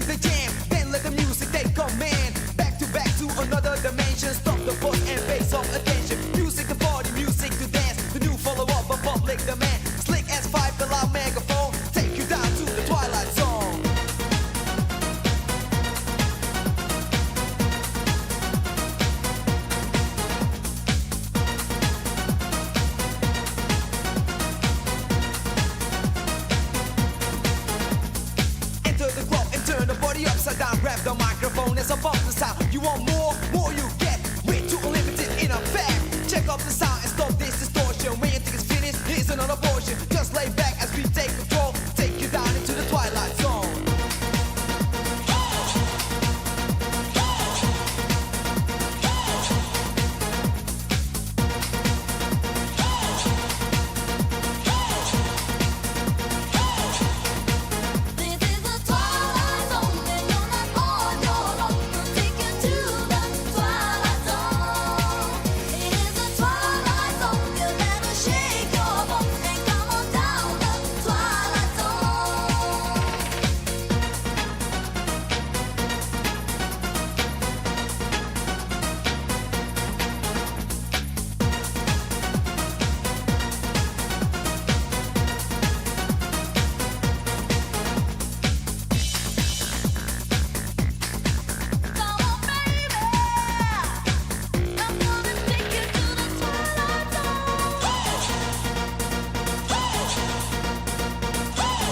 the jam, then let the music take command. Back to another dimension. Stop the force and face of attention. Music to party, music to dance. The new follow-up of public demand. Slick S5, the loud megaphone. Take you down to the twilight zone. Enter the club and turn the body upside down. Grab the microphone as I bump the sound. You want more you get. Way too unlimited in effect. Check out the sound and stop this distortion. When you think it's finished, here's another portion. Just lay back as we take control. Take you down into the twilight zone.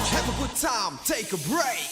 Have a good time, take a break.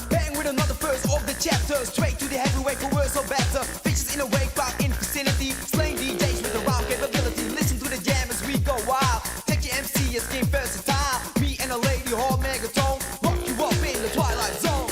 Bang with another verse of the chapter. Straight to the heavyweight, worse or better. Bitches in a wake back in vicinity. Slaying DJs with around capability. Listen to the jam as we go wild. Take your MC as game versatile. Me and a lady hall megatone. Rock you up in the twilight zone.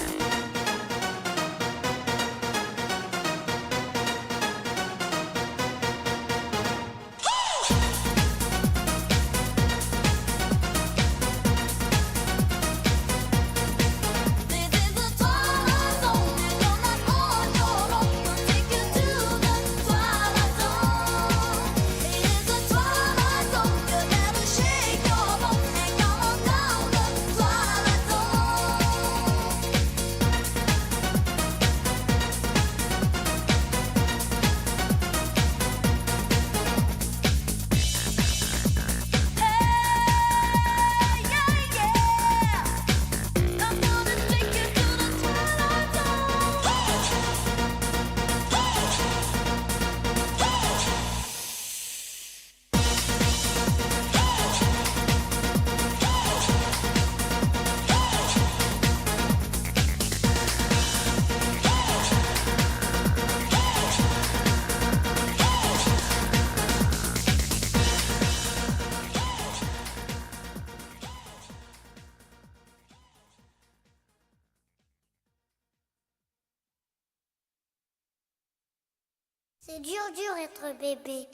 C'est dur être bébé.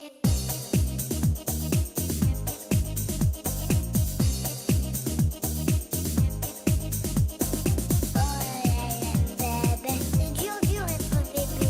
Dur, dur être bébé.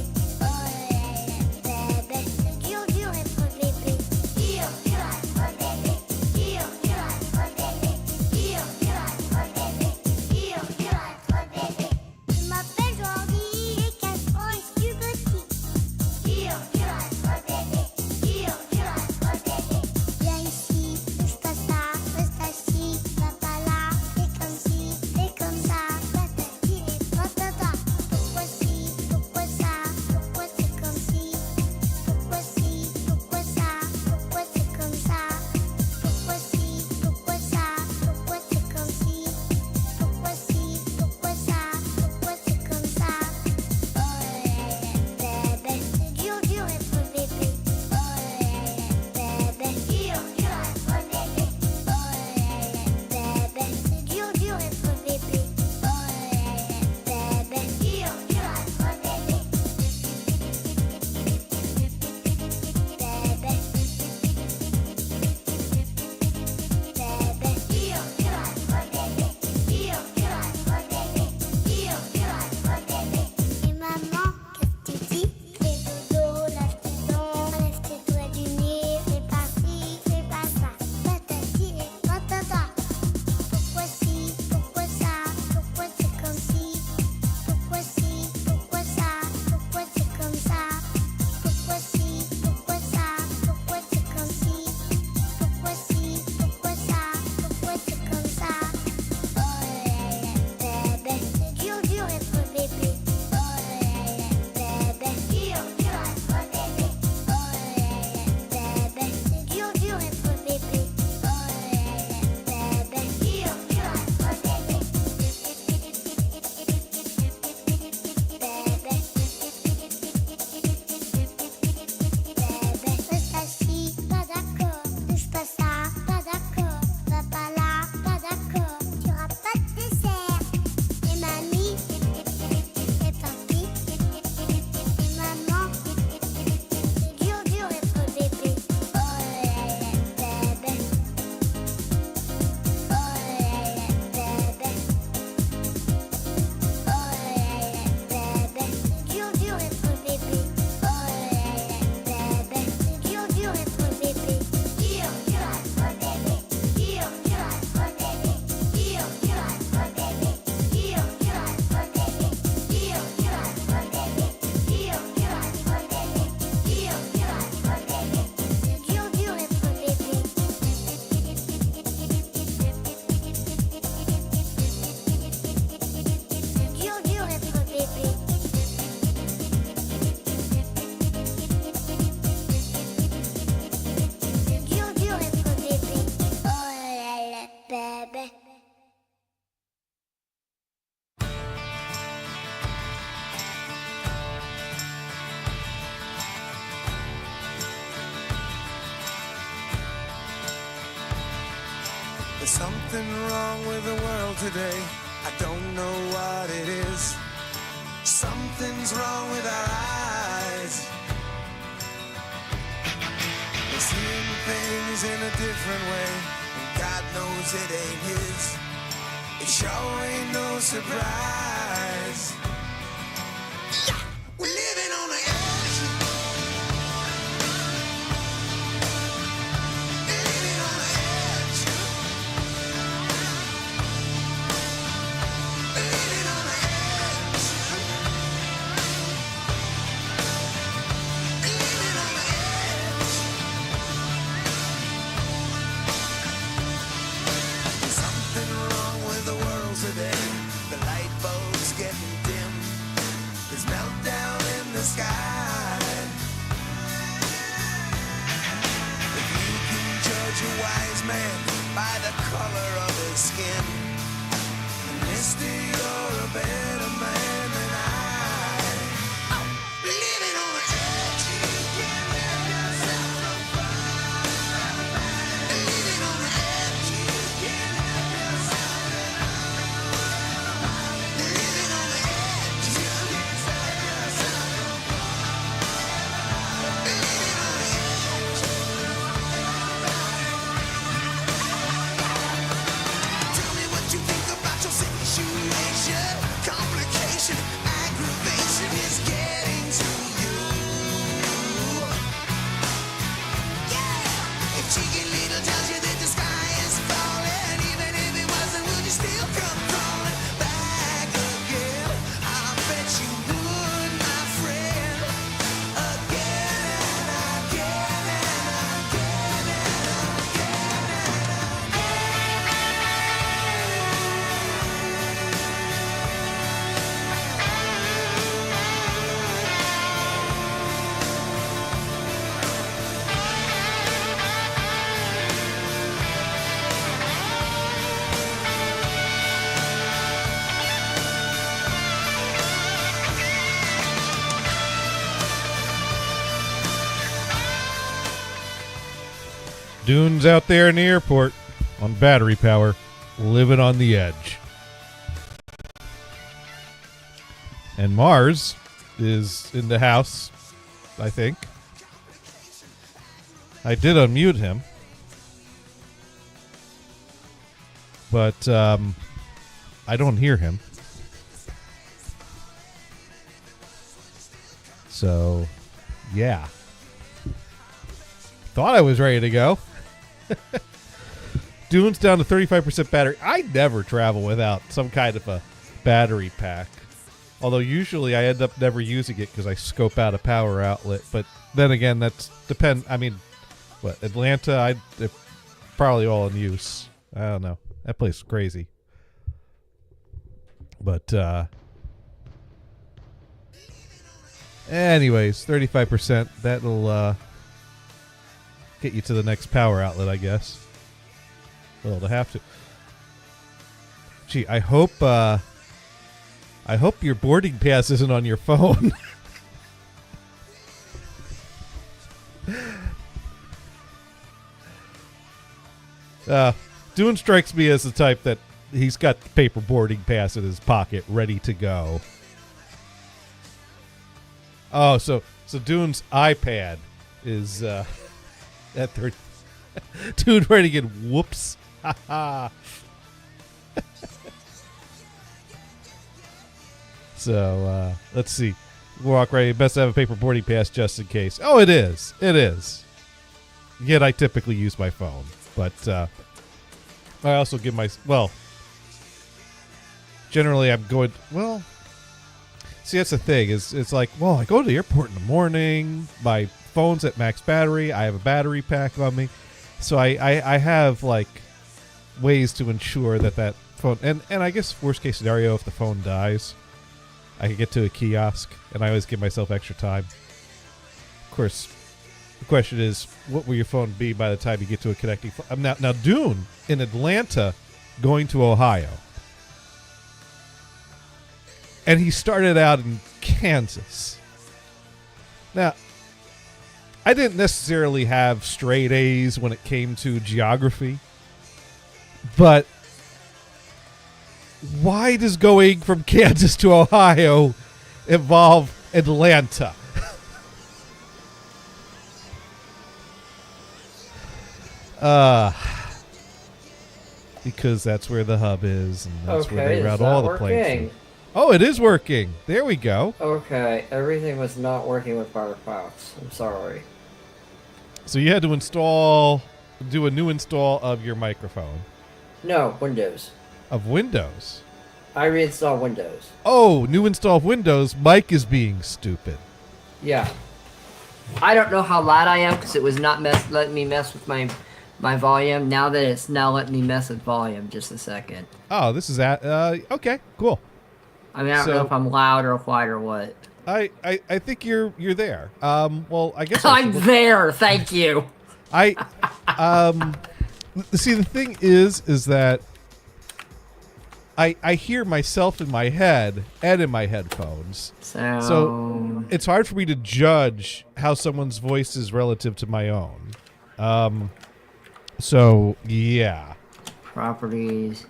baby. There's something wrong with the world today. I don't know what it is. Something's wrong with our eyes. We're seeing things in a different way, and God knows it ain't his. It sure ain't no surprise. Yeah, we're living on the edge. Living on the edge. Living on the edge. Living on the edge. There's something wrong with the world today. The light bulb's getting dim. There's meltdown in the sky. If you can judge a wise man by the color of his skin, then mister, you're a better man than I. Living on the edge. You can't let yourself go far. Living on the edge. You can't let yourself go far. Living on the edge. You can't let yourself go far. Living on the edge. Tell me what you think about your situation. Complication, aggravation is getting to you. Yeah! If Cheeky Little tells you that the sky is falling, even if it wasn't, would you still come crawling back again? I bet you would, my friend. Again and again and again and again and Dune's out there in the airport on battery power, living on the edge. And Mars is in the house, I think. I did unmute him. But I don't hear him. So, yeah. Thought I was ready to go. Dune's down to 35% battery. I never travel without some kind of a battery pack. Although usually I end up never using it because I scope out a power outlet. But then again, that's depend. I mean, what, Atlanta? They're probably all in use. I don't know. That place is crazy. But anyways, 35%. That'll get you to the next power outlet, I guess. Well, to have to. Gee, I hope your boarding pass isn't on your phone. Dune strikes me as the type that he's got the paper boarding pass in his pocket, ready to go. Oh, so Dune's iPad is at 30. Dude, ready to get whoops. So let's see. Walk right. Best to have a paper boarding pass just in case. Oh, it is. It is. Yet I typically use my phone, but I also give my generally I'm going. Well, see, that's the thing. It's like, well, I go to the airport in the morning. My phone's at max battery. I have a battery pack on me, so I have like ways to ensure that phone and I guess worst case scenario, if the phone dies, I can get to a kiosk, and I always give myself extra time. Of course, the question is, what will your phone be by the time you get to a connecting phone? Now Dune in Atlanta going to Ohio. And he started out in Kansas. Now, I didn't necessarily have straight A's when it came to geography, but why does going from Kansas to Ohio involve Atlanta? Because that's where the hub is, and that's where they route all the planes. Oh, it is working. There we go. Okay, everything was not working with Firefox. I'm sorry. So you had to do a new install of your microphone. No, Windows. Of Windows? I reinstalled Windows. Oh, new install of Windows. Mike is being stupid. Yeah. I don't know how loud I am because it was not letting me mess with my volume. Now that it's now letting me mess with volume, just a second. Oh, this is okay, cool. I mean, I don't know if I'm loud or quiet or what. I think you're there. Well, I guess I'm there. Thank you. See, the thing is that I hear myself in my head and in my headphones. So it's hard for me to judge how someone's voice is relative to my own. So yeah. Properties.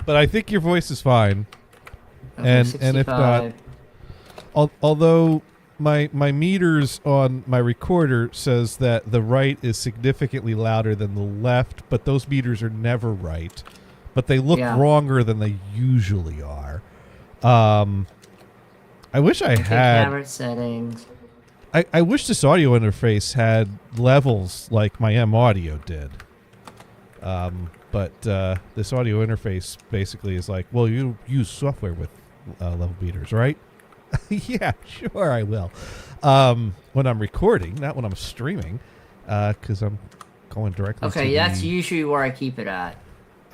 But I think your voice is fine. Okay, and 65. if not, although my meters on my recorder says that the right is significantly louder than the left, but those meters are never right. But they look wronger than they usually are. I wish I had camera settings. I wish this audio interface had levels like my M Audio did. But this audio interface basically is like, well, you use software with level meters, right? Yeah, sure I will. When I'm recording, not when I'm streaming, because I'm going directly to that's usually where I keep it at.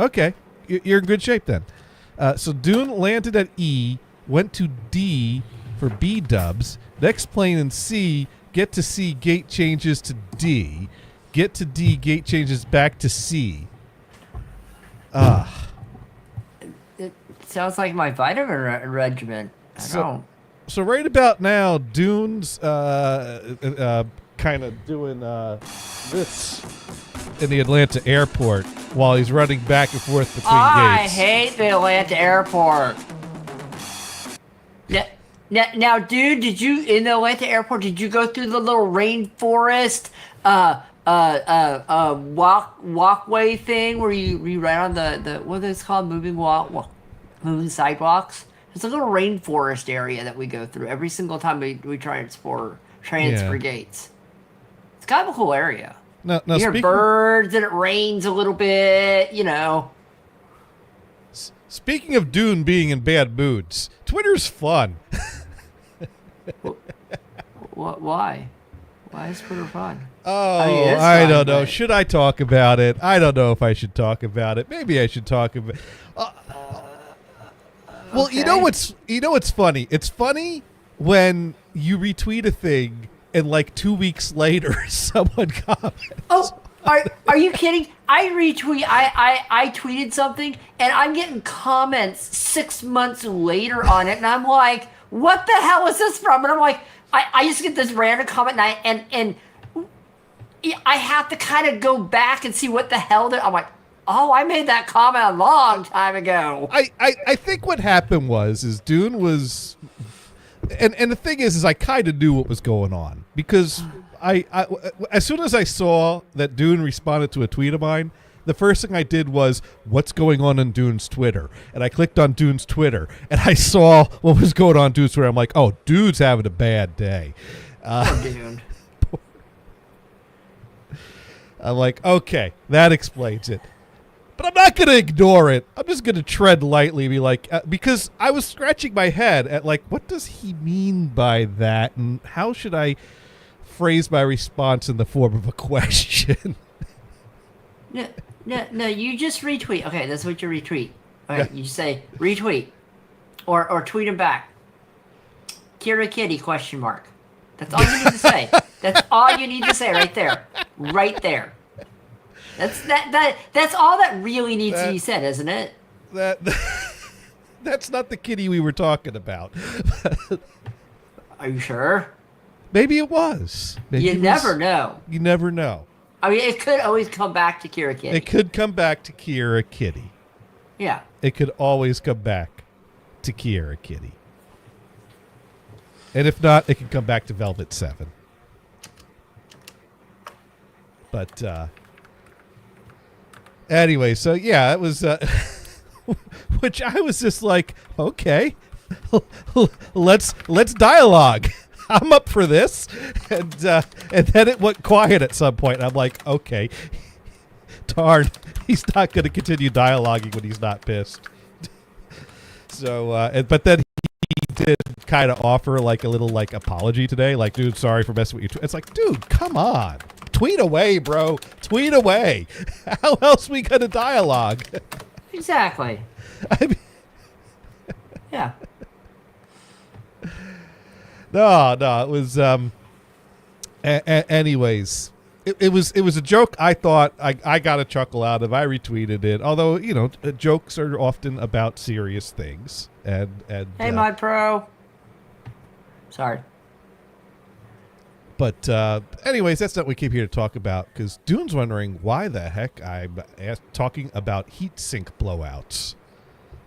Okay, you're in good shape then. So Dune landed at E, went to D for B dubs. Next plane in C, get to C, gate changes to D. Get to D, gate changes back to C. It sounds like my vitamin regimen. So right about now, Dune's kind of doing this in the Atlanta airport while he's running back and forth between I gates. hate the Atlanta airport. Now, dude, did you in the Atlanta airport? Did you go through the little rainforest walkway thing where you ride on the what is it called, moving sidewalks? It's a little rainforest area that we go through every single time we transfer gates. It's kind of a cool area. Now you hear birds and it rains a little bit, you know. Speaking of Dune being in bad moods, Twitter's fun. Why? Why is Twitter fun? Oh, I don't know. Should I talk about it? I don't know if I should talk about it. Maybe I should talk about it. Well, okay. You know what's funny? It's funny when you retweet a thing and like 2 weeks later someone comments. Oh, are you kidding? I tweeted something and I'm getting comments 6 months later on it, and I'm like, what the hell is this from? And I'm like, I just get this random comment and I have to kind of go back and see what the hell I'm like, oh, I made that comment a long time ago. I think what happened is Dune was, and the thing is I kind of knew what was going on because I as soon as I saw that Dune responded to a tweet of mine, the first thing I did was, what's going on Dune's Twitter? And I clicked on Dune's Twitter, and I saw what was going on Dune's Twitter. I'm like, oh, dude's having a bad day. Poor Dune. I'm like, okay, that explains it. But I'm not going to ignore it. I'm just going to tread lightly and be like, because I was scratching my head at like, what does he mean by that? And how should I phrase my response in the form of a question? No, you just retweet. Okay, that's what you retweet. Okay, you say retweet. Or tweet him back. Kira Kitty, question mark. That's all you need to say. That's all you need to say right there. Right there. That's all that really needs to be said, isn't it? That's not the kitty we were talking about. Are you sure? Maybe it was. Maybe You it never was. know. You never know. I mean, it could always come back to Kira Kitty. It could come back to Kira Kitty. Yeah. It could always come back to Kira Kitty. And if not, it can come back to Velvet 7. But anyway, so yeah, it was which I was just like, okay, let's dialogue. I'm up for this. And then it went quiet at some point. I'm like, okay, darn, he's not going to continue dialoguing when he's not pissed. So, but then he did kind of offer like a little like apology today. Like, dude, sorry for messing with you. It's like, dude, come on. Tweet away, bro. Tweet away. How else we going to dialogue? Exactly. I mean, Yeah. No, it was. Anyways, it was a joke. I thought I got a chuckle out of. I retweeted it. Although jokes are often about serious things. And Hey, my pro. Sorry. But anyways, that's not what we came here to talk about. Because Dune's wondering why the heck I'm talking about heat sink blowouts.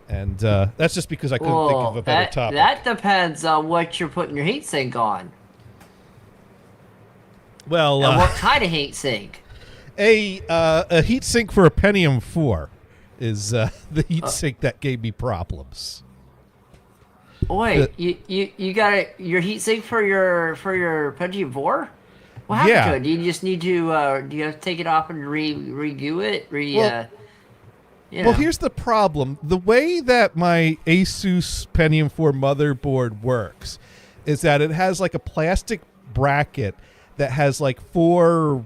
And that's just because I couldn't think of a better topic. That depends on what you're putting your heat sink on. Well, And what kind of heat sink? a heat sink for a Pentium 4 is the heat sink that gave me problems. Wait, you got your heat sink for your Pentium 4? What happened Yeah. to it? Do you just need to do you have to take it off and redo it? Well, here's the problem. The way that my Asus Pentium 4 motherboard works is that it has like a plastic bracket that has like 4...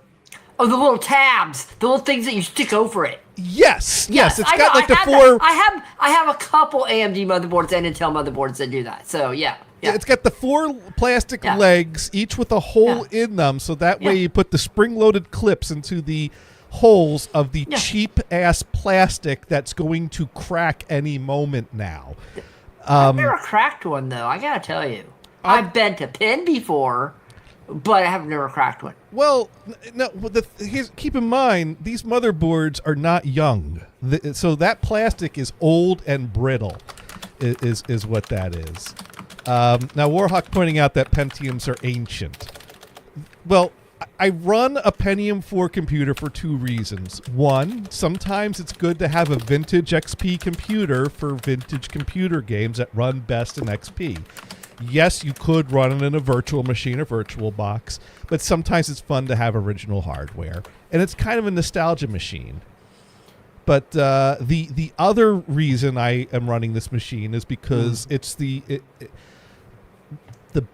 Oh, the little tabs, the little things that you stick over it. Yes. It's I got know, like the I have 4... that. I have a couple AMD motherboards and Intel motherboards that do that. So yeah. It's got the 4 plastic Yeah. legs, each with a hole in them, so that way you put the spring-loaded clips into the holes of the cheap-ass plastic that's going to crack any moment now. I've never cracked one, though. I gotta tell you. I've bent a pin before, but I have never cracked one. Well, no. Keep in mind, these motherboards are not young, so that plastic is old and brittle. Is what that is. Now, Warhawk pointing out that Pentiums are ancient. Well, I run a Pentium 4 computer for 2 reasons. One, sometimes it's good to have a vintage XP computer for vintage computer games that run best in XP. Yes, you could run it in a virtual machine or virtual box, but sometimes it's fun to have original hardware. And it's kind of a nostalgia machine. But the other reason I am running this machine is because it's the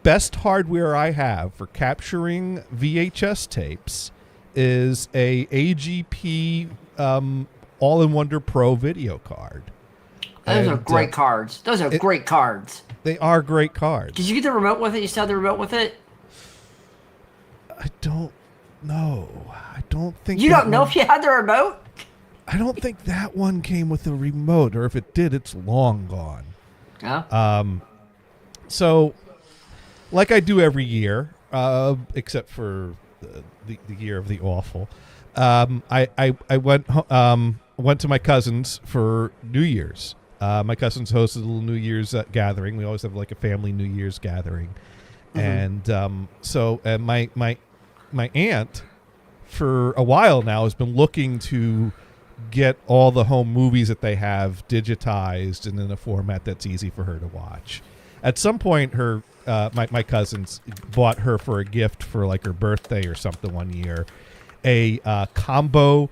best hardware I have for capturing VHS tapes is a AGP All-in-Wonder Pro video card. Those are great cards. Those are great cards. They are great cards. Did you get the remote with it? You still have the remote with it? I don't know. I don't think You don't know if you had the remote? I don't think that one came with a remote, or if it did, it's long gone. Yeah. So, like I do every year, except for the year of the awful, I went to my cousin's for New Year's. My cousins hosted a little New Year's gathering. We always have like a family New Year's gathering, and so my aunt for a while now has been looking to get all the home movies that they have digitized and in a format that's easy for her to watch. At some point, her my cousins bought her for a gift for like her birthday or something one year, a combo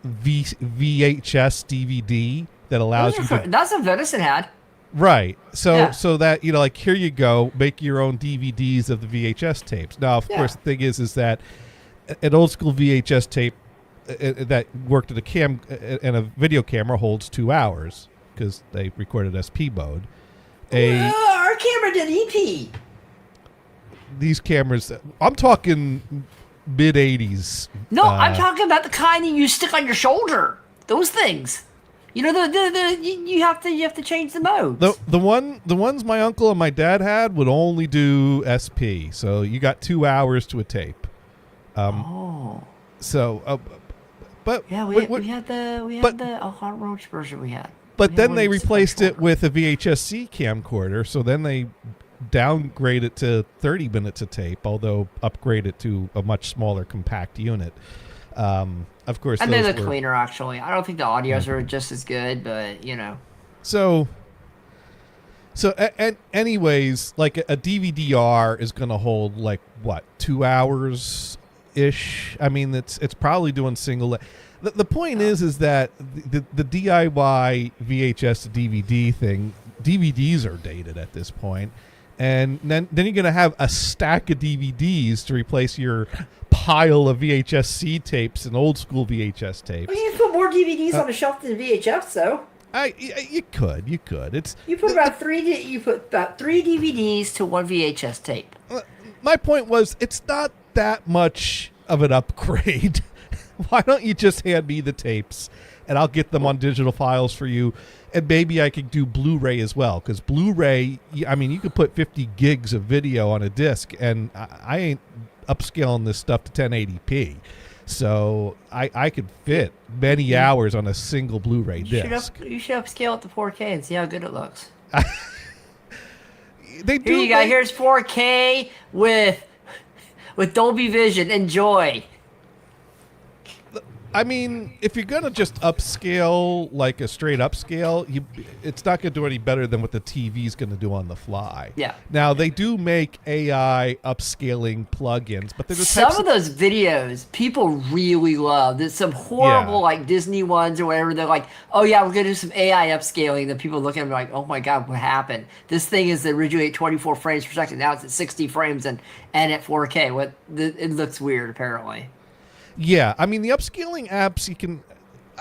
VHS DVD that allows you to. That's what Venison had. Right. So Yeah. so that, like, here you go, make your own DVDs of the VHS tapes. Now, of course, the thing is that an old school VHS tape that worked at a cam and a video camera holds 2 hours because they recorded SP mode. Our camera did EP. These cameras, I'm talking mid 80s. No, I'm talking about the kind that you stick on your shoulder. Those things. You know, you have to change the modes. The ones my uncle and my dad had would only do SP, so you got 2 hours to a tape. So, but yeah, we had the hot roach version we had. But We had then one they that's replaced much it with a VHS-C camcorder, so then they downgrade it to 30 minutes of tape, although upgrade it to a much smaller compact unit. Of course, and those they're the were, cleaner, actually. I don't think the audios are just as good, but you know. So anyways, like a DVD-R is going to hold like what, 2 hours ish. I mean, it's probably doing single. The point is that the DIY VHS to DVD thing, DVDs are dated at this point, and then you're going to have a stack of DVDs to replace your pile of VHS-C tapes and old school VHS tapes. Well, you can put more DVDs on a shelf than VHS, though. You could. You put about three DVDs to one VHS tape. My point was, it's not that much of an upgrade. Why don't you just hand me the tapes, and I'll get them on digital files for you, and maybe I could do Blu-ray as well, because Blu-ray, I mean, you could put 50 gigs of video on a disc, and I ain't upscaling this stuff to 1080p. So I could fit many hours on a single Blu-ray disc. You should upscale it to 4K and see how good it looks. They do. Here you go. Here's 4K with Dolby Vision. Enjoy. I mean, if you're gonna just upscale like a straight upscale, it's not gonna do any better than what the TV's gonna do on the fly. Yeah. Now they do make AI upscaling plugins, but they're the Some types of those videos people really love. There's some horrible like Disney ones or whatever. They're like, oh yeah, we're gonna do some AI upscaling. Then people look at them like, oh my god, what happened? This thing is originally at 24 frames per second. Now it's at 60 frames and at 4K. It looks weird apparently. Yeah, I mean the upscaling apps you can.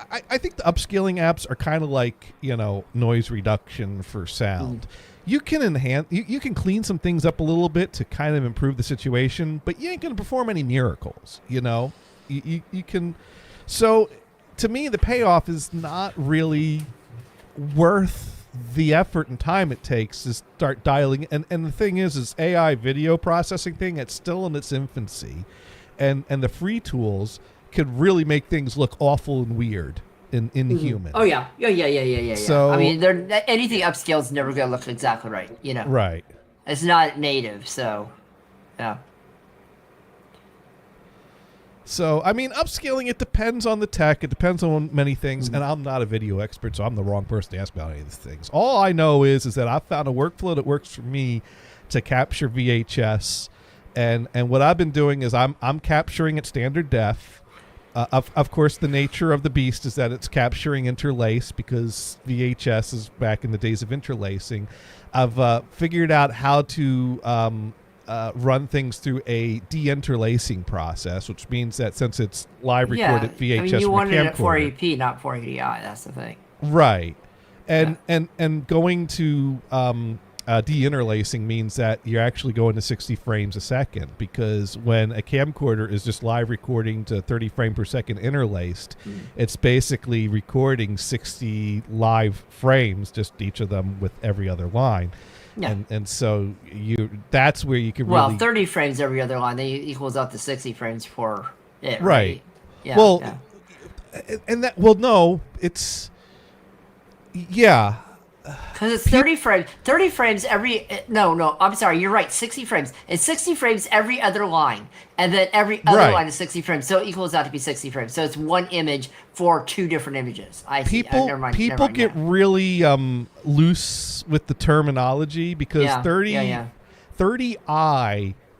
I think the upscaling apps are kind of like, you know, noise reduction for sound. You can enhance, you can clean some things up a little bit to kind of improve the situation, but you ain't gonna perform any miracles. You know, you can. So to me, the payoff is not really worth the effort and time it takes to start dialing. And the thing is AI video processing thing. It's still in its infancy. And the free tools could really make things look awful and weird in human. Oh yeah. So I mean, anything upscaled is never gonna look exactly right. You know. Right. It's not native, so yeah. So I mean, upscaling, it depends on the tech. It depends on many things. And I'm not a video expert, so I'm the wrong person to ask about any of these things. All I know is that I've found a workflow that works for me to capture VHS. And what I've been doing is I'm capturing at standard def. Of course, the nature of the beast is that it's capturing interlace because VHS is back in the days of interlacing. I've figured out how to run things through a de-interlacing process, which means that since it's live recorded VHS, I mean, you wanted it at camcorder, 480p, not 480i. That's the thing. right? And going to de-interlacing means that you're actually going to 60 frames a second, because when a camcorder is just live recording to 30 frames per second interlaced, it's basically recording 60 live frames, just each of them with every other line. Yeah. And so that's where you can really... Well, 30 frames every other line, then equals up to 60 frames for it, right? Yeah, well, yeah. And that... Well, no, it's... Yeah. Because it's 30 frames. 30 frames every... No, I'm sorry. You're right. 60 frames. It's 60 frames every other line. And then every other line is 60 frames. So it equals out to be 60 frames. So it's one image for two different images. I see. Never mind. People get really loose with the terminology because 30i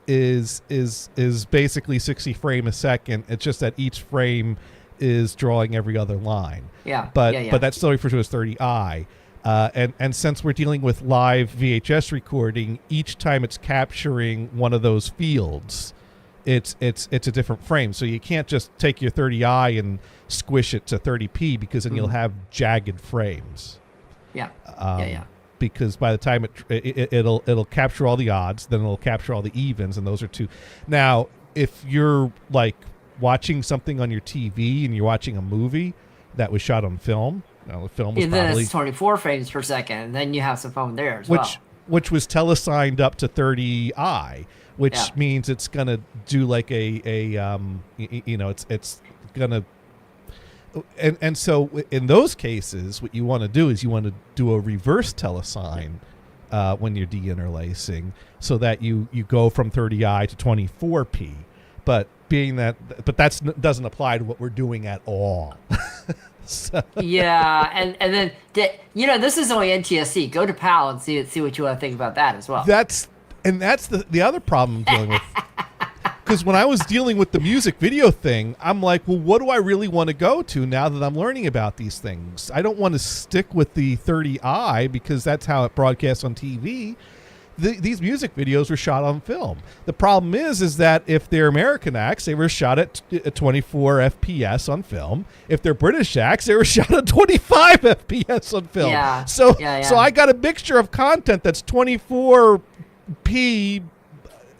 is basically 60 frames a second. It's just that each frame is drawing every other line. Yeah. But that's still referred to as 30i. And since we're dealing with live VHS recording, each time it's capturing one of those fields, it's a different frame. So you can't just take your 30i and squish it to 30p, because then you'll have jagged frames. Yeah. Because by the time it'll capture all the odds, then it'll capture all the evens, and those are two. Now, if you're like watching something on your TV and you're watching a movie that was shot on film, the film was And then probably it's 24 frames per second, and then you have some foam there as well. which was telesigned up to 30i, which means it's gonna do like it's gonna. And so in those cases, what you want to do is you want to do a reverse telesign when you're deinterlacing, so that you go from 30i to 24p. But that doesn't apply to what we're doing at all. So. Yeah, and then this is only NTSC. Go to PAL and see what you want to think about that as well. That's the other problem I'm dealing with. Because when I was dealing with the music video thing, I'm like, well, what do I really want to go to now that I'm learning about these things? I don't want to stick with the 30i because that's how it broadcasts on TV. These music videos were shot on film. The problem is that if they're American acts, they were shot at 24 FPS on film. If they're British acts, they were shot at 25 FPS on film. Yeah. So Yeah. I got a mixture of content that's 24p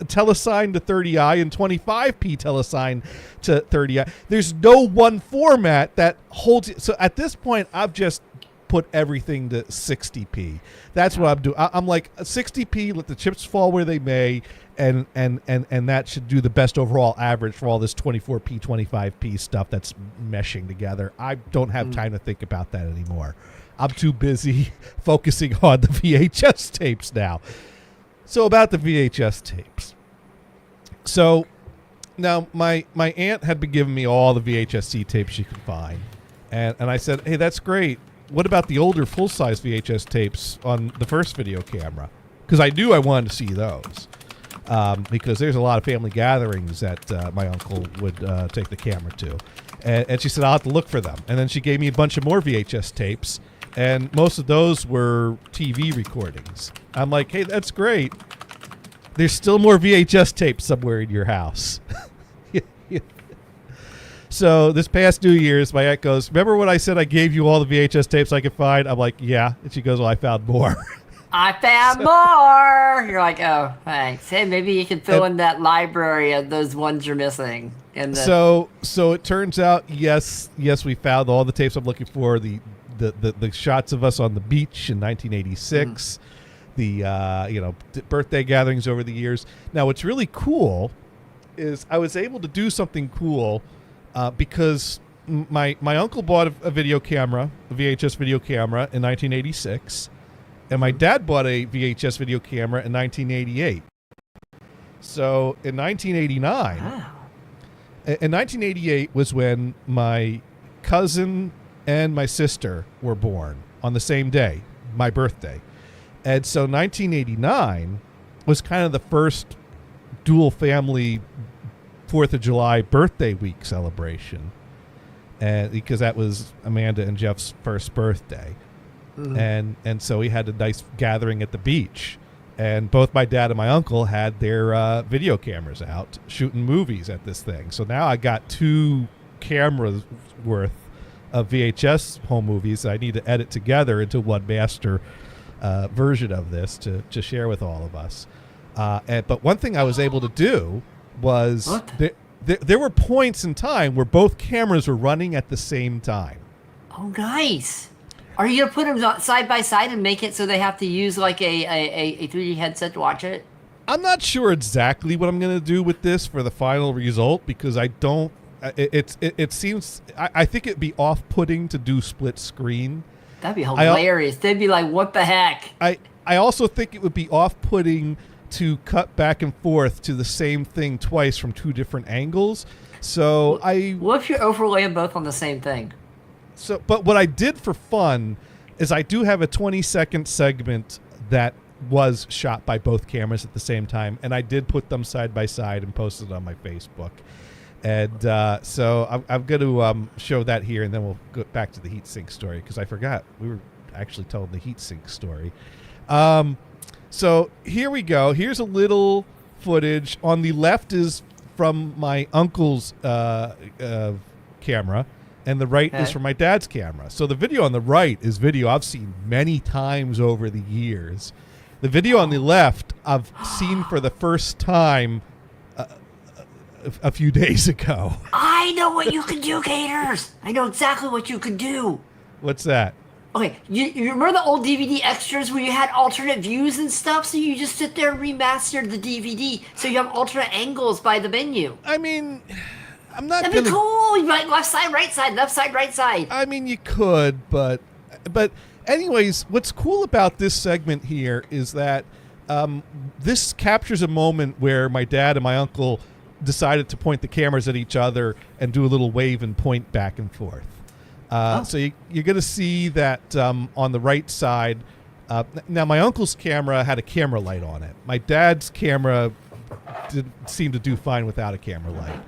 telesigned to 30i and 25p telesigned to 30i. There's no one format that holds it. So at this point, I've just put everything to 60p. That's what I'm doing. I'm like 60p, let the chips fall where they may, and that should do the best overall average for all this 24p, 25p stuff that's meshing together. I don't have time to think about that anymore. I'm too busy focusing on the VHS tapes now. So about the VHS tapes. So now my aunt had been giving me all the VHS tapes she could find. And I said, hey, that's great. What about the older full-size VHS tapes on the first video camera? Because I knew I wanted to see those. Because there's a lot of family gatherings that my uncle would take the camera to. And she said, I'll have to look for them. And then she gave me a bunch of more VHS tapes. And most of those were TV recordings. I'm like, hey, that's great. There's still more VHS tapes somewhere in your house. So this past New Year's, my aunt goes, remember when I said I gave you all the VHS tapes I could find? I'm like, yeah. And she goes, well, I found more. I found more. You're like, oh, thanks. Hey, maybe you can fill in that library of those ones you're missing. So it turns out, yes, we found all the tapes I'm looking for. The shots of us on the beach in 1986, the birthday gatherings over the years. Now, what's really cool is I was able to do something cool because my uncle bought a video camera, a VHS video camera in 1986, and my dad bought a VHS video camera in 1988. So in 1989, in 1988 was when my cousin and my sister were born on the same day, my birthday. And so 1989 was kind of the first dual family 4th of July birthday week celebration. And because that was Amanda and Jeff's first birthday. And so we had a nice gathering at the beach. And both my dad and my uncle had their video cameras out shooting movies at this thing. So now I got 2 cameras worth of VHS home movies that I need to edit together into one master version of this to share with all of us. But one thing I was able to do was there were points in time where both cameras were running at the same time. Oh, nice. Are you going to put them side by side and make it so they have to use like a 3D headset to watch it? I'm not sure exactly what I'm going to do with this for the final result because I don't. It seems. I think it'd be off-putting to do split screen. That'd be hilarious. They'd be like, "What the heck?" I also think it would be off-putting to cut back and forth to the same thing twice from 2 different angles. So What if you overlay them both on the same thing? So, but what I did for fun is I do have a 20-second segment that was shot by both cameras at the same time, and I did put them side by side and posted it on my Facebook. And so I'm going to show that here, and then we'll go back to the heatsink story because I forgot we were actually telling the heatsink story. So here we go. Here's a little footage. On the left is from my uncle's camera, and the right is from my dad's camera. So the video on the right is video I've seen many times over the years. The video on the left I've seen for the first time a few days ago. I know what you can do, Gators. I know exactly what you can do. What's that? Okay, you remember the old DVD extras where you had alternate views and stuff? So you just sit there and remastered the DVD, so you have alternate angles by the menu. I mean, I'm not That'd gonna. be cool. You might left side, right side, left side, right side. I mean, you could, but anyways, what's cool about this segment here is that this captures a moment where my dad and my uncle decided to point the cameras at each other and do a little wave and point back and forth. So you're going to see that on the right side. Now, my uncle's camera had a camera light on it. My dad's camera did seem to do fine without a camera light.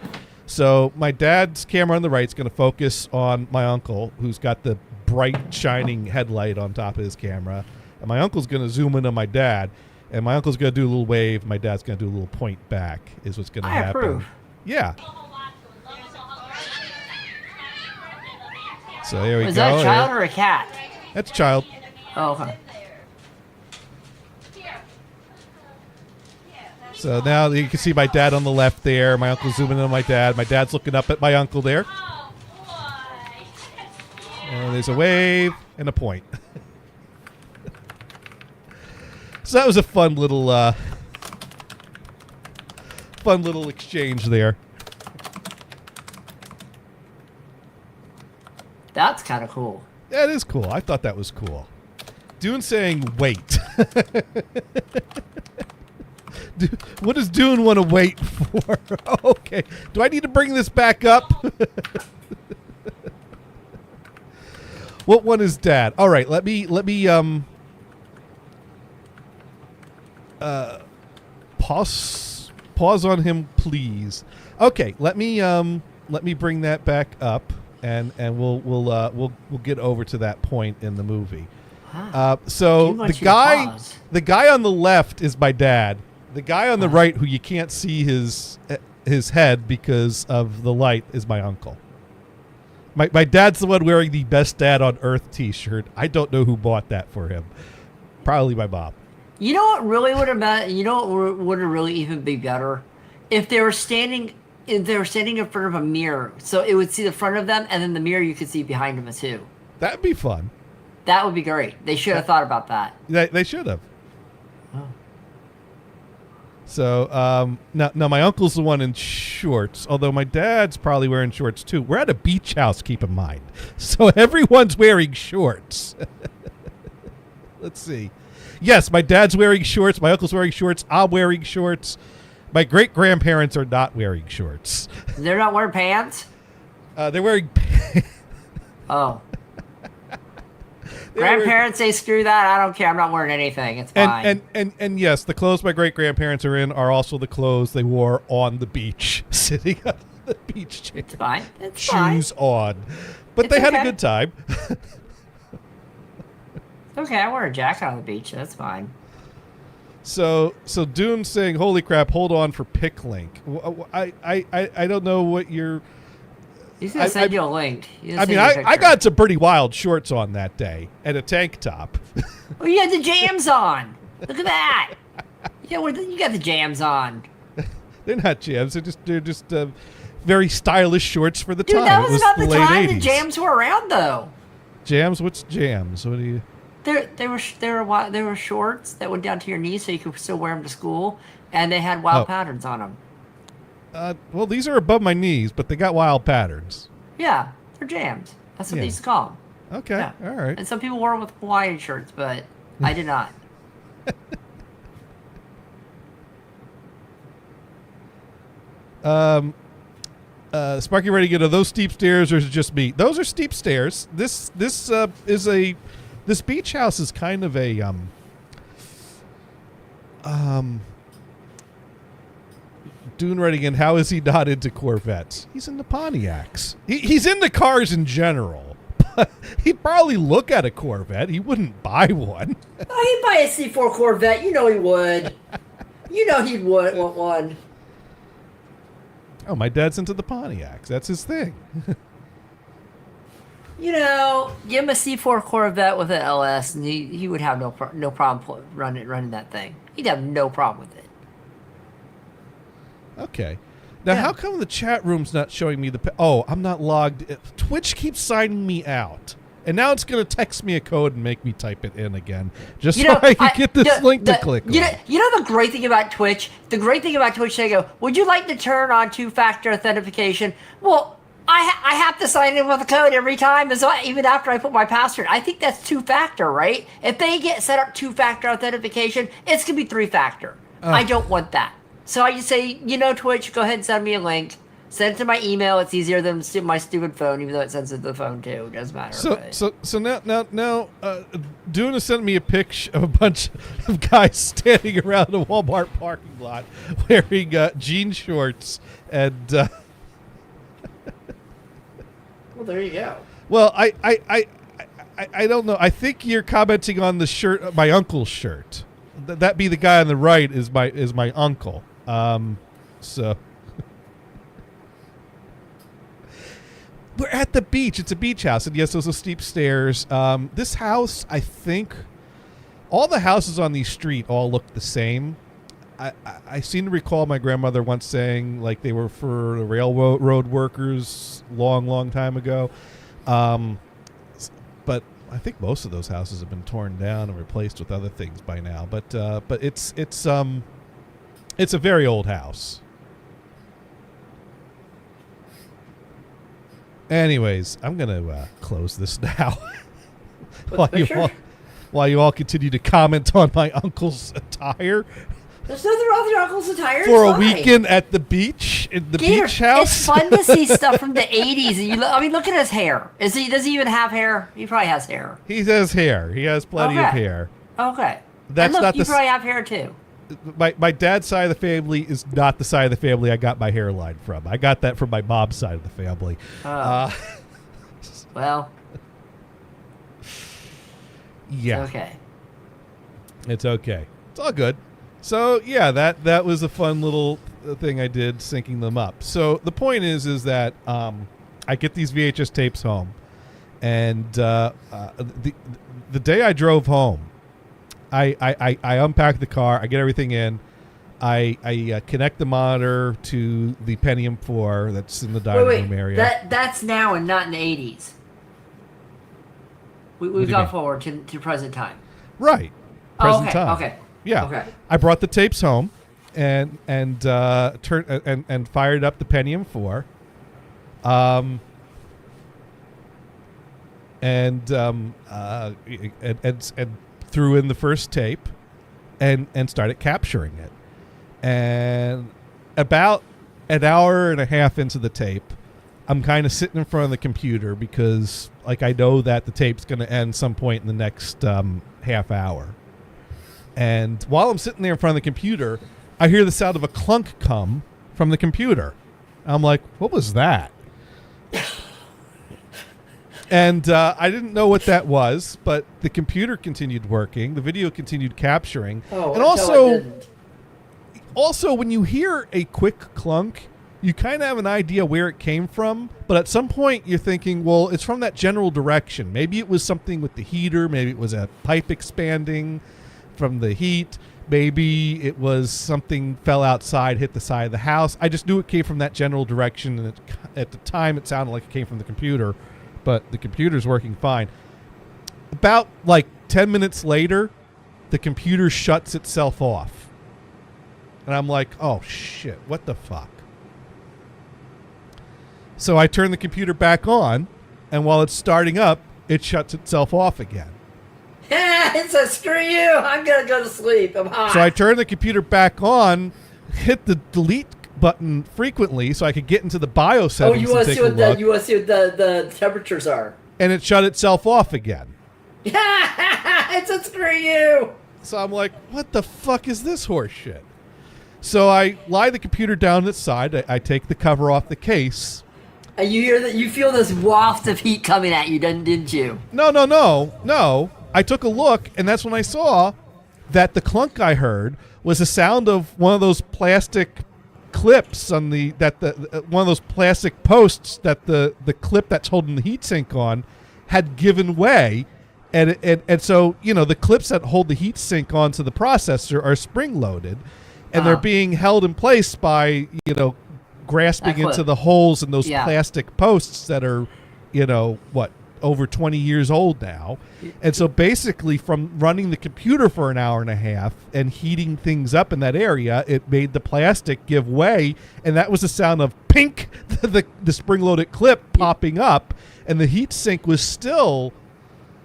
So my dad's camera on the right is going to focus on my uncle, who's got the bright, shining headlight on top of his camera. And my uncle's going to zoom in on my dad. And my uncle's going to do a little wave. My dad's going to do a little point back is what's going to happen. Approve. Yeah. So here we go. Is that a child or a cat? That's a child. Oh, okay. So now you can see my dad on the left there. My uncle's zooming in on my dad. My dad's looking up at my uncle there. And there's a wave and a point. So that was a fun little exchange there. That's kind of cool. That is cool. I thought that was cool. Dune saying wait. What does Dune want to wait for? Okay. Do I need to bring this back up? What one is Dad? All right, let me pause on him, please. Okay, let me bring that back up, and we'll get over to that point in the movie. So the guy on the left is my dad. The guy on the right, who you can't see his head because of the light, is my uncle. My dad's the one wearing the Best Dad on Earth T-shirt. I don't know who bought that for him. Probably my mom. You know what really would have been? You know what would have really even be better? If they were standing in front of a mirror, so it would see the front of them, and then the mirror you could see behind them too. That'd be fun. That would be great. They should have thought about that. They should have. Oh. So now my uncle's the one in shorts, although my dad's probably wearing shorts too. We're at a beach house, keep in mind, so everyone's wearing shorts. Let's see. Yes, my dad's wearing shorts. My uncle's wearing shorts. I'm wearing shorts. My great-grandparents are not wearing shorts. They're not wearing pants? They're wearing Oh. Grandparents say screw that. I don't care. I'm not wearing anything. It's fine. And yes, the clothes my great-grandparents are in are also the clothes they wore on the beach, sitting on the beach chair. It's fine. It's Shoes fine. on. But It's they had okay. a good time. Okay, I wear a jacket on the beach. That's fine. So Dune's saying, "Holy crap! Hold on for Picklink." I don't know what you're. He's gonna send you a link. I got some pretty wild shorts on that day and a tank top. Oh, you had the jams on. Look at that. You got the jams on. They're not jams. They're just very stylish shorts for the Dude, time. that was about the late time 80s. the jams were around, though. Jams? What's jams? What do you? They were shorts that went down to your knees, so you could still wear them to school, and they had wild patterns on them. Well, these are above my knees, but they got wild patterns. Yeah, they're jams. That's what they used to call them. Okay, Yeah. all right. And some people wore them with Hawaiian shirts, but I did not. Sparky, ready to get? Are those steep stairs, or is it just me? Those are steep stairs. This beach house is kind of a Dune writing in, how is he not into Corvettes? He's into Pontiacs. He's into cars in general. But he'd probably look at a Corvette. He wouldn't buy one. Oh, he'd buy a C4 Corvette. You know he would. You know he'd want one. Oh, my dad's into the Pontiacs. That's his thing. You know, give him a C4 Corvette with an LS, and he would have no problem running that thing. He'd have no problem with it. Okay. Now, how come the chat room's not showing me the... I'm not logged... Twitch keeps signing me out. And now it's going to text me a code and make me type it in again, just You so know, I can get this link to click on. You know the great thing about Twitch? The great thing about Twitch, they go, would you like to turn on two-factor authentication? Well, I have to sign in with a code every time, even after I put my password. I think that's two-factor, right? If they get set up two-factor authentication, it's going to be three-factor. I don't want that. So I just say, Twitch, go ahead and send me a link. Send it to my email. It's easier than my stupid phone, even though it sends it to the phone too. It doesn't matter. So now, Duna sent me a picture of a bunch of guys standing around a Walmart parking lot wearing jean shorts and. Well, there you go. Well, I don't know. I think you're commenting on the shirt, my uncle's shirt. That be the guy on the right is my uncle. So. We're at the beach. It's a beach house. And yes, those are steep stairs. This house, I think, all the houses on the street all look the same. I seem to recall my grandmother once saying, like, they were for the railroad workers long time ago. But I think most of those houses have been torn down and replaced with other things by now. But it's a very old house. Anyways, I'm going to close this now while you all continue to comment on my uncle's attire. There's nothing wrong with your uncle's attire. For a weekend at the beach, in the beach house. It's fun to see stuff from the 80s. Look at his hair. Does he even have hair? He probably has hair. He has hair. He has plenty of hair. Okay. That's and look, not you probably have hair too. My dad's side of the family is not the side of the family I got my hairline from. I got that from my mom's side of the family. Well. Yeah. It's okay. It's okay. It's all good. So, yeah, that was a fun little thing I did, syncing them up. So the point is that I get these VHS tapes home. And the day I drove home, I unpack the car. I get everything in. I connect the monitor to the Pentium 4 that's in the dining room area. That's now and not in the 80s. We've gone forward to present time. Right. Present time. Okay. Yeah. Okay. I brought the tapes home and turned and fired up the Pentium 4. And threw in the first tape and started capturing it. And about an hour and a half into the tape, I'm kind of sitting in front of the computer because, like, I know that the tape's going to end some point in the next half hour. And while I'm sitting there in front of the computer, I hear the sound of a clunk come from the computer. I'm like, what was that? And I didn't know what that was, but the computer continued working. The video continued capturing. And also, when you hear a quick clunk, you kind of have an idea where it came from. But at some point, you're thinking, well, it's from that general direction. Maybe it was something with the heater. Maybe it was a pipe expanding from the heat. Maybe it was something fell outside, hit the side of the house. I just knew it came from that general direction. And at the time, it sounded like it came from the computer. But the computer's working fine. About like 10 minutes later, the computer shuts itself off. And I'm like, oh shit, what the fuck? So I turn the computer back on, and while it's starting up, it shuts itself off again. It says, screw you, I'm going to go to sleep, I'm hot. So I turn the computer back on, hit the delete button frequently so I could get into the BIOS settings. You want to see what the temperatures are. And it shut itself off again. It said screw you. So I'm like, what the fuck is this horse shit? So I lie the computer down its side. I take the cover off the case. And you hear that? You feel this waft of heat coming at you, didn't you? No. I took a look, and that's when I saw that the clunk I heard was the sound of one of those plastic clips on one of those plastic posts that the clip that's holding the heatsink on had given way, and so the clips that hold the heatsink onto the processor are spring loaded, and they're being held in place by grasping into the holes in those plastic posts that are over 20 years old now. And so basically from running the computer for an hour and a half and heating things up in that area, it made the plastic give way. And that was the sound of pink, the spring-loaded clip popping up. And the heat sink was still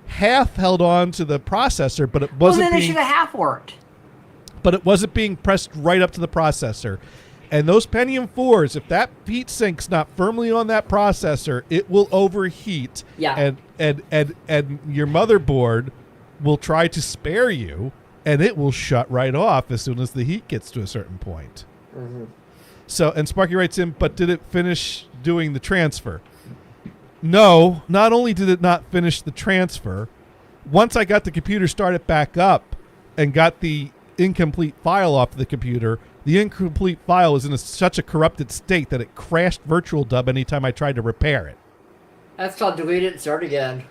half held on to the processor, but it wasn't then it should have half worked. But it wasn't being pressed right up to the processor. And those Pentium 4s, if that heat sink's not firmly on that processor, it will overheat. Yeah. And your motherboard will try to spare you, and it will shut right off as soon as the heat gets to a certain point. Mm-hmm. So, and Sparky writes in, but did it finish doing the transfer? No, not only did it not finish the transfer, once I got the computer started back up and got the incomplete file off the computer, the incomplete file was in such a corrupted state that it crashed Virtual Dub anytime I tried to repair it. That's called delete it and start again.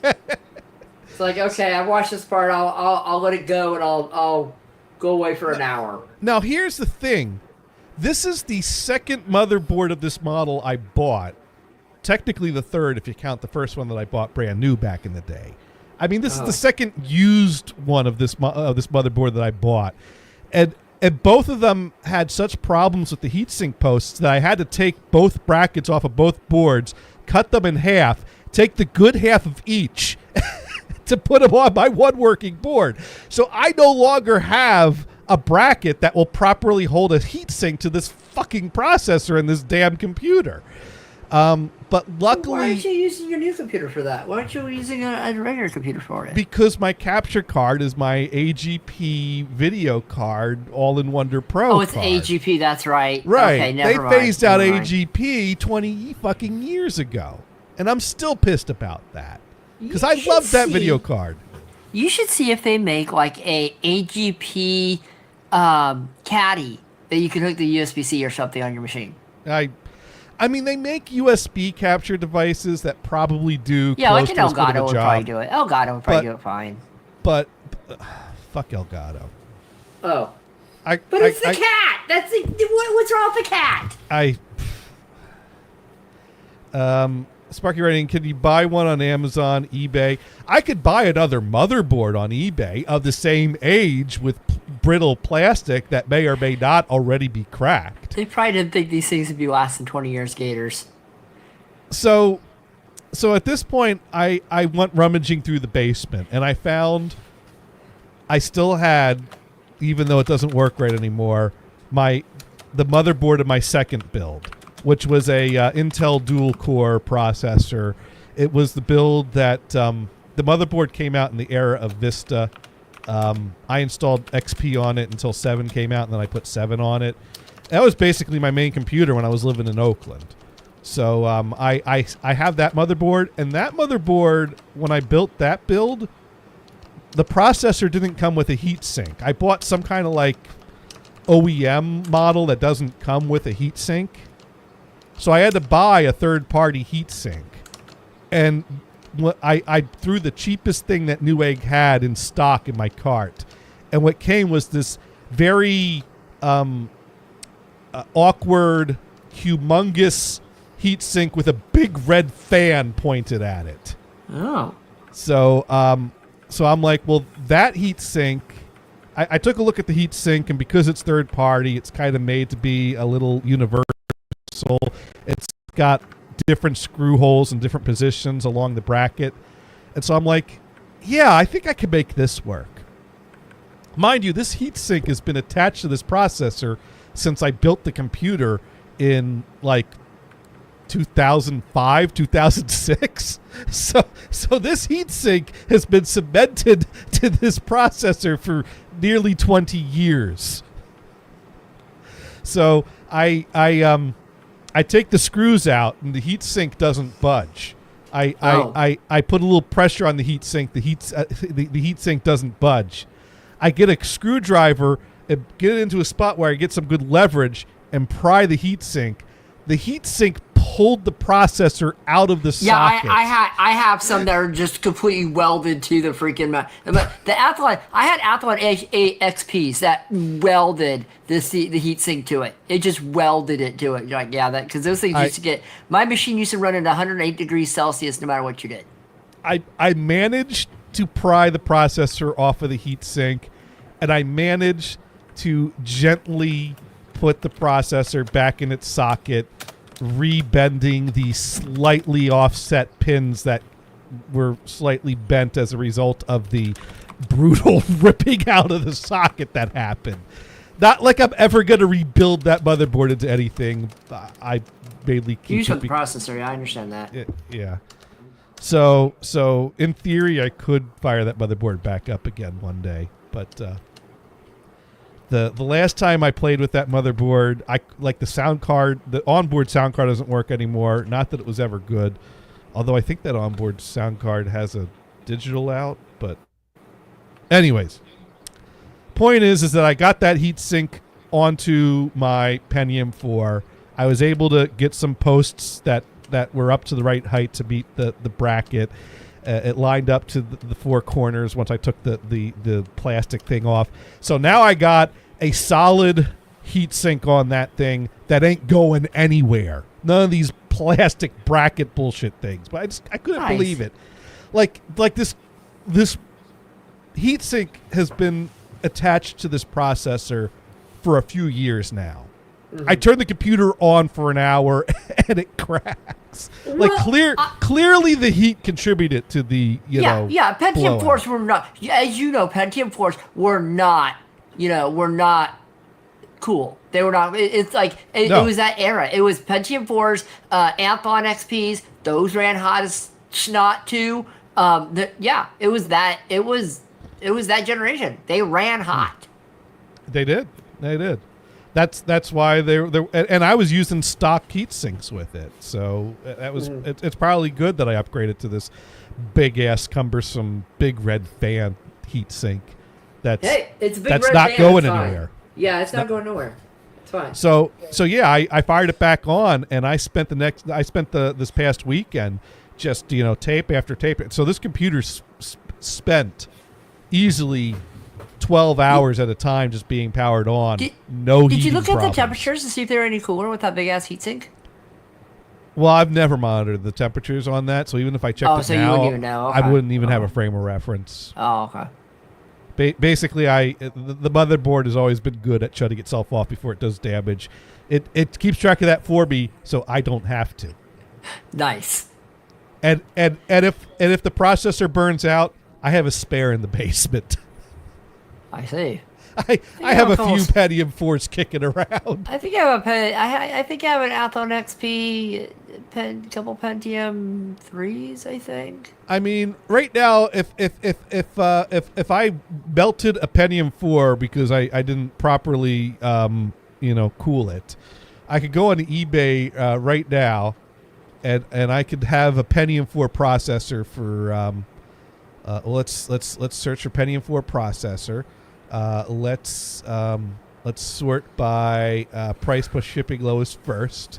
It's like, okay, I watched this part. I'll let it go and I'll go away for an hour. Now here's the thing. This is the second motherboard of this model I bought. Technically the third if you count the first one that I bought brand new back in the day. I mean, this is the second used one of this motherboard that I bought. And both of them had such problems with the heatsink posts that I had to take both brackets off of both boards, cut them in half, take the good half of each to put them on my one working board. So I no longer have a bracket that will properly hold a heatsink to this fucking processor in this damn computer. But luckily... Why aren't you using your new computer for that? Why aren't you using a regular computer for it? Because my capture card is my AGP video card, All-in-Wonder Pro Oh, it's card. AGP, that's right. Right. Okay, never mind. They phased out never mind. AGP 20 fucking years ago. And I'm still pissed about that. Because I should love that see- video card. You should see if they make like a AGP caddy that you can hook the USB-C or something on your machine. I mean, they make USB capture devices that probably do Yeah, close like an to as good of Elgato a would job. probably do it. Elgato would probably But- do it fine. But fuck Elgato. Oh. But It's the cat! That's the, what's wrong with the cat? Sparky writing, can you buy one on Amazon, eBay? I could buy another motherboard on eBay of the same age with brittle plastic that may or may not already be cracked. They probably didn't think these things would be lasting 20 years, Gators. So at this point, I went rummaging through the basement, and I found I still had, even though it doesn't work right anymore, the motherboard of my second build, which was a Intel dual-core processor. It was the build that the motherboard came out in the era of Vista. I installed XP on it until 7 came out, and then I put 7 on it. That was basically my main computer when I was living in Oakland. So I have that motherboard, and that motherboard, when I built that build, the processor didn't come with a heat sink. I bought some kind of like OEM model that doesn't come with a heat sink. So I had to buy a third-party heat sink. And I threw the cheapest thing that Newegg had in stock in my cart. And what came was this very awkward, humongous heat sink with a big red fan pointed at it. Oh. So I'm like, well, that heat sink, I took a look at the heat sink, and because it's third party, it's kind of made to be a little universal. It's got different screw holes in different positions along the bracket. And so I'm like, yeah, I think I can make this work. Mind you, this heat sink has been attached to this processor since I built the computer in like 2005, 2006. So this heat sink has been cemented to this processor for nearly 20 years. So I take the screws out and the heat sink doesn't budge. I put a little pressure on the heat sink. The heat sink doesn't budge. I get a screwdriver and get it into a spot where I get some good leverage and pry the heat sink. The heat sink pulled the processor out of the socket. Yeah, I have some that are just completely welded to the freaking the Athlon. I had Athlon XPs that welded the heatsink to it. It just welded it to it. You're like, yeah, that because those things used to get. My machine used to run at 108 degrees Celsius no matter what you did. I managed to pry the processor off of the heatsink, and I managed to gently put the processor back in its socket, rebending the slightly offset pins that were slightly bent as a result of the brutal ripping out of the socket that happened. Not like I'm ever going to rebuild that motherboard into anything. I mainly keep Use the processor. Yeah, I understand that. yeah. So in theory, I could fire that motherboard back up again one day, but the last time I played with that motherboard, I like the sound card. The onboard sound card doesn't work anymore. Not that it was ever good, although I think that onboard sound card has a digital out. But anyways, point is that I got that heatsink onto my Pentium 4. I was able to get some posts that were up to the right height to beat the bracket. It lined up to the four corners once I took the plastic thing off. So now I got a solid heatsink on that thing that ain't going anywhere. None of these plastic bracket bullshit things. But I couldn't believe it. Like this heatsink has been attached to this processor for a few years now. I turned the computer on for an hour and it cracks. Like clearly the heat contributed to the Pentium blowout. 4s were not, as you know, Pentium 4s were not cool. They were not. It's like it was that era. It was Pentium 4s, Ampon XPs. Those ran hot as snot too. It was that. It was that generation. They ran hot. They did. That's why they and I was using stock heat sinks with it, so that was it's probably good that I upgraded to this big ass cumbersome big red fan heat sink. It's a big that's red not fan, going anywhere. Yeah, it's not going nowhere. It's fine. So yeah, I fired it back on, and I spent this past weekend just tape after tape. So this computer spent easily 12 hours at a time just being powered on. Did you look at the temperatures to see if they were any cooler with that big ass heatsink? Well, I've never monitored the temperatures on that, so even if I checked you wouldn't even know. Okay. I wouldn't even have a frame of reference. Oh, okay. Basically, the motherboard has always been good at shutting itself off before it does damage. It keeps track of that for me, so I don't have to. Nice. And if the processor burns out, I have a spare in the basement. I see. I have a few Pentium 4s kicking around. I think I have I think I have an Athon XP, couple Pentium 3s. I think. I mean, right now, if I melted a Pentium 4 because I didn't properly cool it, I could go on eBay right now, and I could have a Pentium 4 processor for let's search for Pentium 4 processor. Let's sort by price plus shipping lowest first.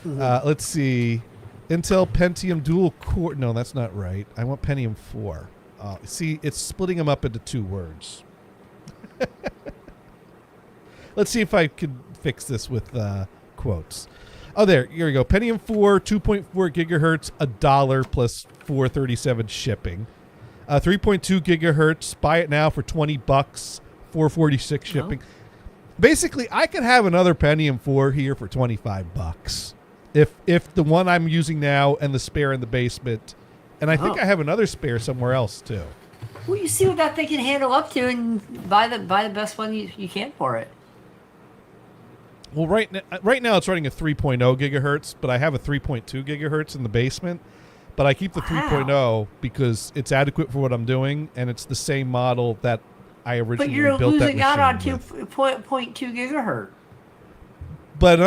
Let's see. Intel Pentium dual core. No, that's not right. I want Pentium 4. See, it's splitting them up into two words. Let's see if I could fix this with quotes. Oh, here we go. Pentium 4, 2.4 gigahertz, $1 plus $4.37 shipping. 3.2 gigahertz. Buy it now for $20, $4.46 shipping. Oh. Basically, I could have another Pentium 4 here for $25 if the one I'm using now and the spare in the basement, and I think I have another spare somewhere else too. Well, you see what that thing can handle up to, and buy the best one you can for it. Well, right now it's running a 3.0 gigahertz, but I have a 3.2 gigahertz in the basement. But I keep the 3.0 because it's adequate for what I'm doing, and it's the same model that I originally built that machine with. But you're losing out on 2.2 gigahertz. But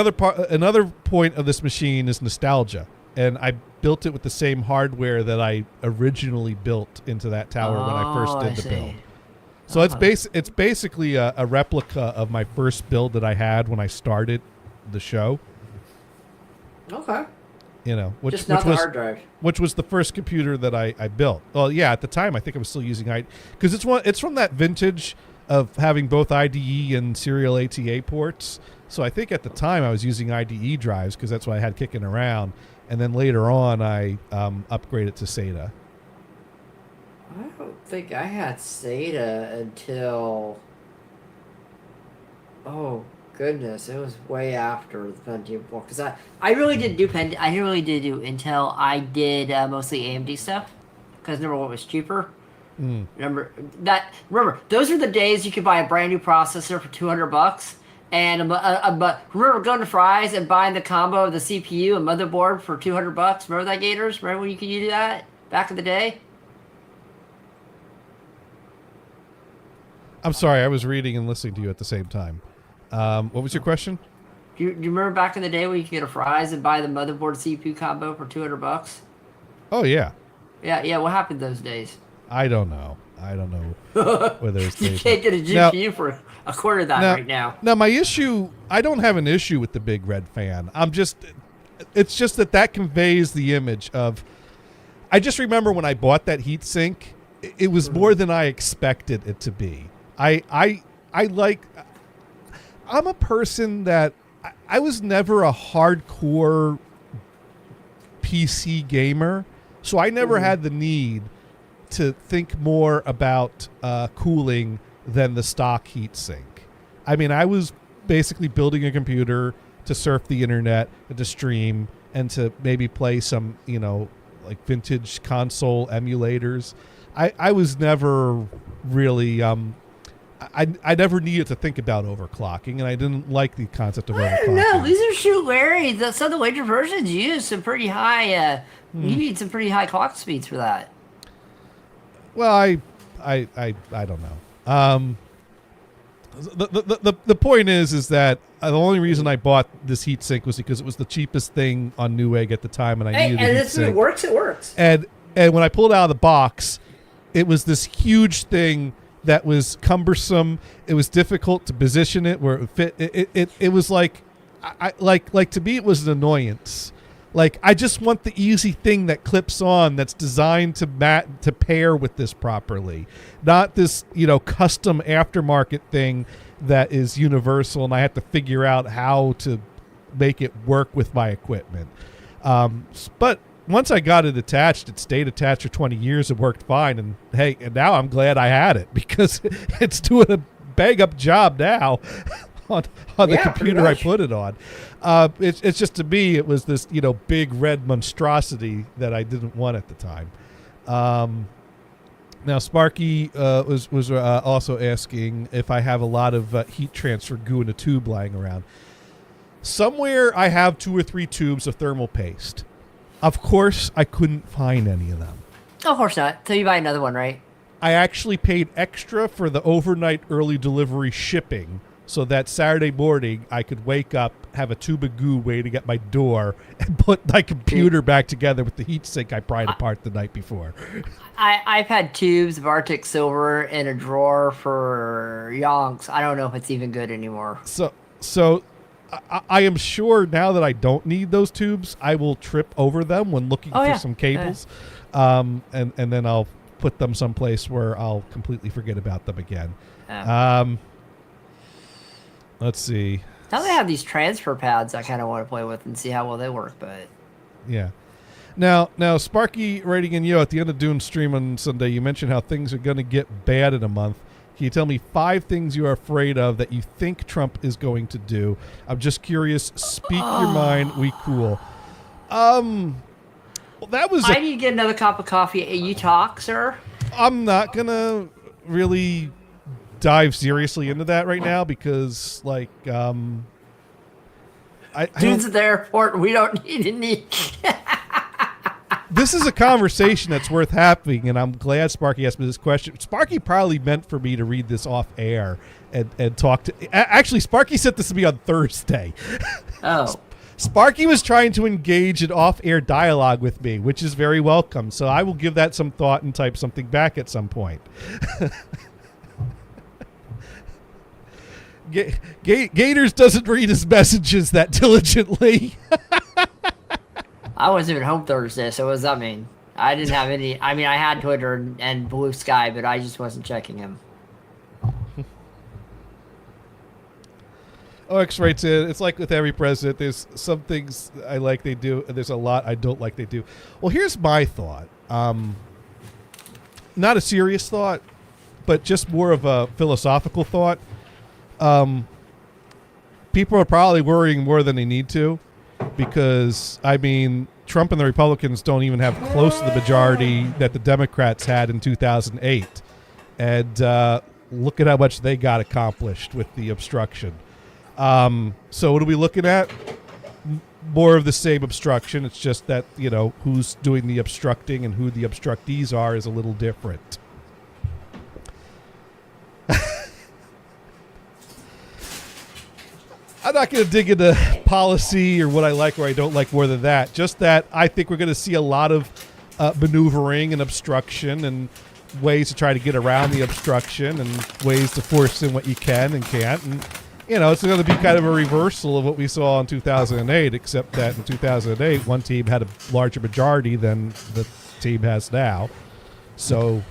another point of this machine is nostalgia, and I built it with the same hardware that I originally built into that tower when I first did the build. So it's basically a replica of my first build that I had when I started the show. Okay. Which not the was hard drive. Which was the first computer that I built. Well, yeah, at the time I think I was still using because it's from that vintage of having both IDE and serial ATA ports. So I think at the time I was using IDE drives because that's what I had kicking around, and then later on I upgraded to SATA. don't think I had SATA until. Oh goodness, it was way after the Pentium 4 because I really didn't do I didn't really did do Intel. I did mostly AMD stuff because number one was cheaper. Remember those are the days you could buy a brand new processor for $200 and remember going to Fry's and buying the combo of the CPU and motherboard for $200. Remember that, Gators? Remember when you could do that back in the day? I'm sorry, I was reading and listening to you at the same time. What was your question? Do you remember back in the day when you could get a Fry's and buy the motherboard CPU combo for $200? Oh yeah. Yeah. What happened those days? I don't know whether it's you can't get a GPU for a quarter of that right now. Now my issue, I don't have an issue with the big red fan. It's just that conveys the image of. I just remember when I bought that heatsink, it was more than I expected it to be. I'm a person that I was never a hardcore PC gamer, so I never had the need to think more about cooling than the stock heatsink. I mean, I was basically building a computer to surf the internet and to stream and to maybe play some, like vintage console emulators. I was never really I never needed to think about overclocking, and I didn't like the concept of overclocking. No, these are shoot Larry. Some of the later versions use some pretty high. You need some pretty high clock speeds for that. Well, I don't know. The point is that the only reason I bought this heatsink was because it was the cheapest thing on Newegg at the time, and I needed a heatsink. And it works. It works. And when I pulled it out of the box, it was this huge thing that was cumbersome. It was difficult to position it where it fit. It was like to me it was an annoyance. Like, I just want the easy thing that clips on that's designed to pair with this properly, not this custom aftermarket thing that is universal and I have to figure out how to make it work with my equipment. But once I got it attached, it stayed attached for 20 years. It worked fine. And hey, and now I'm glad I had it because it's doing a bang up job now on the computer I put it on. It's just, to me, it was this, big red monstrosity that I didn't want at the time. Now, Sparky was also asking if I have a lot of heat transfer goo in a tube lying around. Somewhere I have 2 or 3 tubes of thermal paste. Of course, I couldn't find any of them. Of course not. So you buy another one, right? I actually paid extra for the overnight early delivery shipping so that Saturday morning I could wake up, have a tube of goo waiting at my door, and put my computer back together with the heatsink I pried apart the night before. I've had tubes of Arctic Silver in a drawer for yonks. I don't know if it's even good anymore. So I am sure now that I don't need those tubes, I will trip over them when looking for some cables. And then I'll put them someplace where I'll completely forget about them again. Let's see. Now they have these transfer pads I kind of want to play with and see how well they work, but... Yeah. Now, Sparky writing in at the end of Dune stream on Sunday, you mentioned how things are going to get bad in a month. Can you tell me 5 things you are afraid of that you think Trump is going to do? I'm just curious. Speak your mind. We cool. Well, that was... I need to get another cup of coffee. You talk, sir? I'm not going to really dive seriously into that right now because, like, Dude's at the airport. We don't need This is a conversation that's worth having, and I'm glad Sparky asked me this question. Sparky probably meant for me to read this off air and talk to... Actually, Sparky sent this to me on Thursday. Oh. Sparky was trying to engage in off-air dialogue with me, which is very welcome. So I will give that some thought and type something back at some point. Gators doesn't read his messages that diligently. I wasn't even home Thursday, so what does that mean? I didn't have any... I mean, I had Twitter and Blue Sky, but I just wasn't checking him. OX writes in, it's like with every president, there's some things I like they do, and there's a lot I don't like they do. Well, here's my thought. not a serious thought, but just more of a philosophical thought. People are probably worrying more than they need to, because I mean, Trump and the Republicans don't even have close to the majority that the Democrats had in 2008, and look at how much they got accomplished with the obstruction. So what are we looking at? More of the same obstruction. It's just that, you know, who's doing the obstructing and who the obstructees are is a little different. I'm not going to dig into policy or what I like or I don't like more than that. Just that I think we're going to see a lot of maneuvering and obstruction and ways to try to get around the obstruction and ways to force in what you can and can't. And, you know, it's going to be kind of a reversal of what we saw in 2008, except that in 2008, one team had a larger majority than the team has now. So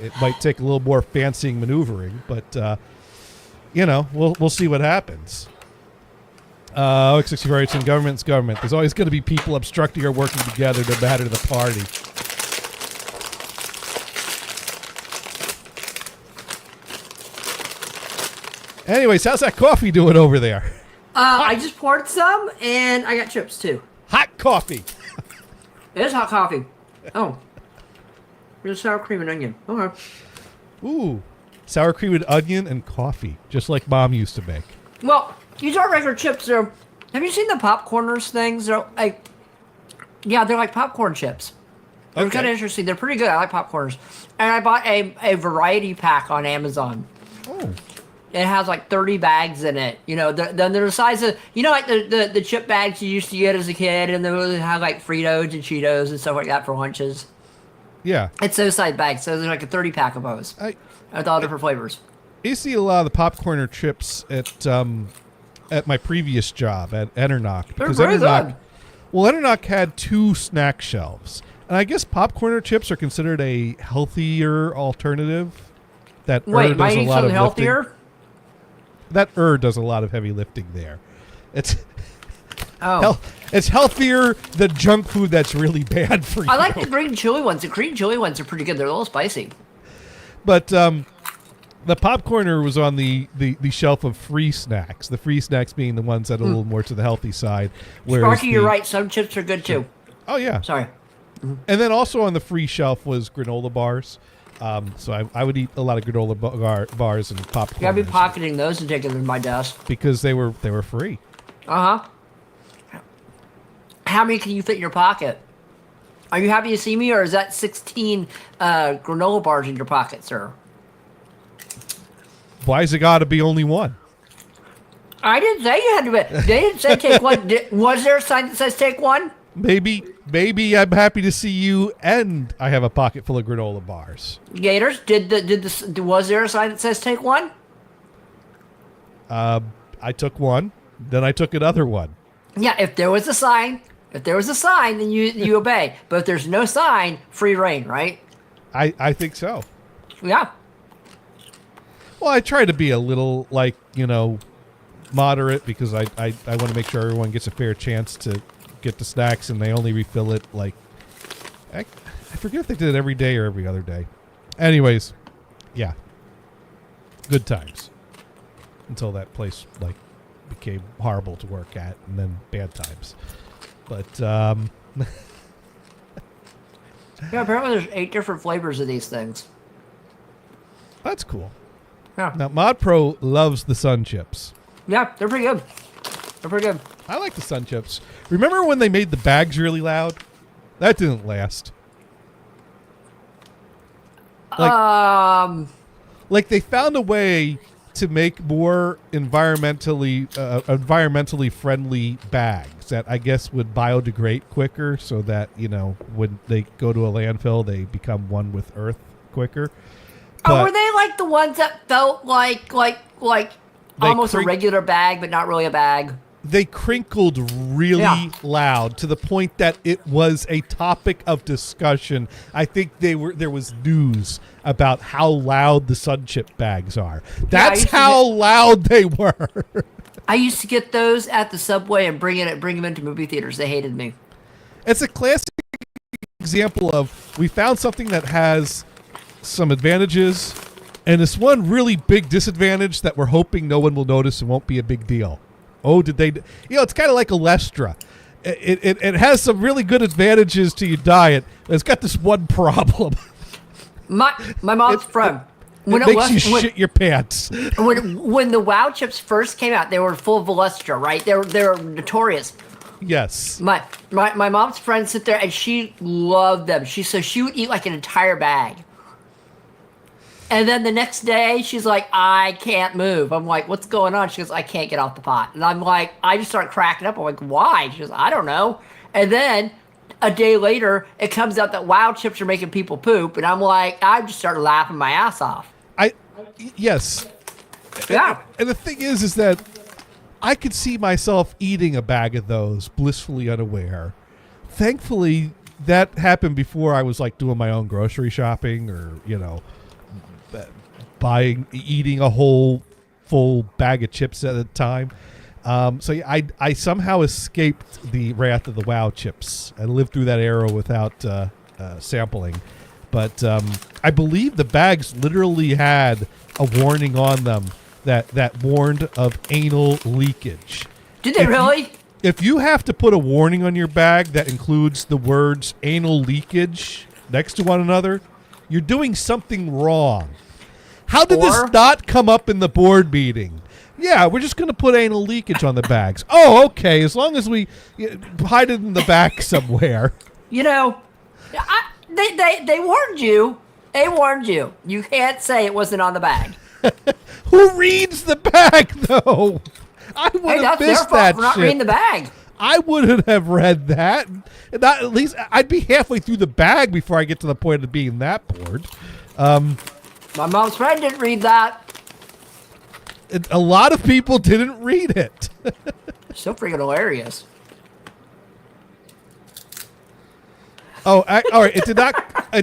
it might take a little more fancying maneuvering, but, you know, we'll see what happens. OX64 in government's government. There's always going to be people obstructing or working together no matter the party. Anyways, how's that coffee doing over there? I just poured some, and I got chips too. Hot coffee. It is hot coffee. Oh. There's sour cream and onion. Okay. Ooh. Sour cream and onion and coffee, just like Mom used to make. Well, these are regular chips. Have you seen the popcorners things? They're like, yeah, they're like popcorn chips. They're kind of interesting. They're pretty good. I like popcorners. And I bought a variety pack on Amazon. Oh. It has like 30 bags in it. You know, then they're the size of, you know, like the chip bags you used to get as a kid, and they would have like Fritos and Cheetos and stuff like that for lunches. Yeah. It's those size bags. So there's like a 30 pack of those. With all different flavors. You see a lot of the popcorner chips at my previous job at Enternock. Because They're very good. Well, Enternock had 2 snack shelves. And I guess popcorner chips are considered a healthier alternative. That Wait, might does a eat lot something of healthier? lifting. That does a lot of heavy lifting there. It's it's healthier than junk food that's really bad for you. I like the green chili ones. The green chili ones are pretty good. They're a little spicy. But the popcorner was on the shelf of free snacks. The free snacks being the ones that are a little more to the healthy side. Sparky, you're right. Some chips are good too. Oh, yeah. Sorry. And then also on the free shelf was granola bars. So I would eat a lot of granola bars and popcorn. You gotta be pocketing those and taking them to my desk. Because they were free. Uh-huh. How many can you fit in your pocket? Are you happy to see me, or is that 16 granola bars in your pocket, sir? Why's it got to be only one? I didn't say you had to be. They didn't say take one. Was there a sign that says take one? Maybe I'm happy to see you, and I have a pocket full of granola bars. Gators, was there a sign that says take one? I took one, then I took another one. Yeah, if there was a sign, then you obey. But if there's no sign, free reign, right? I think so. Yeah. Well, I try to be a little, like, you know, moderate, because I want to make sure everyone gets a fair chance to get the snacks, and they only refill it, like, I forget if they did it every day or every other day. Anyways, yeah. Good times. Until that place, like, became horrible to work at, and then bad times. But, yeah, apparently there's 8 different flavors of these things. that's cool. Yeah. Now, Mod Pro loves the Sun Chips. Yeah, they're pretty good. They're pretty good. I like the Sun Chips. Remember when they made the bags really loud? That didn't last. Like they found a way to make more environmentally friendly bags that I guess would biodegrade quicker, so that, you know, when they go to a landfill, they become one with Earth quicker. Oh, were they like the ones that felt like almost a regular bag, but not really a bag? They crinkled really loud to the point that it was a topic of discussion. I think there was news about how loud the Sun Chip bags are. That's how loud they were. I used to get those at the Subway and bring them into movie theaters. They hated me. It's a classic example of we found something that has some advantages, and this one really big disadvantage that we're hoping no one will notice and won't be a big deal. Oh, did they? It's kind of like Olestra. It has some really good advantages to your diet. It's got this one problem. My mom's friend. It makes you shit your pants. When the WoW chips first came out, they were full of Olestra, right? They were notorious. Yes. My mom's friend sit there and she loved them. She would eat like an entire bag. And then the next day she's like, I can't move. I'm like, what's going on? She goes, I can't get off the pot. And I'm like, I just start cracking up. I'm like, why? She goes, I don't know. And then a day later, it comes out that WoW chips are making people poop. And I'm like, I just started laughing my ass off. Yes. Yeah. And the thing is that I could see myself eating a bag of those, blissfully unaware. Thankfully, that happened before I was like doing my own grocery shopping or, eating a whole full bag of chips at a time. So I somehow escaped the wrath of the WoW chips. I lived through that era without sampling. But I believe the bags literally had a warning on them that warned of anal leakage. Did they really? If you have to put a warning on your bag that includes the words anal leakage next to one another, you're doing something wrong. How did this not come up in the board meeting? Yeah, we're just going to put anal leakage on the bags. Oh, okay, as long as we hide it in the back somewhere. They warned you. They warned you. You can't say it wasn't on the bag. Who reads the bag, though? I would have missed that for not shit. reading the bag. I wouldn't have read that. Not, at least I'd be halfway through the bag before I get to the point of being that bored. My mom's friend didn't read that. A lot of people didn't read it. So freaking hilarious. Oh, all right. It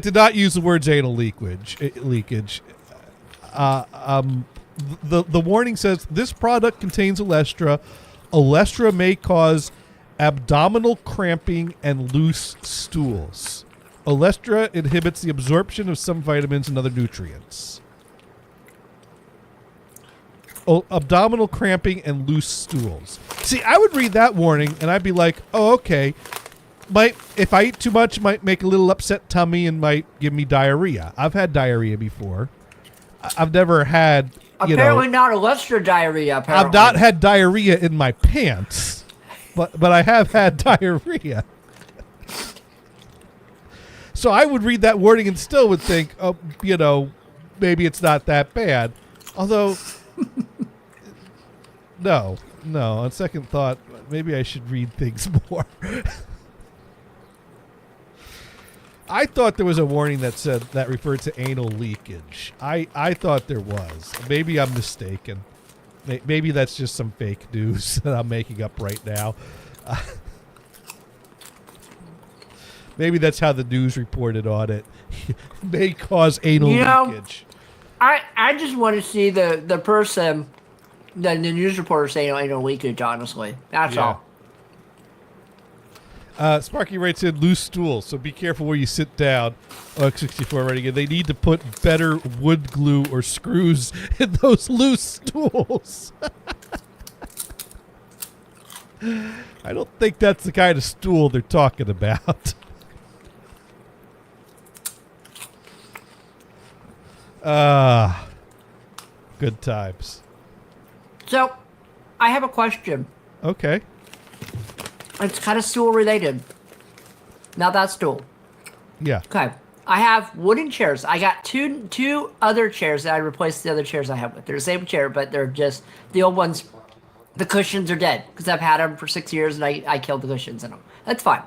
did not use the words anal leakage. The warning says this product contains Olestra. Olestra may cause abdominal cramping and loose stools. Olestra inhibits the absorption of some vitamins and other nutrients. Abdominal cramping and loose stools. See, I would read that warning and I'd be like, oh, okay. If I eat too much, it might make a little upset tummy and might give me diarrhea. I've had diarrhea before. I've never had, apparently not Olestra diarrhea. Apparently. I've not had diarrhea in my pants, but I have had diarrhea. So I would read that wording and still would think, oh, maybe it's not that bad. Although, no. On second thought, maybe I should read things more. I thought there was a warning that referred to anal leakage. I thought there was. Maybe I'm mistaken. Maybe that's just some fake news that I'm making up right now. Maybe that's how the news reported on it. May cause anal leakage. I just want to see the person, the news reporter saying anal leakage, honestly. That's all. Sparky writes in loose stools, so be careful where you sit down. X64 writing in, they need to put better wood glue or screws in those loose stools. I don't think that's the kind of stool they're talking about. Good times. So, I have a question. Okay. It's kind of stool related. Not that stool. Yeah. Okay. I have wooden chairs. I got two other chairs that I replaced the other chairs I have with. They're the same chair, but they're just the old ones. The cushions are dead because I've had them for 6 years and I killed the cushions in them. That's fine.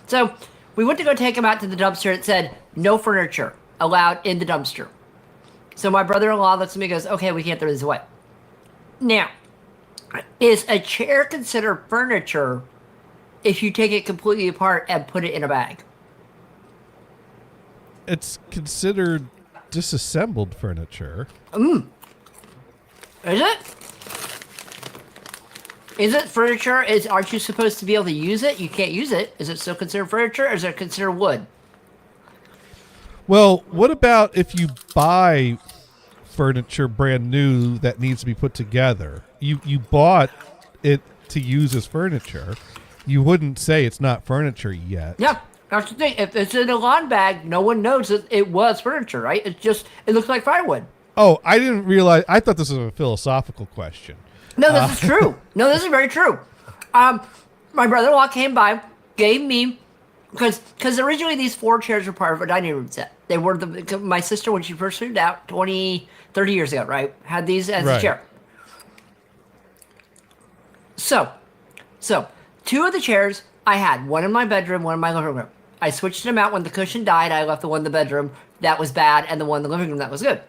So we went to go take them out to the dumpster. It said no furniture allowed in the dumpster. So my brother-in-law looks at me and goes, okay, we can't throw this away. Now, is a chair considered furniture if you take it completely apart and put it in a bag? It's considered disassembled furniture. Is it? Is it furniture? Aren't you supposed to be able to use it? You can't use it. Is it still considered furniture or is it considered wood? Well, what about if you buy furniture brand new that needs to be put together? You bought it to use as furniture. You wouldn't say it's not furniture yet. Yeah, that's the thing. If it's in a lawn bag, no one knows that it was furniture, right? It looks like firewood. Oh, I didn't realize. I thought this was a philosophical question. No, this is true. No, this is very true. My brother-in-law came by, gave me, because originally these 4 chairs were part of a dining room set. They were my sister, when she first moved out 30 years ago, right, had these as a chair. So 2 of the chairs I had, one in my bedroom, one in my living room. I switched them out when the cushion died. I left the one in the bedroom that was bad and the one in the living room that was good.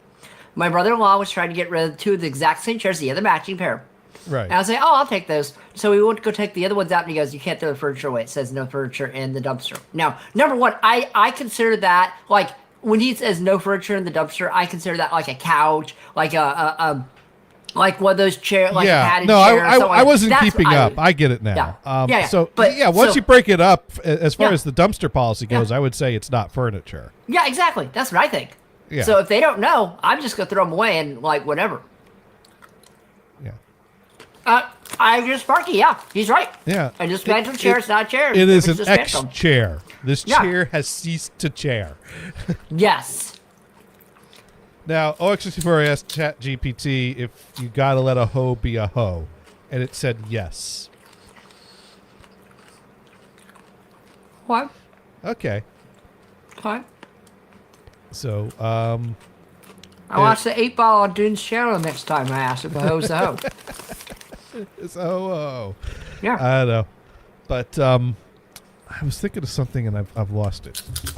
My brother-in-law was trying to get rid of 2 of the exact same chairs, the other matching pair. Right. And I was like, oh, I'll take those. So we went to go take the other ones out, and he goes, you can't throw the furniture away. It says no furniture in the dumpster. Now, number one, I consider that, like, when he says no furniture in the dumpster, I consider that like a couch, like like one of those chairs, like a padded chair. I wasn't keeping up. I get it now. Yeah. So, once you break it up, as far as the dumpster policy goes, I would say it's not furniture. Yeah, exactly. That's what I think. Yeah. So if they don't know, I'm just going to throw them away and, like, whatever. Yeah. I agree with Sparky. Yeah, he's right. Yeah. I just mentioned a chair. It's not a chair. It is an just chair. This chair has ceased to chair. Yes. Now, OX64 asked ChatGPT if you gotta let a hoe be a hoe, and it said yes. What? Okay. What? So, I watch the 8-Ball on Dune's channel next time I ask if the hoe's a hoe. It's oh. Yeah. I don't know. But I was thinking of something and I've lost it. See,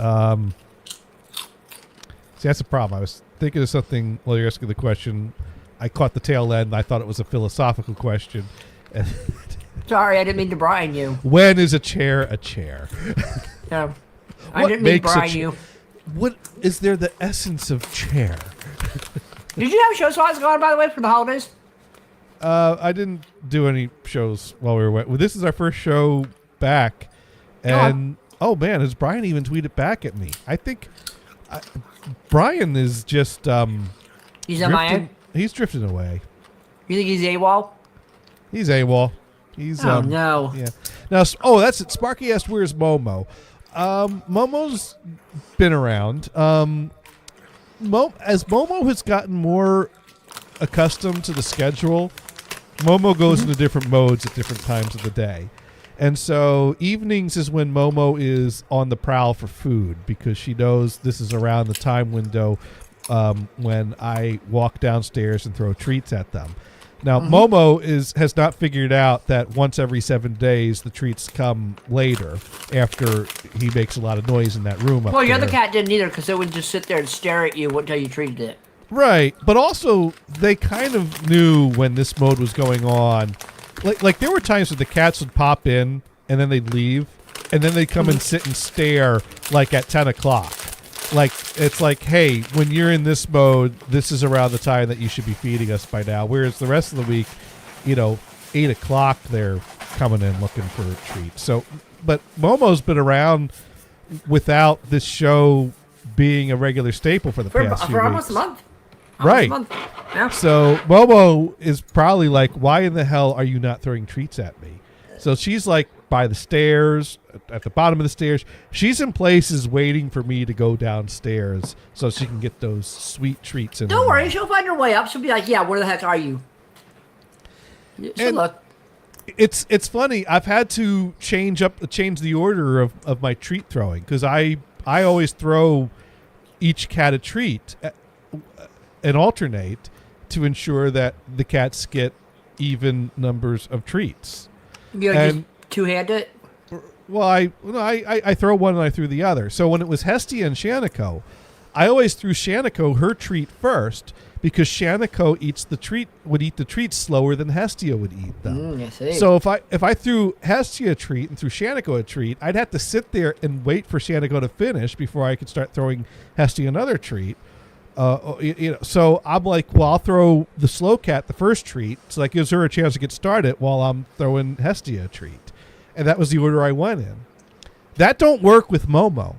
that's the problem. I was thinking of something while you're asking the question. I caught the tail end and I thought it was a philosophical question. And Sorry, I didn't mean to brine you. when is a chair a chair? No. I didn't mean to brine you. What is there the essence of chair? Did you have shows while I was gone, by the way, for the holidays? I didn't do any shows while we were away. Well, this is our first show back. And, oh man, has Brian even tweeted back at me? I think Brian is just... he's MIA? He's drifting away. You think he's AWOL? He's AWOL. He's, oh, no. Yeah. Now, that's it. Sparky asked, where's Momo? Momo's been around. As Momo has gotten more accustomed to the schedule, Momo goes into different modes at different times of the day. And so evenings is when Momo is on the prowl for food because she knows this is around the time window when I walk downstairs and throw treats at them. Now, Momo has not figured out that once every 7 days the treats come later after he makes a lot of noise in that room up Well, your there. other cat didn't either because it would just sit there and stare at you until you treated it. Right, but also they kind of knew when this mode was going on. Like there were times where the cats would pop in and then they'd leave, and then they'd come and sit and stare like at 10 o'clock. Like, it's like, hey, when you're in this mode, this is around the time that you should be feeding us by now. Whereas the rest of the week, 8 o'clock, they're coming in looking for a treat. So, but Momo's been around without this show being a regular staple for the past few for almost weeks. a month. Right. Yeah. So Momo is probably like, why in the hell are you not throwing treats at me? So she's like by the stairs, at the bottom of the stairs. She's in places waiting for me to go downstairs so she can get those sweet treats in. Don't worry, she'll find her way up. She'll be like, yeah, where the heck are you? She'll look. It's funny. I've had to change the order of my treat throwing because I always throw each cat a treat and alternate to ensure that the cats get even numbers of treats. You just two-hand it? Well, I throw one and I threw the other. So when it was Hestia and Shaniko, I always threw Shaniko her treat first because Shaniko would eat the treats slower than Hestia would eat them. I see. So if I threw Hestia a treat and threw Shaniko a treat, I'd have to sit there and wait for Shaniko to finish before I could start throwing Hestia another treat. So I'm like, well, I'll throw the slow cat the first treat, so that gives her a chance to get started while I'm throwing Hestia a treat. And that was the order I went in. That don't work with Momo.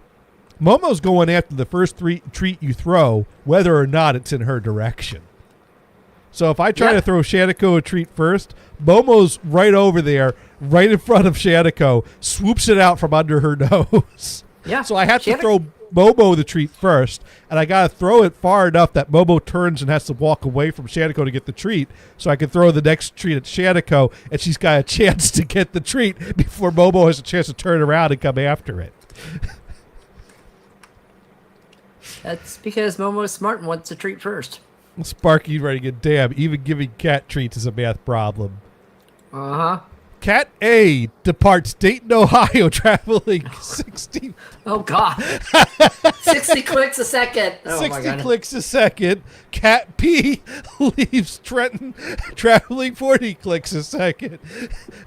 Momo's going after the first treat you throw, whether or not it's in her direction. So if I try to throw Shaniko a treat first, Momo's right over there, right in front of Shaniko, swoops it out from under her nose. Yeah. So I have to throw Momo the treat first, and I got to throw it far enough that Momo turns and has to walk away from Shaniko to get the treat, so I can throw the next treat at Shaniko, and she's got a chance to get the treat before Momo has a chance to turn around and come after it. That's because Momo's smart and wants a treat first. Sparky writing it, damn, even giving cat treats is a math problem. Uh-huh. Cat A departs Dayton, Ohio, traveling 60... Oh, God. 60 clicks a second. Oh, 60 clicks a second. Cat P leaves Trenton, traveling 40 clicks a second.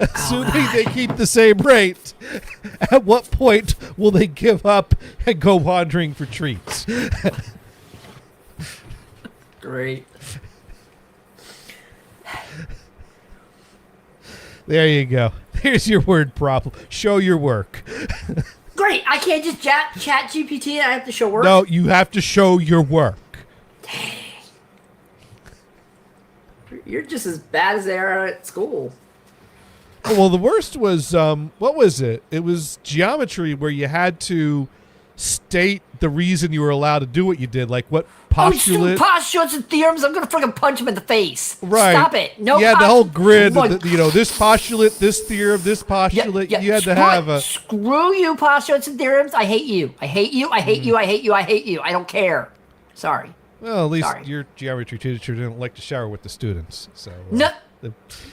Assuming they keep the same rate, at what point will they give up and go wandering for treats? Great. There you go. Here's your word problem. Show your work. Great. I can't just chat GPT and I have to show work? No, you have to show your work. Dang. You're just as bad as they are at school. Oh, well, the worst was, what was it? It was geometry where you had to state the reason you were allowed to do what you did, like what postulate. Oh, postulates and theorems. I'm going to freaking punch him in the face. Right. Stop it. No. You had the whole grid, Look. this postulate, this theorem, this postulate. You had to have a... Screw you, postulates and theorems. I hate you. I hate you. I hate you. I hate you. I hate you. I don't care. Sorry. Well, at least your geometry teacher didn't like to shower with the students. So no.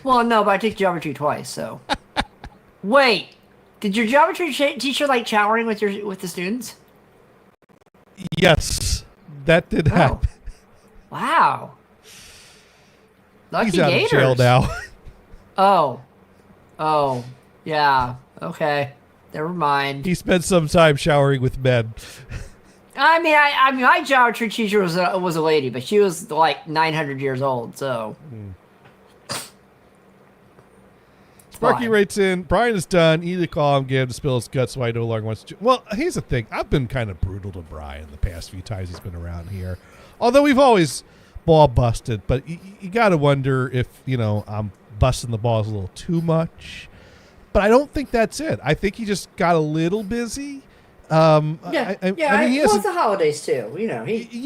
Well, no, but I take geometry twice, so... Wait. Did your geometry teacher like showering with the students? Yes. That did happen. Wow. Lucky He's out Gators. of jail now. Oh. Yeah. Okay. Never mind. He spent some time showering with men. I mean, my geometry teacher was a lady, but she was like 900 years old, so. Sparky writes in, Brian is done. Either call him, get him to spill his guts so I no longer wants to. Well, here's the thing. I've been kind of brutal to Brian the past few times he's been around here. Although we've always ball busted, but you got to wonder if, I'm busting the balls a little too much. But I don't think that's it. I think he just got a little busy. I mean, it's the holidays too. He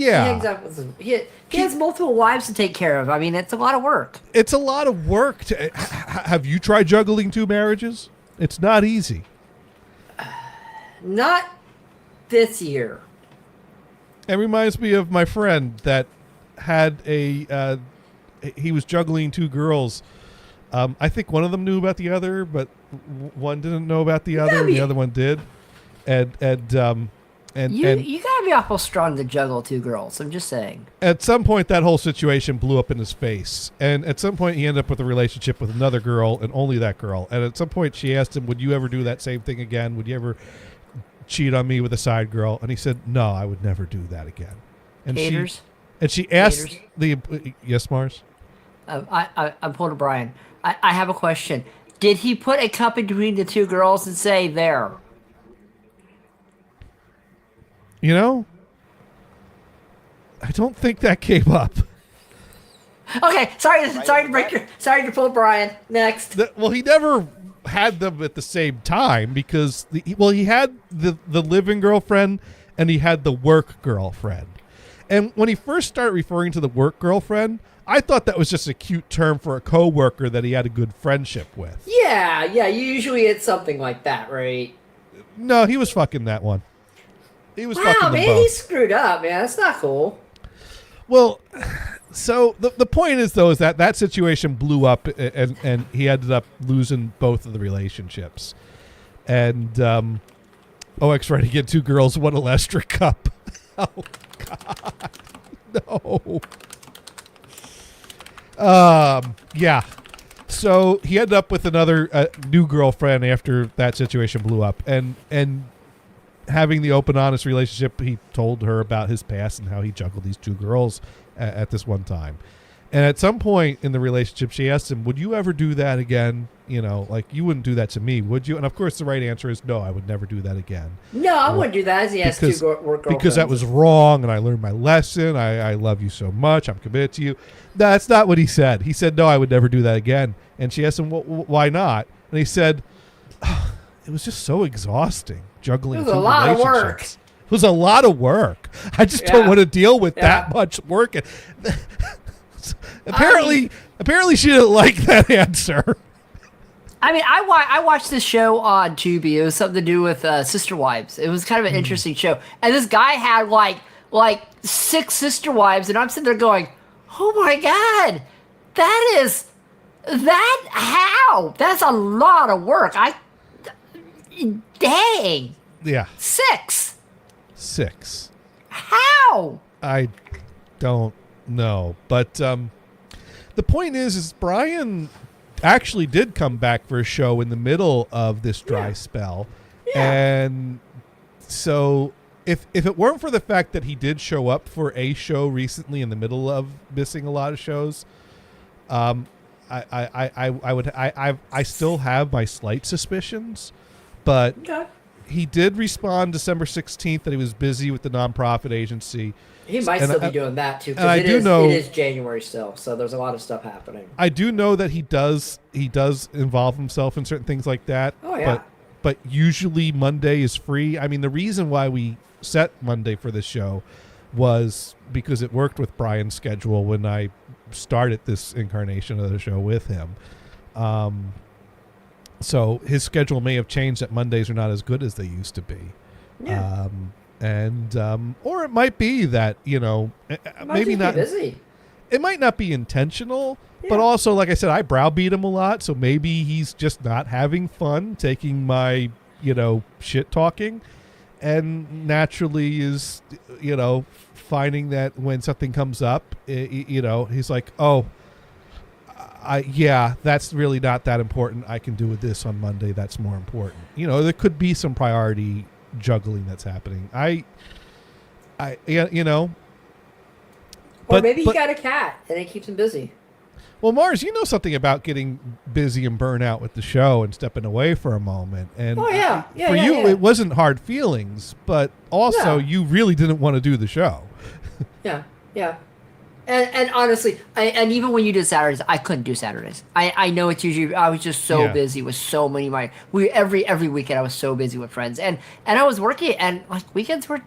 hangs out with he has multiple wives to take care of. I mean, it's a lot of work. It's a lot of work. Have you tried juggling 2 marriages? It's not easy. Not this year. It reminds me of my friend that had he was juggling 2 girls. I think one of them knew about the other, but one didn't know about the other, and the other one did. And you gotta be awful strong to juggle 2 girls. I'm just saying. At some point, that whole situation blew up in his face, and at some point, he ended up with a relationship with another girl, and only that girl. And at some point, she asked him, "Would you ever do that same thing again? Would you ever cheat on me with a side girl?" And he said, "No, I would never do that again." And she asked yes, Mars. I'm pulling to Brian. I have a question. Did he put a cup in between the 2 girls and say there? I don't think that came up. Okay, sorry to pull Brian. Next. Well, he never had them at the same time because he had the living girlfriend and he had the work girlfriend. And when he first started referring to the work girlfriend, I thought that was just a cute term for a coworker that he had a good friendship with. Yeah, usually it's something like that, right? No, he was fucking that one. He was fucking them man, both. he screwed up, man. That's not cool. Well, so the point is, though, is that situation blew up and he ended up losing both of the relationships. And OX trying to get 2 girls, 1 electric cup. Oh, God. No. Yeah. So he ended up with another new girlfriend after that situation blew up. And having the open, honest relationship, he told her about his past and how he juggled these 2 girls at this one time. And at some point in the relationship, she asked him, would you ever do that again? You know, like, you wouldn't do that to me, would you? And of course, the right answer is no, I would never do that again. No, I wouldn't do that. As he has Because- two work girlfriends. Because that was wrong, and I learned my lesson. I love you so much. I'm committed to you. That's not what he said. He said, no, I would never do that again. And she asked him, well, why not? And he said, it was just so exhausting juggling. It was a two lot of work. relationships. It was a lot of work. I just don't Yeah. want to deal with that Yeah. much work. Apparently, she didn't like that answer. I mean, I watched this show on Tubi. It was something to do with sister wives. It was kind of an interesting show. And this guy had like 6 sister wives, and I'm sitting there going, "Oh my god, how? That's a lot of work." Dang, Yeah, 6. 6. How? I don't know, but the point is Brian actually did come back for a show in the middle of this dry spell, and so if it weren't for the fact that he did show up for a show recently in the middle of missing a lot of shows, I still have my slight suspicions, but. Okay. He did respond December 16th that he was busy with the nonprofit agency. He might And still I- be doing that too, and I because do know- it is January still, so there's a lot of stuff happening. I do know that he does involve himself in certain things like that. Oh, yeah. But usually Monday is free. I mean, the reason why we set Monday for this show was because it worked with Brian's schedule when I started this incarnation of the show with him. So his schedule may have changed, that Mondays are not as good as they used to be. Yeah. Or it might be that, maybe not. Busy. It might not be intentional, but Yeah. also, like I said, I browbeat him a lot, so maybe he's just not having fun taking my, shit talking, and naturally is, finding that when something comes up, he's like, oh, that's really not that important. I can do with this on Monday. That's more important. There could be some priority juggling that's happening. Or maybe he got a cat and it keeps him busy. Well, Mars, you know something about getting busy and burn out with the show and stepping away for a moment. And Oh, yeah. Yeah, for yeah, you, yeah. it wasn't hard feelings, but also Yeah. you really didn't want to do the show. Yeah, yeah. And honestly, and even when you did Saturdays, I couldn't do Saturdays. I know it's usually, I was just so Yeah. busy with so many every weekend I was so busy with friends, and I was working, and like weekends were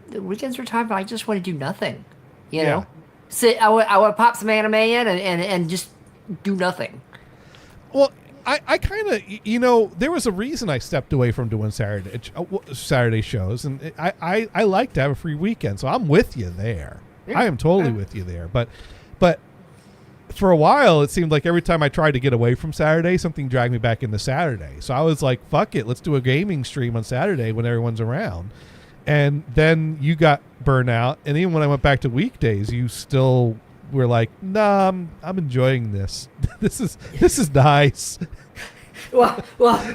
time I just want to do nothing, Yeah. Sit, I would pop some anime in and just do nothing. Well, I kind of, there was a reason I stepped away from doing Saturday shows, and I like to have a free weekend, so I'm with you there. I am totally with you there. But for a while, it seemed like every time I tried to get away from Saturday, something dragged me back into Saturday. So I was like, fuck it, let's do a gaming stream on Saturday when everyone's around. And then you got burnt out, and even when I went back to weekdays, you still were like, nah, I'm enjoying this. This is nice. Well,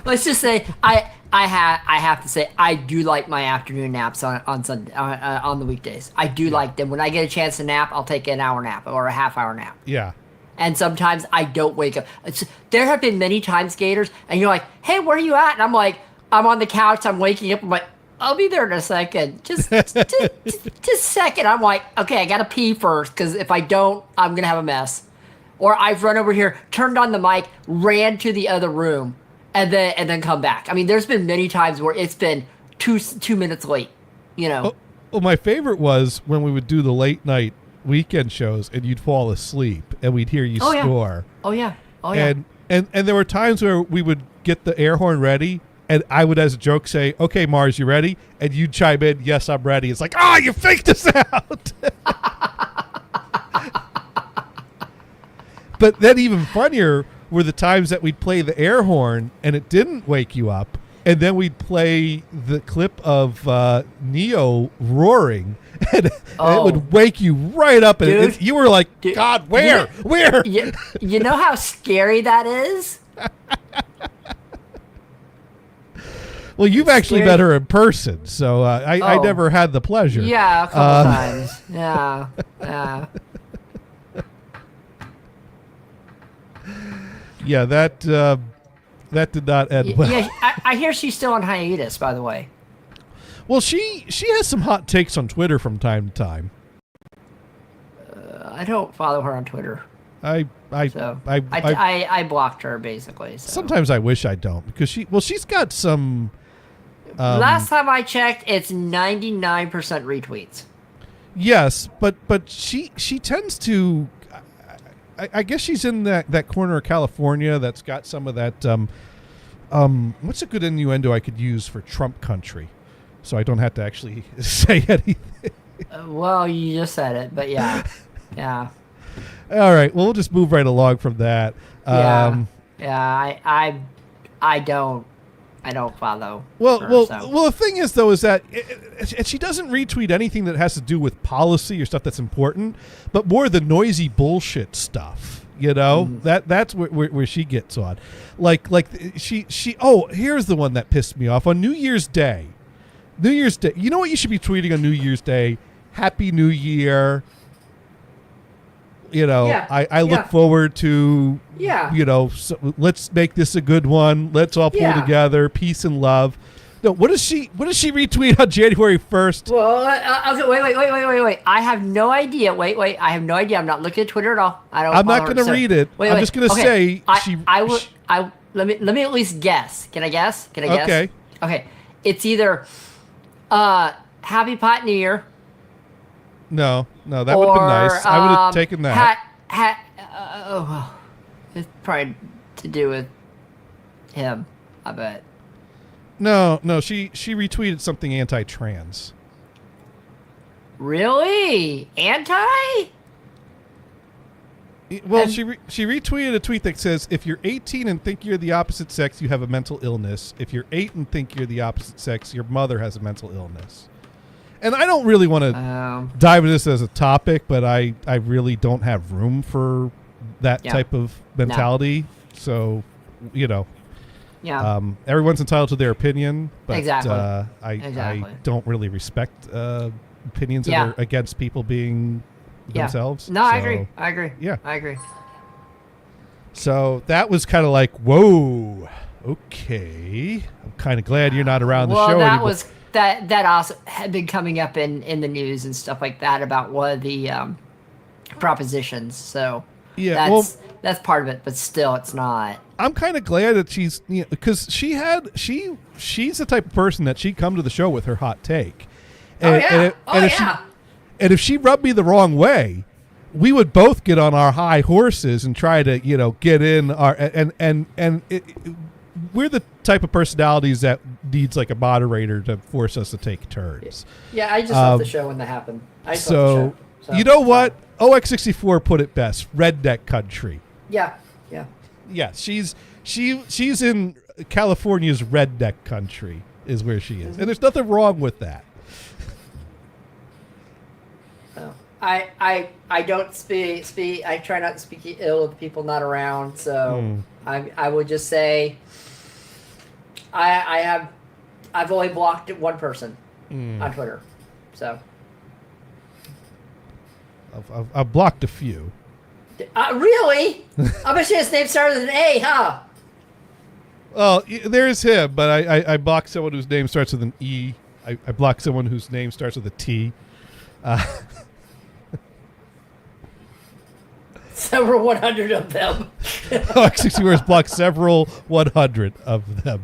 let's just say I have to say I do like my afternoon naps on Sunday, on the weekdays. I do like them. When I get a chance to nap, I'll take an hour nap or a half-hour nap. Yeah. And sometimes I don't wake up. There have been many times, Gators, and you're like, "Hey, where are you at?" And I'm like, "I'm on the couch. I'm waking up." I'm like, "I'll be there in a second. Just a second." I'm like, "Okay, I gotta pee first, because if I don't, I'm gonna have a mess." Or I've run over here, turned on the mic, ran to the other room, and then come back. I mean, there's been many times where it's been two minutes late. Well, my favorite was when we would do the late night weekend shows, and you'd fall asleep, and we'd hear you snore. Oh yeah. Oh yeah. And there were times where we would get the air horn ready, and I would, as a joke, say, "Okay, Mars, you ready?" And you'd chime in, "Yes, I'm ready." It's like, you faked us out. But then even funnier were the times that we'd play the air horn and it didn't wake you up, and then we'd play the clip of Neo roaring, and it would wake you right up, and you were like, "God, where? Where?" You know how scary that is? Well, you've actually met her in person, so I never had the pleasure. Yeah, a couple times. Yeah. Yeah, that did not end well. Yeah, I hear she's still on hiatus, by the way. Well, she has some hot takes on Twitter from time to time. I don't follow her on Twitter. I blocked her basically. So. Sometimes I wish I don't because she's got some. Last time I checked, it's 99% retweets. Yes, but she tends to. I guess she's in that corner of California that's got some of that. What's a good innuendo I could use for Trump country, so I don't have to actually say anything. Well, you just said it, but yeah, yeah. All right, well, we'll just move right along from that. I don't follow. Well, so. The thing is, though, is that she doesn't retweet anything that has to do with policy or stuff that's important, but more the noisy bullshit stuff. You know, that's where she gets on. Like she. Oh, here's the one that pissed me off on New Year's Day. You know what you should be tweeting on New Year's Day? Happy New Year. You know, yeah, I look forward to, you know, let's make this a good one. Let's all pull together. Peace and love. No, what does she retweet on January 1st? Well, okay, wait. I have no idea. Wait. I have no idea. I'm not looking at Twitter at all. I'm not going to read it. I'm just going to say let me at least guess. Can I guess? Okay. Okay. It's either Happy Pot New Year. No, that would have been nice. I would have taken that. It's probably to do with him, I bet. No, she retweeted something anti-trans. Really? Anti? Well, she retweeted a tweet that says, if you're 18 and think you're the opposite sex, you have a mental illness. If you're 8 and think you're the opposite sex, your mother has a mental illness. And I don't really want to dive into this as a topic, but I really don't have room for that type of mentality. No. So, you know, everyone's entitled to their opinion, but I don't really respect opinions that are against people being themselves. No, I agree. Yeah, I agree. So that was kind of like, whoa, okay. I'm kind of glad you're not around the show anymore. That also had been coming up in the news and stuff like that about one of the propositions. So that's part of it, but still, it's not. I'm kind of glad that she's, because she's the type of person that she'd come to the show with her hot take. And, and if she rubbed me the wrong way, we would both get on our high horses and try to, get in our we're the type of personalities that needs like a moderator to force us to take turns. Yeah, I just left the show when that happened. So you know what? OX64 put it best. Redneck country. Yeah. She's in California's redneck country is where she is, and there's nothing wrong with that. I don't speak. I try not to speak ill of the people not around. So I would just say I've only blocked one person on Twitter. So I've blocked a few. Really? I bet his name started with an A, huh? Well, there's him, but I blocked someone whose name starts with an E. I blocked someone whose name starts with a T. Several 100 of them. OX64 has blocked several 100 of them.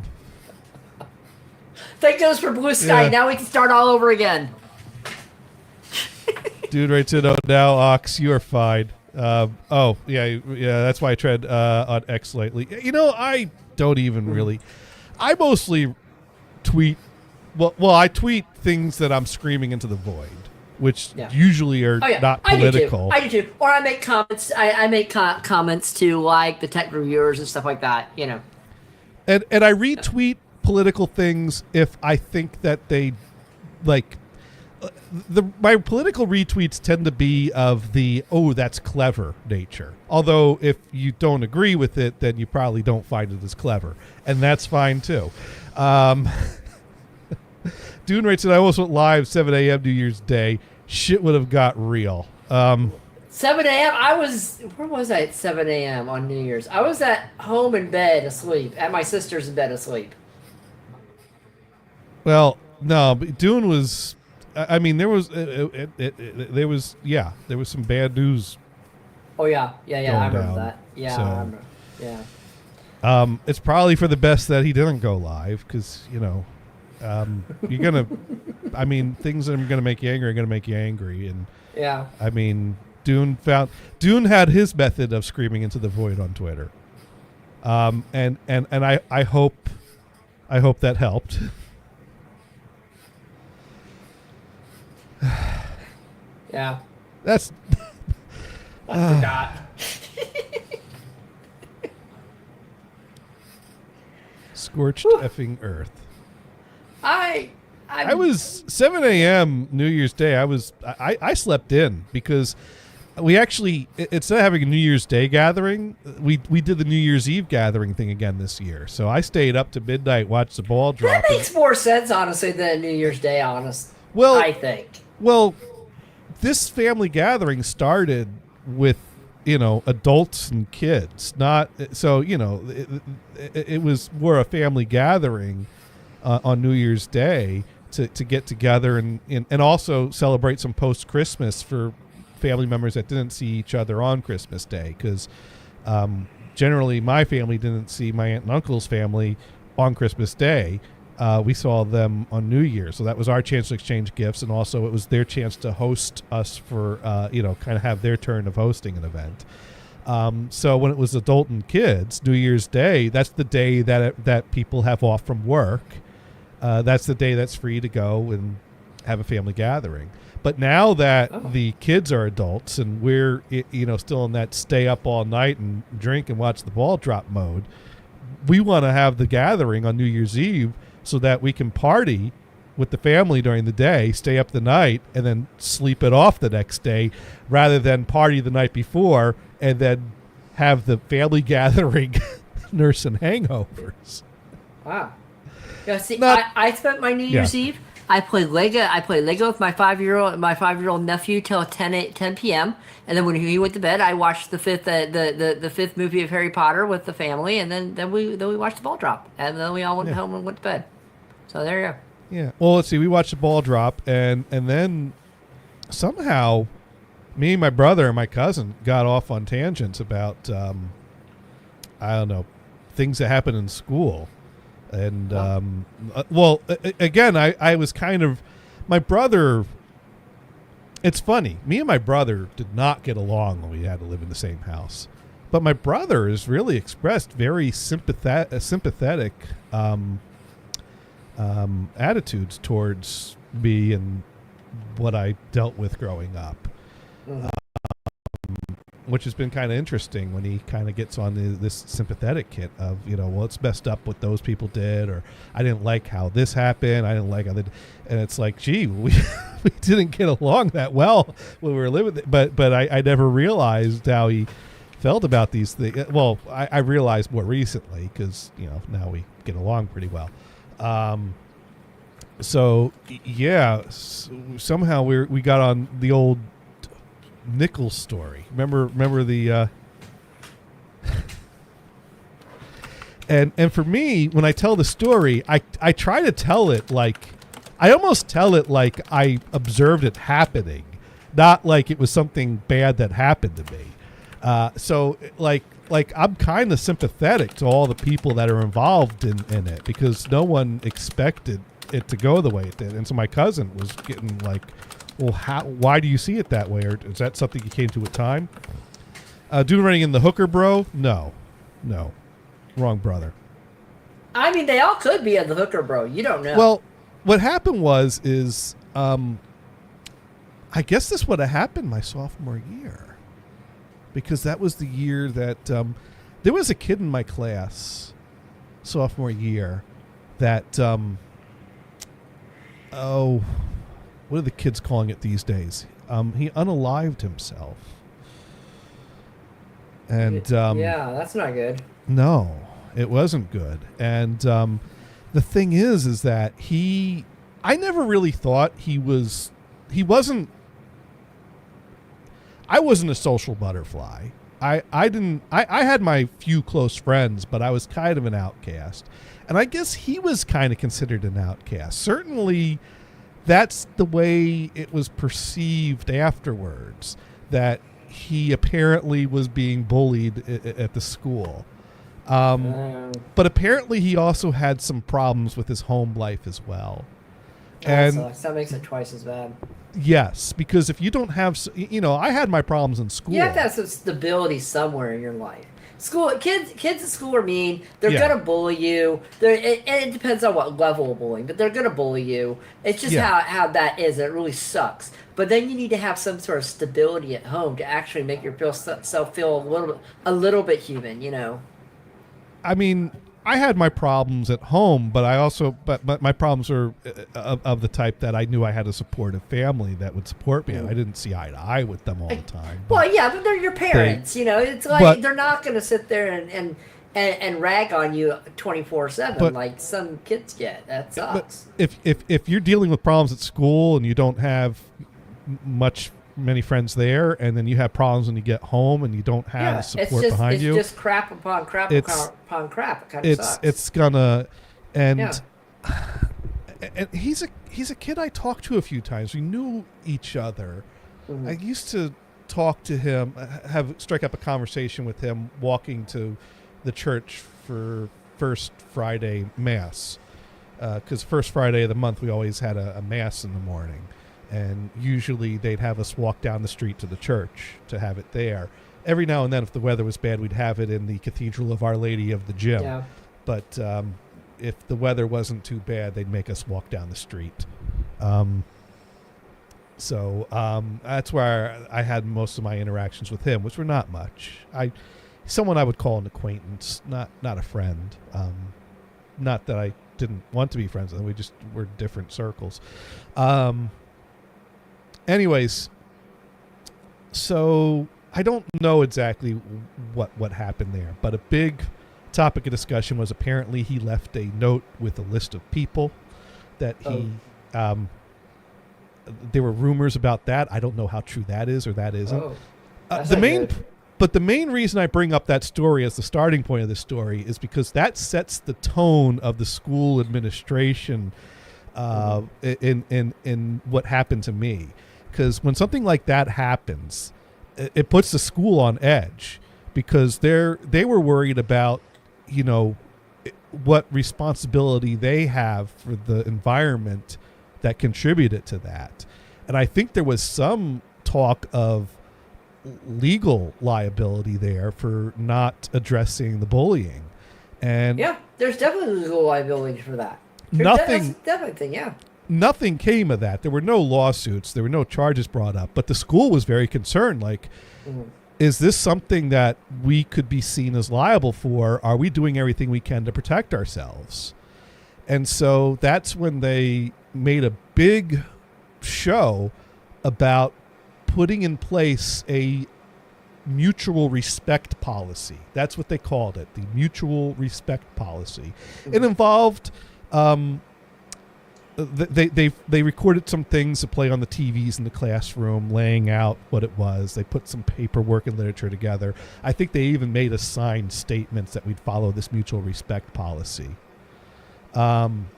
Thank those for Blue Sky. Yeah. Now we can start all over again. Dude writes in, now, Ox, you are fine. That's why I tread on X lightly. I don't even really. I mostly tweet. Well, I tweet things that I'm screaming into the void, which usually are not political. I do too. Or I make comments. I make comments to like the tech reviewers and stuff like that. And I retweet political things if I think that they like. My political retweets tend to be of the that's clever nature. Although if you don't agree with it, then you probably don't find it as clever, and that's fine too. Dune writes that I almost went live 7 a.m. New Year's Day. Shit would have got real. 7 a.m. Where was I at 7 a.m. on New Year's? I was at home in bed asleep, at my sister's in bed asleep. Well, no, but Dune was. I mean, there was there was some bad news. Oh yeah, I remember down. that. Yeah, So, I remember. Yeah. It's probably for the best that he didn't go live because you're gonna. I mean, things that are gonna make you angry are gonna make you angry, and Yeah. I mean, Dune had his method of screaming into the void on Twitter, and I hope that helped. Yeah. That's I forgot. scorched effing earth. I was 7 a.m. New Year's Day. I slept in because we actually, instead of having a New Year's Day gathering, we did the New Year's Eve gathering thing again this year. So I stayed up to midnight, watched the ball drop. That makes more sense, honestly, than New Year's Day. Well, I think. Well, this family gathering started with adults and kids, not so it was more a family gathering on New Year's Day to get together and also celebrate some post Christmas for family members that didn't see each other on Christmas Day because generally my family didn't see my aunt and uncle's family on Christmas Day. We saw them on New Year, so that was our chance to exchange gifts, and also it was their chance to host us for, kind of have their turn of hosting an event. So when it was adult and kids, New Year's Day, that's the day that people have off from work. That's the day that's free to go and have a family gathering. But now that the kids are adults and we're, still in that stay up all night and drink and watch the ball drop mode, we want to have the gathering on New Year's Eve so that we can party with the family during the day, stay up the night, and then sleep it off the next day, rather than party the night before and then have the family gathering nursing hangovers. Wow. Yeah, see, I spent my New Year's Eve. I played Lego with my 5-year-old nephew till 10 p.m. And then when he went to bed, I watched the fifth movie of Harry Potter with the family, and then we watched the ball drop, and then we all went home and went to bed. So there you go. Yeah. Well, let's see. We watched the ball drop, and then somehow me, my brother, and my cousin got off on tangents about I don't know, things that happen in school. And again, I was kind of, my brother, it's funny, me and my brother did not get along when we had to live in the same house, but my brother has really expressed very sympathetic attitudes towards me and what I dealt with growing up. Which has been kind of interesting when he kind of gets on this sympathetic kit of, well, it's messed up what those people did, or I didn't like how this happened. I didn't like how and it's like, gee, we didn't get along that well when we were living. But I never realized how he felt about these things. Well, I realized more recently because, now we get along pretty well. So yeah, somehow we got on the old Nichols story. Remember the and for me, when I tell the story, I try to tell it like I almost tell it like I observed it happening, not like it was something bad that happened to me. So like I'm kind of sympathetic to all the people that are involved in it because no one expected it to go the way it did, and so my cousin was getting like, well, why do you see it that way? Or is that something you came to with time? Dune running in the hooker, bro? No. Wrong brother. I mean, they all could be at the hooker, bro. You don't know. Well, what happened is, I guess this would have happened my sophomore year. Because that was the year that, there was a kid in my class, sophomore year, that, what are the kids calling it these days? He unalived himself. And yeah, that's not good. No, it wasn't good. And the thing is that I never really thought he wasn't. I wasn't a social butterfly. I had my few close friends, but I was kind of an outcast. And I guess he was kind of considered an outcast. Certainly, that's the way it was perceived afterwards, that he apparently was being bullied at the school. But apparently he also had some problems with his home life as well. And that makes it twice as bad. Yes, because if you don't have, I had my problems in school. You have to have some stability somewhere in your life. Kids at school are mean. They're gonna bully you. It depends on what level of bullying, but they're gonna bully you. It's just how that is. It really sucks. But then you need to have some sort of stability at home to actually make yourself feel a little bit human. I mean, I had my problems at home, but my problems are of the type that I knew I had a supportive family that would support me, and I didn't see eye to eye with them all the time. Well, yeah, but they're your parents. It's like they're not going to sit there and rag on you 24/7 like some kids get. That sucks. But if you're dealing with problems at school and you don't have many friends there, and then you have problems when you get home and you don't have support behind you. It's just crap upon crap upon crap. It kind of sucks. It's gonna, and he's a kid I talked to a few times. We knew each other. Mm-hmm. I used to talk to him, strike up a conversation with him walking to the church for First Friday Mass, because first Friday of the month we always had a Mass in the morning. And usually they'd have us walk down the street to the church to have it there. Every now and then, if the weather was bad, we'd have it in the Cathedral of Our Lady of the Gym. Yeah. But if the weather wasn't too bad, they'd make us walk down the street. So that's where I had most of my interactions with him, which were not much. Someone I would call an acquaintance, not a friend. Not that I didn't want to be friends with him. We just were different circles. Anyways, so I don't know exactly what happened there, but a big topic of discussion was apparently he left a note with a list of people that he there were rumors about that. I don't know how true that is or that isn't. The main reason I bring up that story as the starting point of this story is because that sets the tone of the school administration in what happened to me. Because when something like that happens, it puts the school on edge, because they were worried about, what responsibility they have for the environment that contributed to that. And I think there was some talk of legal liability there for not addressing the bullying. And yeah, there's definitely legal liability for that. Nothing. That's definitely a thing, yeah. Nothing came of that. There were no lawsuits. There were no charges brought up. But the school was very concerned. Like, is this something that we could be seen as liable for? Are we doing everything we can to protect ourselves? And so that's when they made a big show about putting in place a mutual respect policy. That's what they called it, the mutual respect policy. It involved... They recorded some things to play on the TVs in the classroom, laying out what it was. They put some paperwork and literature together. I think they even made us sign statements that we'd follow this mutual respect policy. And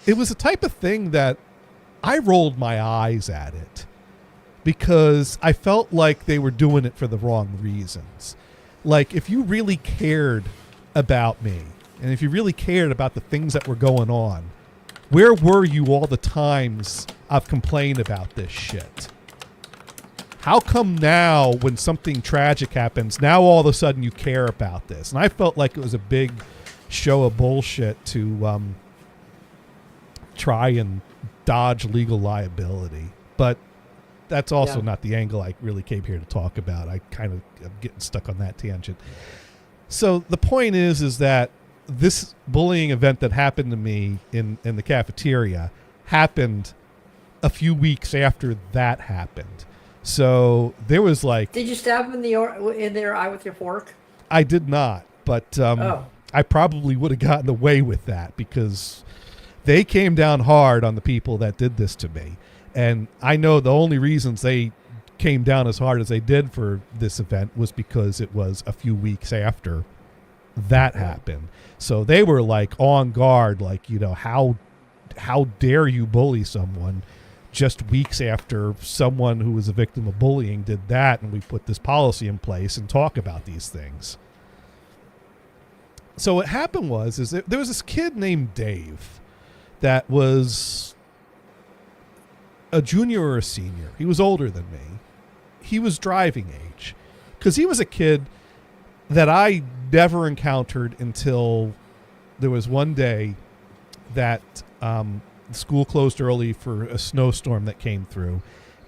it was a type of thing that I rolled my eyes at it, because I felt like they were doing it for the wrong reasons. Like, if you really cared about me, and if you really cared about the things that were going on, where were you all the times I've complained about this shit? How come now, when something tragic happens, now all of a sudden you care about this? And I felt like it was a big show of bullshit to try and dodge legal liability. But that's also not the angle I really came here to talk about. I kind of am getting stuck on that tangent. So the point is that this bullying event that happened to me in the cafeteria happened a few weeks after that happened. So there was like... Did you stab him in their eye with your fork? I did not, but I probably would have gotten away with that, because they came down hard on the people that did this to me. And I know the only reasons they came down as hard as they did for this event was because it was a few weeks after that happened. So they were like on guard, like, you know, how dare you bully someone just weeks after someone who was a victim of bullying did that, and we put this policy in place and talk about these things. So what happened was there was this kid named Dave that was a junior or a senior. He was older than me. He was driving age, because he was a kid that I never encountered until there was one day that school closed early for a snowstorm that came through,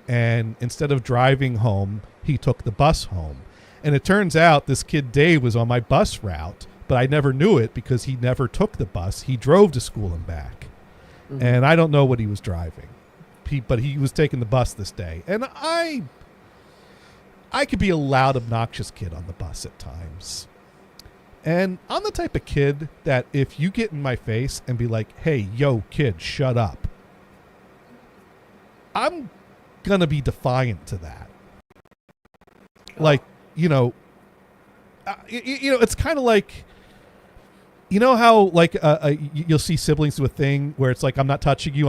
and instead of driving home, he took the bus home. And it turns out this kid Dave was on my bus route, but I never knew it because he never took the bus. He drove to school and back. Mm-hmm. And I don't know what he was driving, but he was taking the bus this day. And I could be a loud, obnoxious kid on the bus at times. And I'm the type of kid that if you get in my face and be like, hey, yo, kid, shut up, I'm going to be defiant to that. Like, you know, it's kind of like, you know how, like, you'll see siblings do a thing where it's like, I'm not touching you.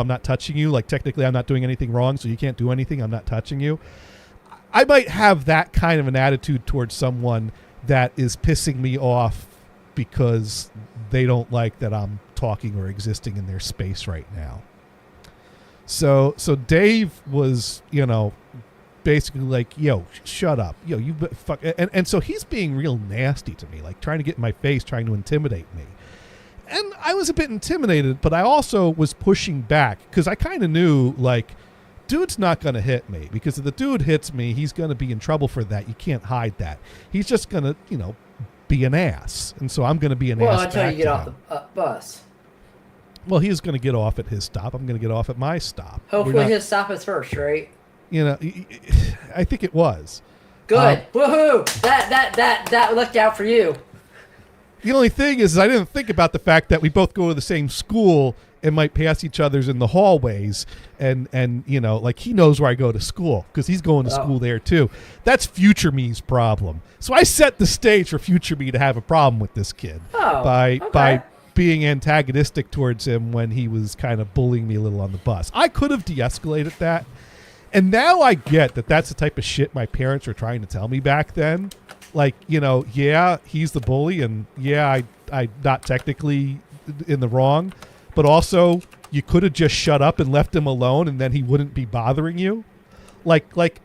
Like, technically, I'm not doing anything wrong, so you can't do anything. I'm not touching you. I might have that kind of an attitude towards someone that is pissing me off because they don't like that I'm talking or existing in their space right now. So Dave was, you know, basically like, yo, shut up. Yo, you fuck. And so he's being real nasty to me, like trying to get in my face, trying to intimidate me. And I was a bit intimidated, but I also was pushing back because I kind of knew, like, dude's not going to hit me, because if the dude hits me, he's going to be in trouble for that. You can't hide that. He's just going to, you know, be an ass. And so I'm going to be an ass. Well, until you get off the bus. Well, he's going to get off at his stop. I'm going to get off at my stop. Hopefully his stop is first, right? You know, I think it was. Good. Woohoo! That looked out for you. The only thing is I didn't think about the fact that we both go to the same school and might pass each other's in the hallways, and you know, like, he knows where I go to school because he's going to school there too. That's future me's problem. So I set the stage for future me to have a problem with this kid by being antagonistic towards him when he was kind of bullying me a little on the bus. I could have de-escalated that, and now I get that that's the type of shit my parents were trying to tell me back then. Like, you know, yeah, he's the bully, and yeah, I not technically in the wrong, but also you could have just shut up and left him alone, and then he wouldn't be bothering you. Like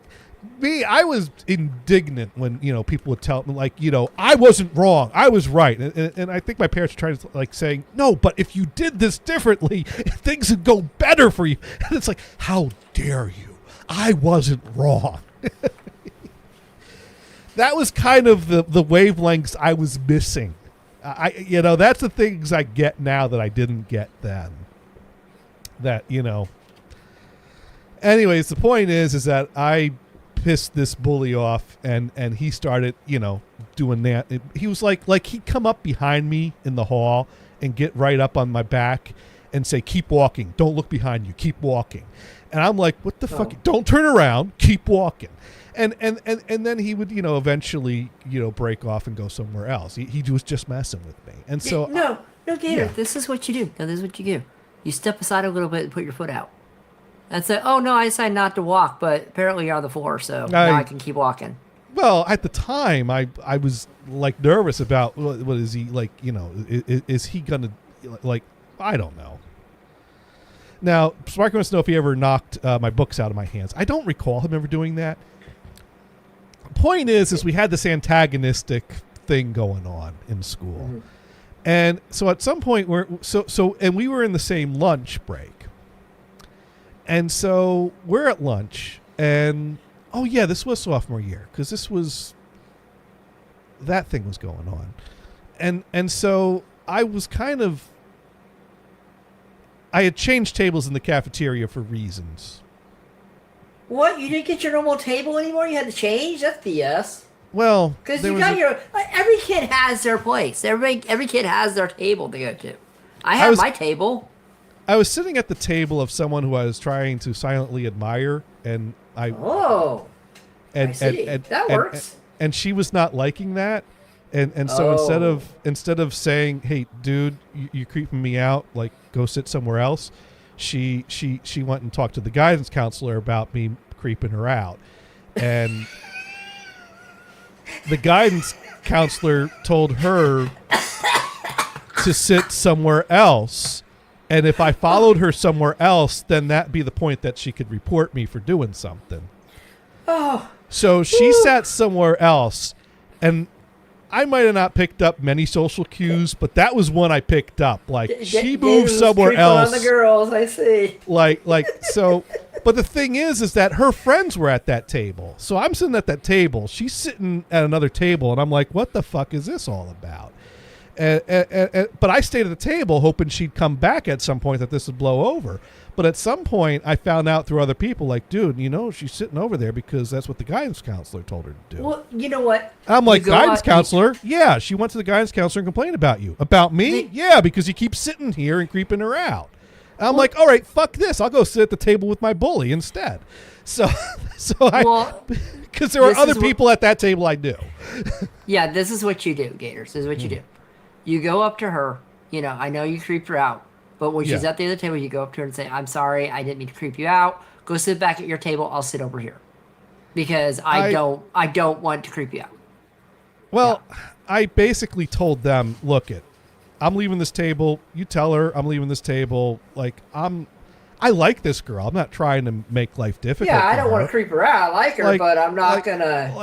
me, I was indignant when, you know, people would tell me, like, you know, I wasn't wrong, I was right, and I think my parents were trying to, like, saying, no, but if you did this differently, things would go better for you. And it's like, how dare you? I wasn't wrong. That was kind of the wavelengths I was missing. You know, that's the things I get now that I didn't get then. That, you know. Anyways, the point is that I pissed this bully off, and he started, you know, doing that. He was like he'd come up behind me in the hall and get right up on my back and say, keep walking. Don't look behind you. Keep walking. And I'm like, what the fuck? Don't turn around. Keep walking. And then he would, you know, eventually, you know, break off and go somewhere else. He was just messing with me. And so no, Gator, this is what you do. No, this is what you do. You step aside a little bit and put your foot out. And say, oh no, I decided not to walk, but apparently you're on the floor, so now I can keep walking. Well, at the time, I was like nervous about what is he like, you know, is he gonna, like, I don't know. Now, Sparky wants to know if he ever knocked my books out of my hands. I don't recall him ever doing that. Point is we had this antagonistic thing going on in school. Mm-hmm. And so at some point and we were in the same lunch break. And so we're at lunch, and oh yeah, this was sophomore year, because that thing was going on. And so I had changed tables in the cafeteria for reasons. What? You didn't get your normal table anymore? You had to change? That's BS. Well, because you got every kid has their place. Every kid has their table to go to. I have my table. I was sitting at the table of someone who I was trying to silently admire, and I see. That works. And she was not liking that, and so instead of saying, "Hey, dude, you're creeping me out. Like, go sit somewhere else," she went and talked to the guidance counselor about me creeping her out, and the guidance counselor told her to sit somewhere else. And if I followed her somewhere else, then that'd be the point that she could report me for doing something. Oh. So she sat somewhere else, and I might have not picked up many social cues, but that was one I picked up. Like, she moved somewhere else. On the girls, I see. So. But the thing is that her friends were at that table. So I'm sitting at that table. She's sitting at another table, and I'm like, what the fuck is this all about? But I stayed at the table hoping she'd come back at some point, that this would blow over. But at some point, I found out through other people, like, dude, she's sitting over there because that's what the guidance counselor told her to do. Well, you know what? I'm like, guidance counselor? Yeah, she went to the guidance counselor and complained about you. About me? Yeah, because you keep sitting here and creeping her out. I'm like, all right, fuck this. I'll go sit at the table with my bully instead. Because there were other people at that table I knew. Yeah, this is what you do, Gators. This is what you do. You go up to her. I know you creeped her out, but when she's at the other table, you go up to her and say, "I'm sorry, I didn't mean to creep you out. Go sit back at your table. I'll sit over here because I don't want to creep you out." Well, I basically told them, "Look, I'm leaving this table. You tell her I'm leaving this table. Like, I like this girl. I'm not trying to make life difficult. Yeah, I don't want to creep her out. I like her, but I'm not gonna,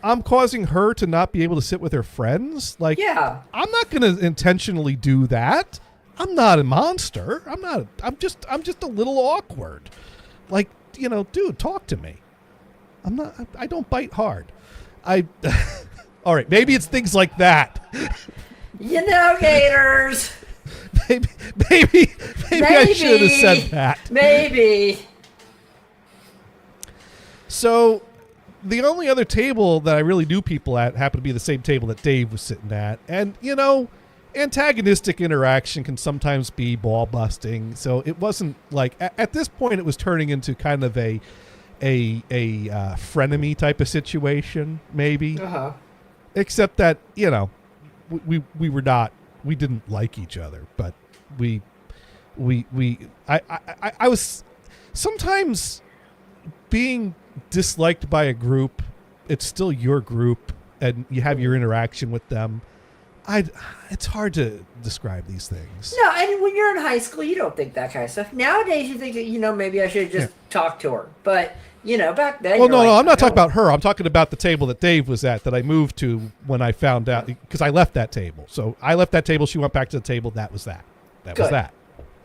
I'm causing her to not be able to sit with her friends. Like, yeah, I'm not gonna intentionally do that. I'm not a monster. I'm just a little awkward. Like, dude, talk to me. I don't bite hard. All right, maybe it's things like that. Gators. Maybe I should have said that. Maybe. So, the only other table that I really knew people at happened to be the same table that Dave was sitting at. And, antagonistic interaction can sometimes be ball busting. So, it wasn't like, at this point, it was turning into kind of a frenemy type of situation, maybe. Uh-huh. Except that, we didn't like each other, but I was sometimes being disliked by a group. It's still your group, and you have your interaction with them. It's hard to describe these things. No, and when you're in high school, you don't think that kind of stuff. Nowadays, you think that, maybe I should just talk to her. But, back then. Well, no, I'm not talking about her. I'm talking about the table that Dave was at that I moved to when I found out, because I left that table. So I left that table. She went back to the table. That was that. That was that.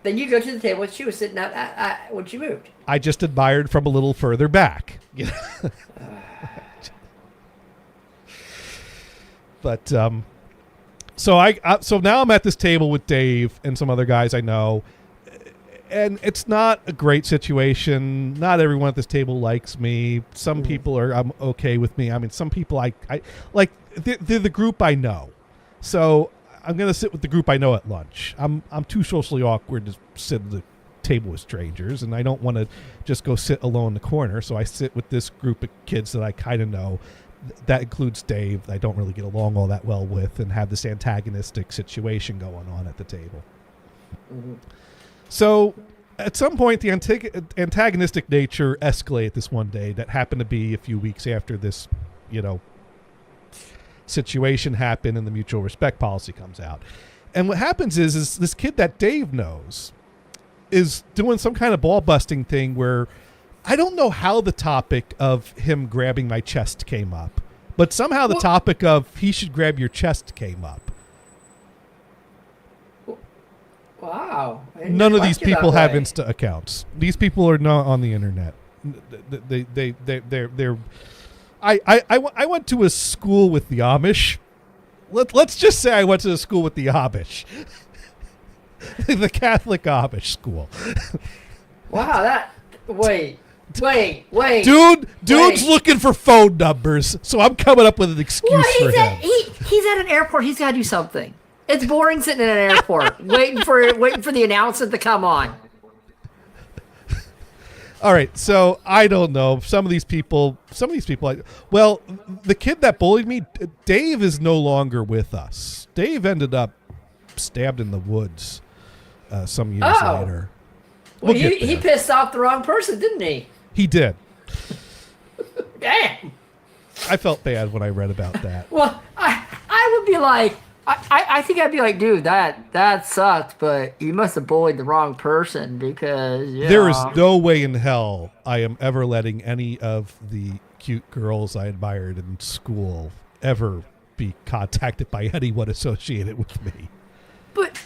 Then you go to the table she was sitting at when she moved. I just admired from a little further back. But so now I'm at this table with Dave and some other guys I know, and it's not a great situation. Not everyone at this table likes me. Some people are okay with me. I mean, some people I like. They're the group I know, so I'm gonna sit with the group I know at lunch. I'm too socially awkward to sit at the table with strangers, and I don't want to just go sit alone in the corner. So I sit with this group of kids that I kind of know. That includes Dave, that I don't really get along all that well with, and have this antagonistic situation going on at the table. Mm-hmm. So at some point, the antagonistic nature escalated this one day that happened to be a few weeks after this, situation happened and the mutual respect policy comes out. And what happens is this kid that Dave knows is doing some kind of ball busting thing where I don't know how the topic of him grabbing my chest came up, but somehow the topic of he should grab your chest came up. Wow. None of these people have Insta accounts. These people are not on the internet. They're I went to a school with the Amish. Let's just say I went to a school with the Amish. The Catholic Amish school. Wow, Wait. Dude's looking for phone numbers, so I'm coming up with an excuse for him. He's at an airport. He's got to do something. It's boring sitting in an airport waiting for the announcement to come on. All right, so I don't know. Some of these people. Well, the kid that bullied me, Dave, is no longer with us. Dave ended up stabbed in the woods some years later. Well, he pissed off the wrong person, didn't he? He did. Damn. I felt bad when I read about that. Well, I would be like, I think I'd be like, dude, that sucked, but you must have bullied the wrong person because there is no way in hell I am ever letting any of the cute girls I admired in school ever be contacted by anyone associated with me. But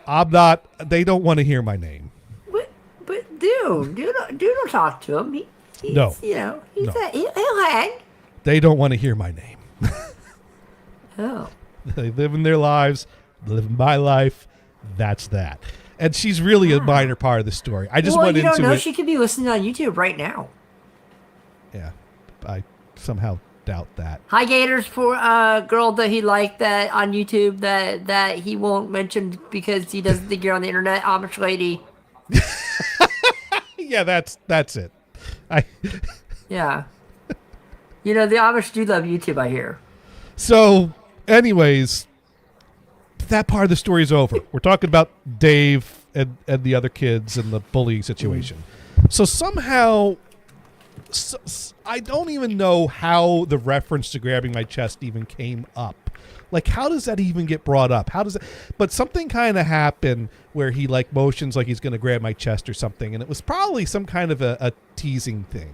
I'm not. They don't want to hear my name. But dude, don't talk to him. He'll hang. They don't want to hear my name. Oh. They live in their lives, live in my life. That's that. And she's really a minor part of the story. I just went into it. You don't know. She could be listening on YouTube right now. Yeah, I somehow doubt that. Hi, Gators, for a girl that he liked that on YouTube that he won't mention because he doesn't think you're on the internet. Amish lady. Yeah, that's it. Yeah. The Amish do love YouTube, I hear. So, anyways, that part of the story is over. We're talking about Dave and the other kids and the bullying situation. So somehow, I don't even know how the reference to grabbing my chest even came up. Like, how does that even get brought up? But something kind of happened where he motions like he's going to grab my chest or something. And it was probably some kind of a teasing thing.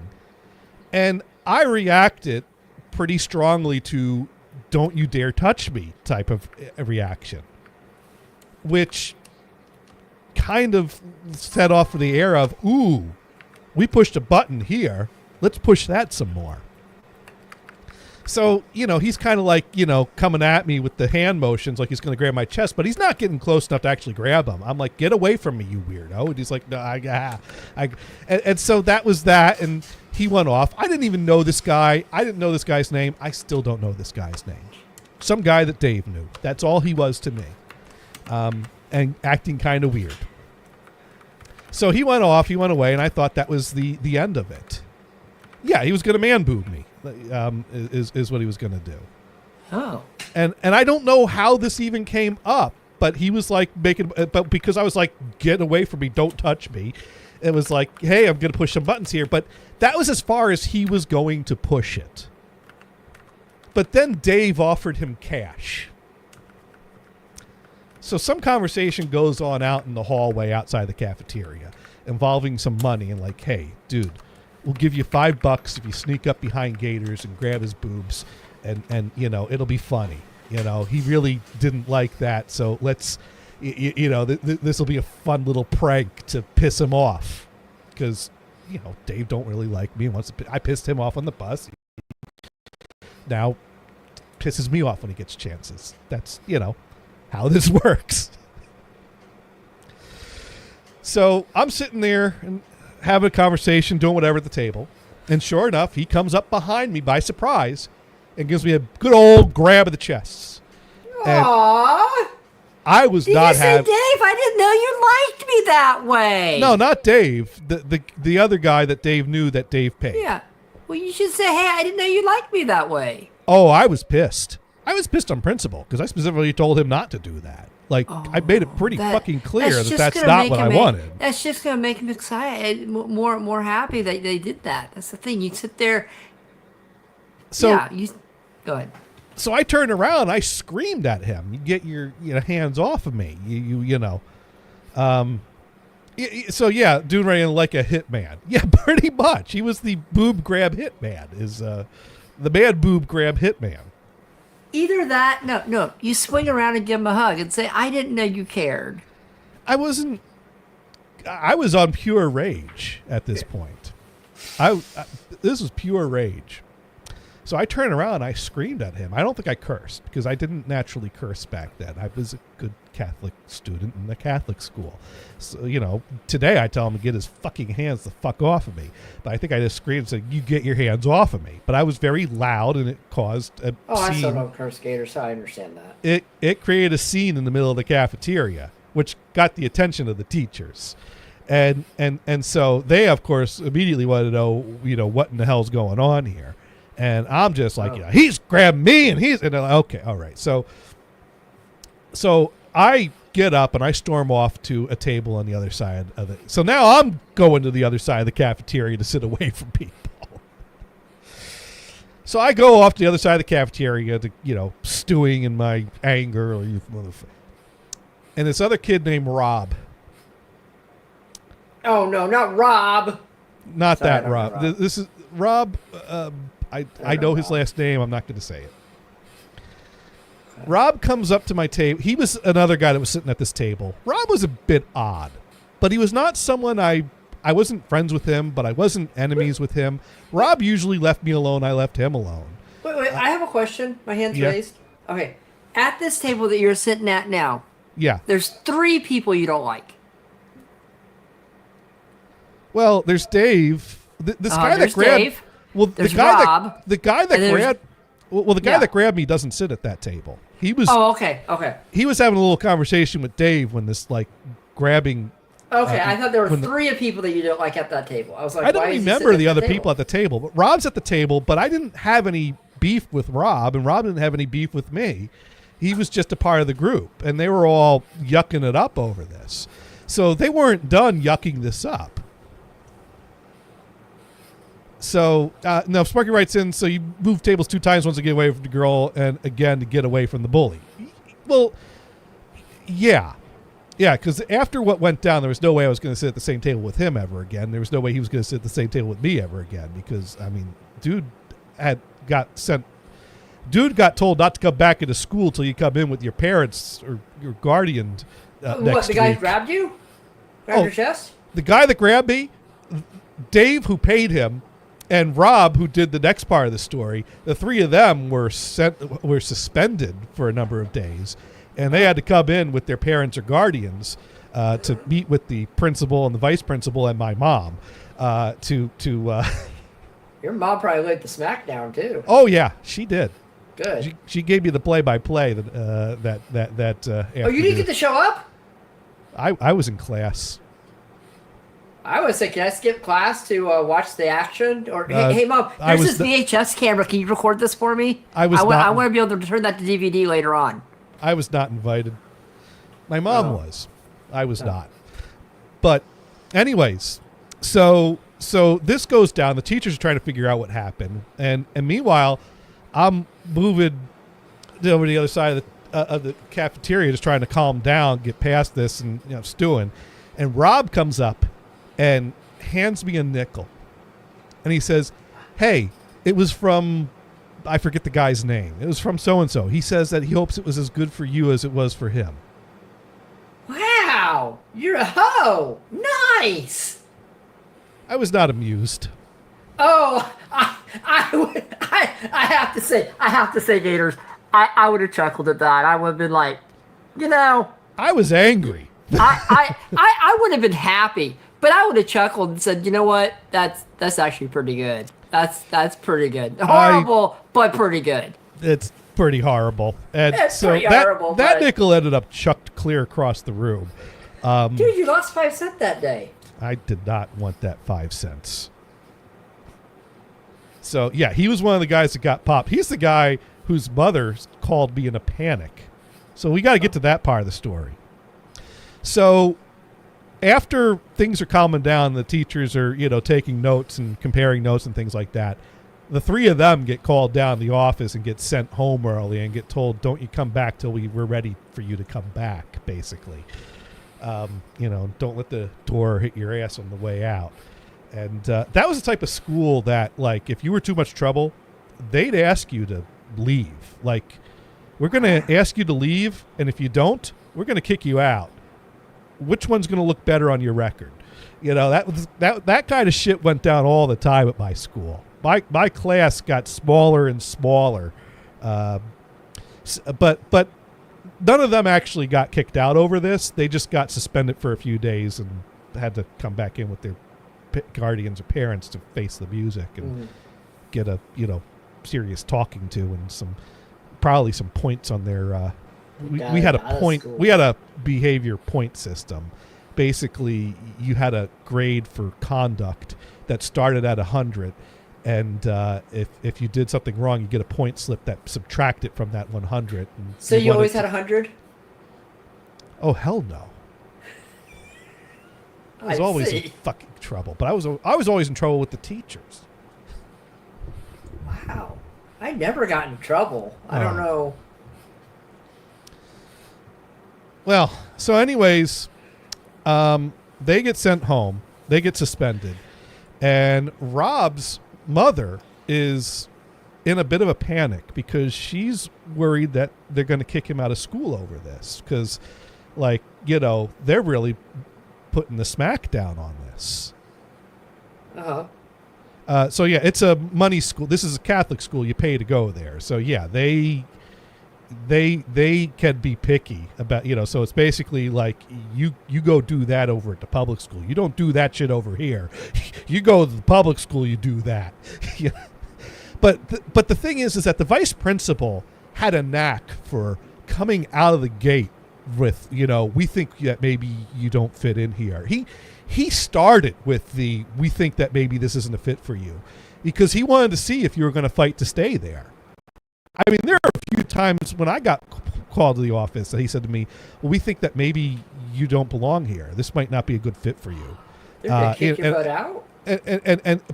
And I reacted pretty strongly to "don't you dare touch me" type of reaction, which kind of set off the air of, ooh, we pushed a button here. Let's push that some more. So, he's kind of coming at me with the hand motions like he's going to grab my chest, but he's not getting close enough to actually grab him. I'm like, get away from me, you weirdo. And he's like, no, and so that was that. And he went off. I didn't even know this guy. I didn't know this guy's name. I still don't know this guy's name. Some guy that Dave knew. That's all he was to me. And acting kind of weird. So he went off. He went away. And I thought that was the end of it. Yeah, he was going to man boob me. Is what he was going to do. Oh. And I don't know how this even came up, but he was but because I was like, get away from me, don't touch me. It was like, hey, I'm going to push some buttons here. But that was as far as he was going to push it. But then Dave offered him cash. So some conversation goes on out in the hallway outside the cafeteria involving some money and like, hey, dude, we'll give you $5 if you sneak up behind Gators and grab his boobs, and it'll be funny. He really didn't like that, so let's, this will be a fun little prank to piss him off, because Dave don't really like me. I pissed him off on the bus. Now pisses me off when he gets chances. That's how this works. So I'm sitting there and having a conversation, doing whatever at the table. And sure enough, he comes up behind me by surprise and gives me a good old grab of the chest. Aww. I was not happy. Dave, I didn't know you liked me that way. No, not Dave. The other guy that Dave knew that Dave paid. Yeah. Well, you should say, hey, I didn't know you liked me that way. Oh, I was pissed. I was pissed on principle because I specifically told him not to do that. I made it pretty fucking clear that's not what I wanted. That's just going to make him excited, more happy that they did that. That's the thing. You sit there. So go ahead. So I turned around. I screamed at him. You get your hands off of me. So yeah, doing right like a hitman. Yeah, pretty much. He was the boob grab hitman. The bad boob grab hitman. Either that, no. You swing around and give him a hug and say, I didn't know you cared. I was on pure rage at this point. This was pure rage. So I turned around and I screamed at him. I don't think I cursed because I didn't naturally curse back then. I was a good Catholic student in the Catholic school. So, today I tell him to get his fucking hands the fuck off of me. But I think I just screamed and said, you get your hands off of me. But I was very loud and it caused a scene. I still don't curse, Gator, so I understand that. It created a scene in the middle of the cafeteria, which got the attention of the teachers. And so they, of course, immediately wanted to know, what in the hell's going on here. And I'm just like, he's grabbed me and they're like, okay, all right. So I get up and I storm off to a table on the other side of it. So now I'm going to the other side of the cafeteria to sit away from people. So I go off to the other side of the cafeteria to, stewing in my anger. And this other kid named Rob. Oh, no, not Rob. Not Sorry, that Rob. This is Rob. I know his last name. I'm not going to say it. Rob comes up to my table. He was another guy that was sitting at this table. Rob was a bit odd, but he was not someone I wasn't friends with him, but I wasn't enemies with him. Rob usually left me alone. I left him alone. Wait, I have a question. My hand's Yeah. raised. Okay. At this table that you're sitting at now, Yeah. there's 3 people you don't like. Well, there's Dave. This guy that there's grabbed. Dave. Well, There's the guy Rob. the guy that And there's- grabbed. Well, the guy Yeah. that grabbed me doesn't sit at that table. He was. Oh, okay. He was having a little conversation with Dave when this grabbing. Okay, I thought there were when the- 3 people that you don't like at that table. I was like, I don't why is he remember sitting the at other table? people at the table, but Rob's at the table. But I didn't have any beef with Rob, and Rob didn't have any beef with me. He was just a part of the group, and they were all yucking it up over this. So they weren't done yucking this up. So now Sparky writes in, so you move tables 2 times, once to get away from the girl and again to get away from the bully. Well, yeah, because after what went down, there was no way I was going to sit at the same table with him ever again. There was no way he was going to sit at the same table with me ever again because, dude got told not to come back into school till you come in with your parents or your guardian What, next the guy week. grabbed you? Grabbed your chest? The guy that grabbed me, Dave, who paid him, and Rob, who did the next part of the story, the 3 of them were suspended for a number of days, and they had to come in with their parents or guardians to meet with the principal and the vice principal and my mom. Your mom probably liked the SmackDown, too. Oh yeah, she did. Good. She gave me the play-by-play that Oh, you didn't get to show up? I was in class. I was saying, can I skip class to watch the action? Or hey, Mom, I there's was this VHS camera. Can you record this for me? I was not- I want to be able to turn that to DVD later on. I was not invited. My mom was. I was not. But anyways, so this goes down. The teachers are trying to figure out what happened. And meanwhile, I'm moving over to the other side of the cafeteria, just trying to calm down, get past this and stewing. And Rob comes up and hands me a nickel. And he says, hey, it was from, I forget the guy's name. It was from so-and-so. He says that he hopes it was as good for you as it was for him. Wow, you're a hoe. Nice. I was not amused. Oh, I have to say, Gators, I would have chuckled at that. I would have been like, I was angry. I would have been happy, but I would have chuckled and said, you know what? That's actually pretty good. That's pretty good. Horrible, but pretty good. It's pretty horrible. And It's so pretty that horrible, that but- nickel ended up chucked clear across the room. Dude, you lost 5 cents that day. I did not want that 5 cents. So yeah, he was one of the guys that got popped. He's the guy whose mother called me in a panic. So we got to get to that part of the story. So after things are calming down, the teachers are, taking notes and comparing notes and things like that. The 3 of them get called down to the office and get sent home early and get told, don't you come back till we're ready for you to come back, basically. Don't let the door hit your ass on the way out. And that was the type of school that, if you were too much trouble, they'd ask you to leave. We're going to ask you to leave, and if you don't, we're going to kick you out. Which one's going to look better on your record? That kind of shit went down all the time at my school. my class got smaller and smaller, but none of them actually got kicked out over this. They just got suspended for a few days and had to come back in with their guardians or parents to face the music and get a serious talking to and probably some points on their. We had a behavior point system. Basically, you had a grade for conduct that started at 100, and if you did something wrong, you get a point slip that subtracted from that 100. So you always had 100? Oh hell no! I was always in fucking trouble, but I was always in trouble with the teachers. Wow, I never got in trouble. I don't know. Well, so anyways, they get sent home. They get suspended. And Rob's mother is in a bit of a panic because she's worried that they're going to kick him out of school over this. Because, they're really putting the smack down on this. So, yeah, it's a money school. This is a Catholic school. You pay to go there. So, yeah, they can be picky about, so it's basically like you go do that over at the public school. You don't do that shit over here. You go to the public school, you do that. But the thing is that the vice principal had a knack for coming out of the gate with, we think that maybe you don't fit in here. He started with we think that maybe this isn't a fit for you, because he wanted to see if you were going to fight to stay there. I mean, there are a few times when I got called to the office that he said to me, well, we think that maybe you don't belong here. This might not be a good fit for you. They're going to kick your butt out?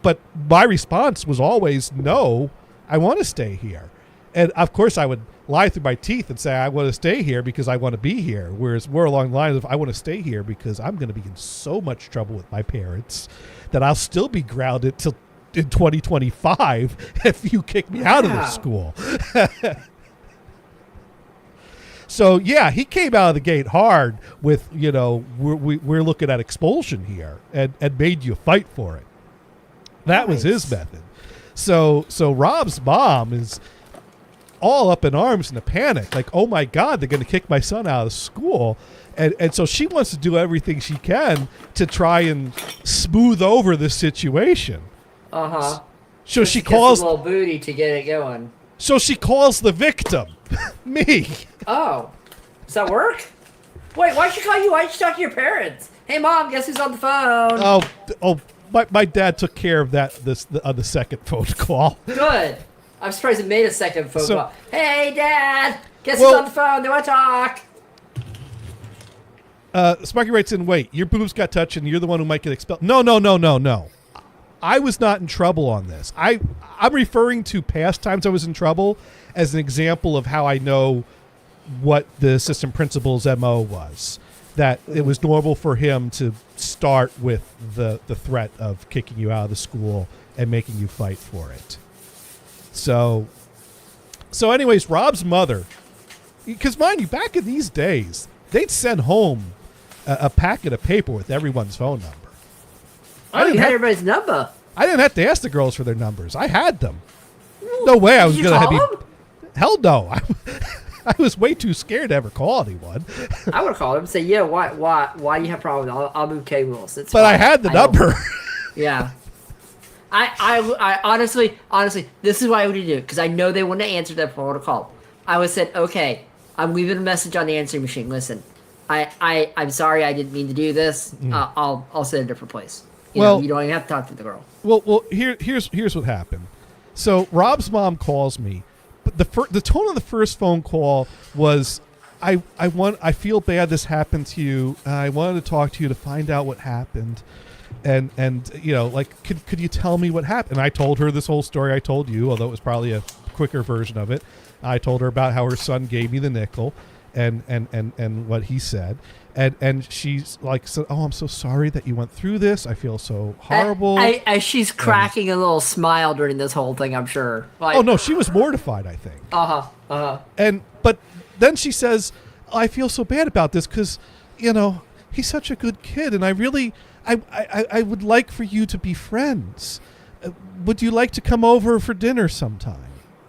But my response was always, no, I want to stay here. And, of course, I would lie through my teeth and say I want to stay here because I want to be here, whereas more along the lines of I want to stay here because I'm going to be in so much trouble with my parents that I'll still be grounded till in 2025 if you kick me out of the school. So yeah, he came out of the gate hard with, we're looking at expulsion here, and made you fight for it. That was his method. So Rob's mom is all up in arms in a panic, like, oh my God, they're going to kick my son out of school. And so she wants to do everything she can to try and smooth over this situation. So she calls a little booty to get it going. So she calls the victim, me. Oh, does that work? Wait, why'd she call you? Why'd she talk to your parents? Hey, Mom, guess who's on the phone? Oh, my dad took care of that on the second phone call. Good. I'm surprised it made a second phone call. Hey, Dad, guess who's on the phone? They want to talk. Sparky writes in, wait, your boobs got touched and you're the one who might get expelled. No. I was not in trouble on this. I'm referring to past times I was in trouble as an example of how I know what the assistant principal's MO was. That it was normal for him to start with the threat of kicking you out of the school and making you fight for it. So anyways, Rob's mother, because mind you, back in these days, they'd send home a packet of paper with everyone's phone number. Oh, you had everybody's number. I didn't have to ask the girls for their numbers. I had them. No way I was going to have them? Hell no. I was way too scared to ever call anyone. I would have called him and say, yeah, why do you have a problem? I'll move K Wills. But fine. I had the number. Yeah. I honestly, this is why I would do it, because I know they wouldn't have answered that before I would have called. I would have said, okay, I'm leaving a message on the answering machine. Listen, I'm sorry, I didn't mean to do this. I'll sit in a different place. You don't even have to talk to the girl. Well, here's what happened. So Rob's mom calls me, but the tone of the first phone call was, I feel bad this happened to you. I wanted to talk to you to find out what happened, and could you tell me what happened? And I told her this whole story I told you, although it was probably a quicker version of it. I told her about how her son gave me the nickel, and what he said. And she's like, oh, I'm so sorry that you went through this. I feel so horrible. As she's cracking a little smile during this whole thing, I'm sure. Oh, no, she was mortified, I think. But then she says, I feel so bad about this because, he's such a good kid. And I really, I would like for you to be friends. would you like to come over for dinner sometime?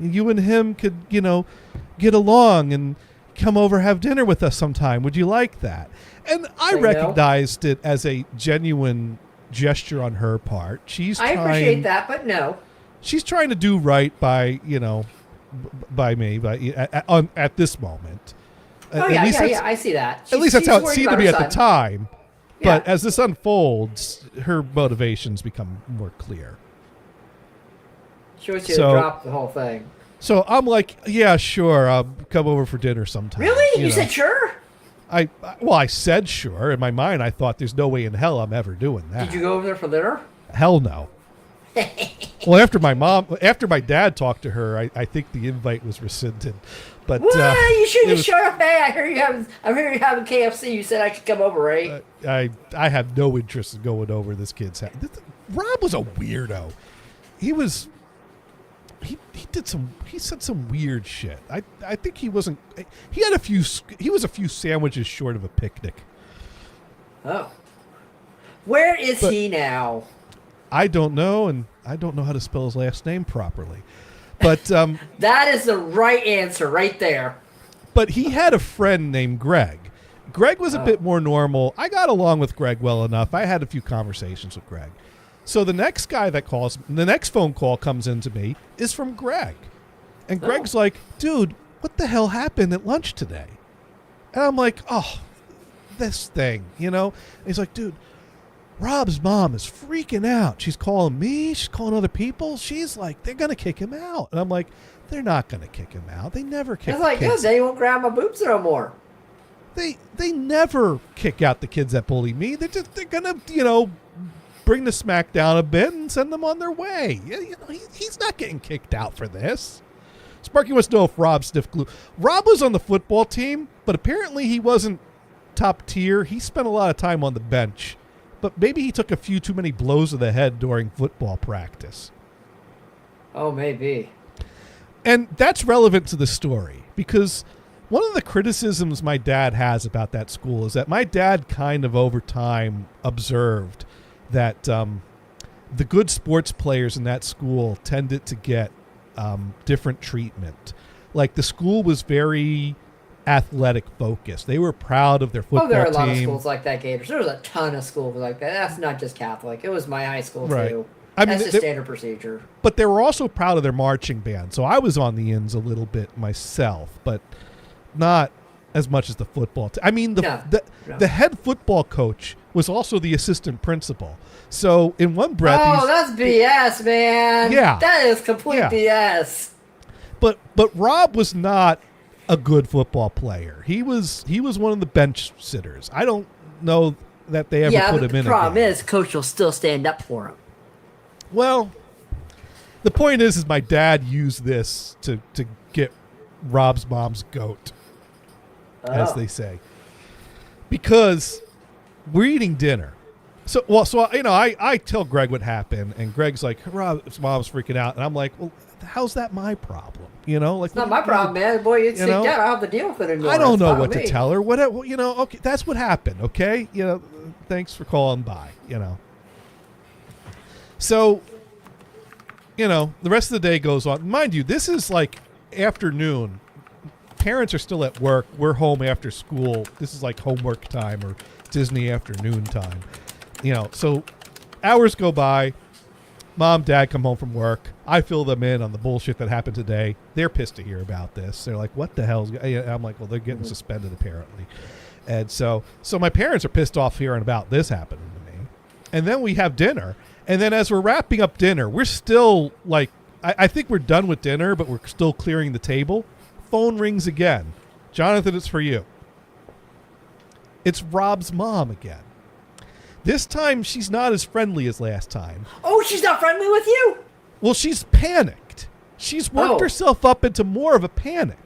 You and him could, get along and come over, have dinner with us sometime. Would you like that? And I Say no. recognized it as a genuine gesture on her part. I appreciate that, but no. She's trying to do right by, by me, at this moment. Oh, yeah, I see that. At least that's how it worried seemed to about be her at the son. time. But Yeah. as this unfolds, her motivations become more clear. She wants you So- to drop the whole thing. So I'm like, yeah, sure, I'll come over for dinner sometime. Really? You said sure? I said sure. In my mind, I thought there's no way in hell I'm ever doing that. Did you go over there for dinner? Hell no. Well, after my dad talked to her, I think the invite was rescinded. But What? You should it have was- showed up. Hey, I hear you having KFC. You said I could come over, right? I have no interest in going over this kid's house. Rob was a weirdo. He said some weird shit. I think he was a few sandwiches short of a picnic. Oh. Where is But- he now? I don't know, and I don't know how to spell his last name properly. But That is the right answer right there. but he had a friend named Greg. Greg was a bit more normal. I got along with Greg well enough. I had a few conversations with Greg. So the next guy that calls, the next phone call comes in to me is from Greg. And Greg's like, dude, what the hell happened at lunch today? And I'm like, oh, this thing, And he's like, dude, Rob's mom is freaking out. She's calling me. She's calling other people. She's like, they're going to kick him out. And I'm like, they're not going to kick him out. They never kick It's like, kids. they won't grab my boobs no more. They never kick out the kids that bully me. They're going to, bring the smack down a bit and send them on their way. He's not getting kicked out for this. Sparky wants to know if Rob sniffed glue. Rob was on the football team, but apparently he wasn't top tier. He spent a lot of time on the bench. But maybe he took a few too many blows to the head during football practice. Oh, maybe. And that's relevant to the story because one of the criticisms my dad has about that school is that my dad kind of over time observed that the good sports players in that school tended to get different treatment. Like the school was very athletic focused. They were proud of their football team. There are a lot of schools like that, Gators. There was a ton of schools like that. That's not just Catholic. It was my high school, Right. too. I mean, That's just standard procedure. But they were also proud of their marching band. So I was on the ends a little bit myself, but not as much as the football team. I mean, the head football coach was also the assistant principal. So in one breath, That's BS, man. Yeah. That is complete BS. But Rob was not a good football player. He was one of the bench sitters. I don't know that they ever put him in. The problem is, coach will still stand up for him. Well, the point is my dad used this to get Rob's mom's goat, as they say, because we're eating dinner. So I tell Greg what happened, and Greg's like, Rob's mom's freaking out, and I'm like, well, how's that my problem? It's not my problem, man. Boy, it's sick out. I don't have to deal with it anymore. I don't It's know fine what with to me. tell her. Okay, that's what happened. Okay, thanks for calling by. So, the rest of the day goes on. Mind you, this is like afternoon. Parents are still at work. We're home after school. This is like homework time or Disney afternoon time. So hours go by. Mom, dad come home from work. I fill them in on the bullshit that happened today. They're pissed to hear about this. They're like, what the hell's... I'm like, well, they're getting suspended apparently. And so my parents are pissed off hearing about this happening to me. And then we have dinner. And then as we're wrapping up dinner, we're still like... I think we're done with dinner, but we're still clearing the table. Phone rings again. Jonathan, it's for you. It's Rob's mom again. This time, she's not as friendly as last time. Oh, she's not friendly with you? Well, she's panicked. She's worked herself up into more of a panic.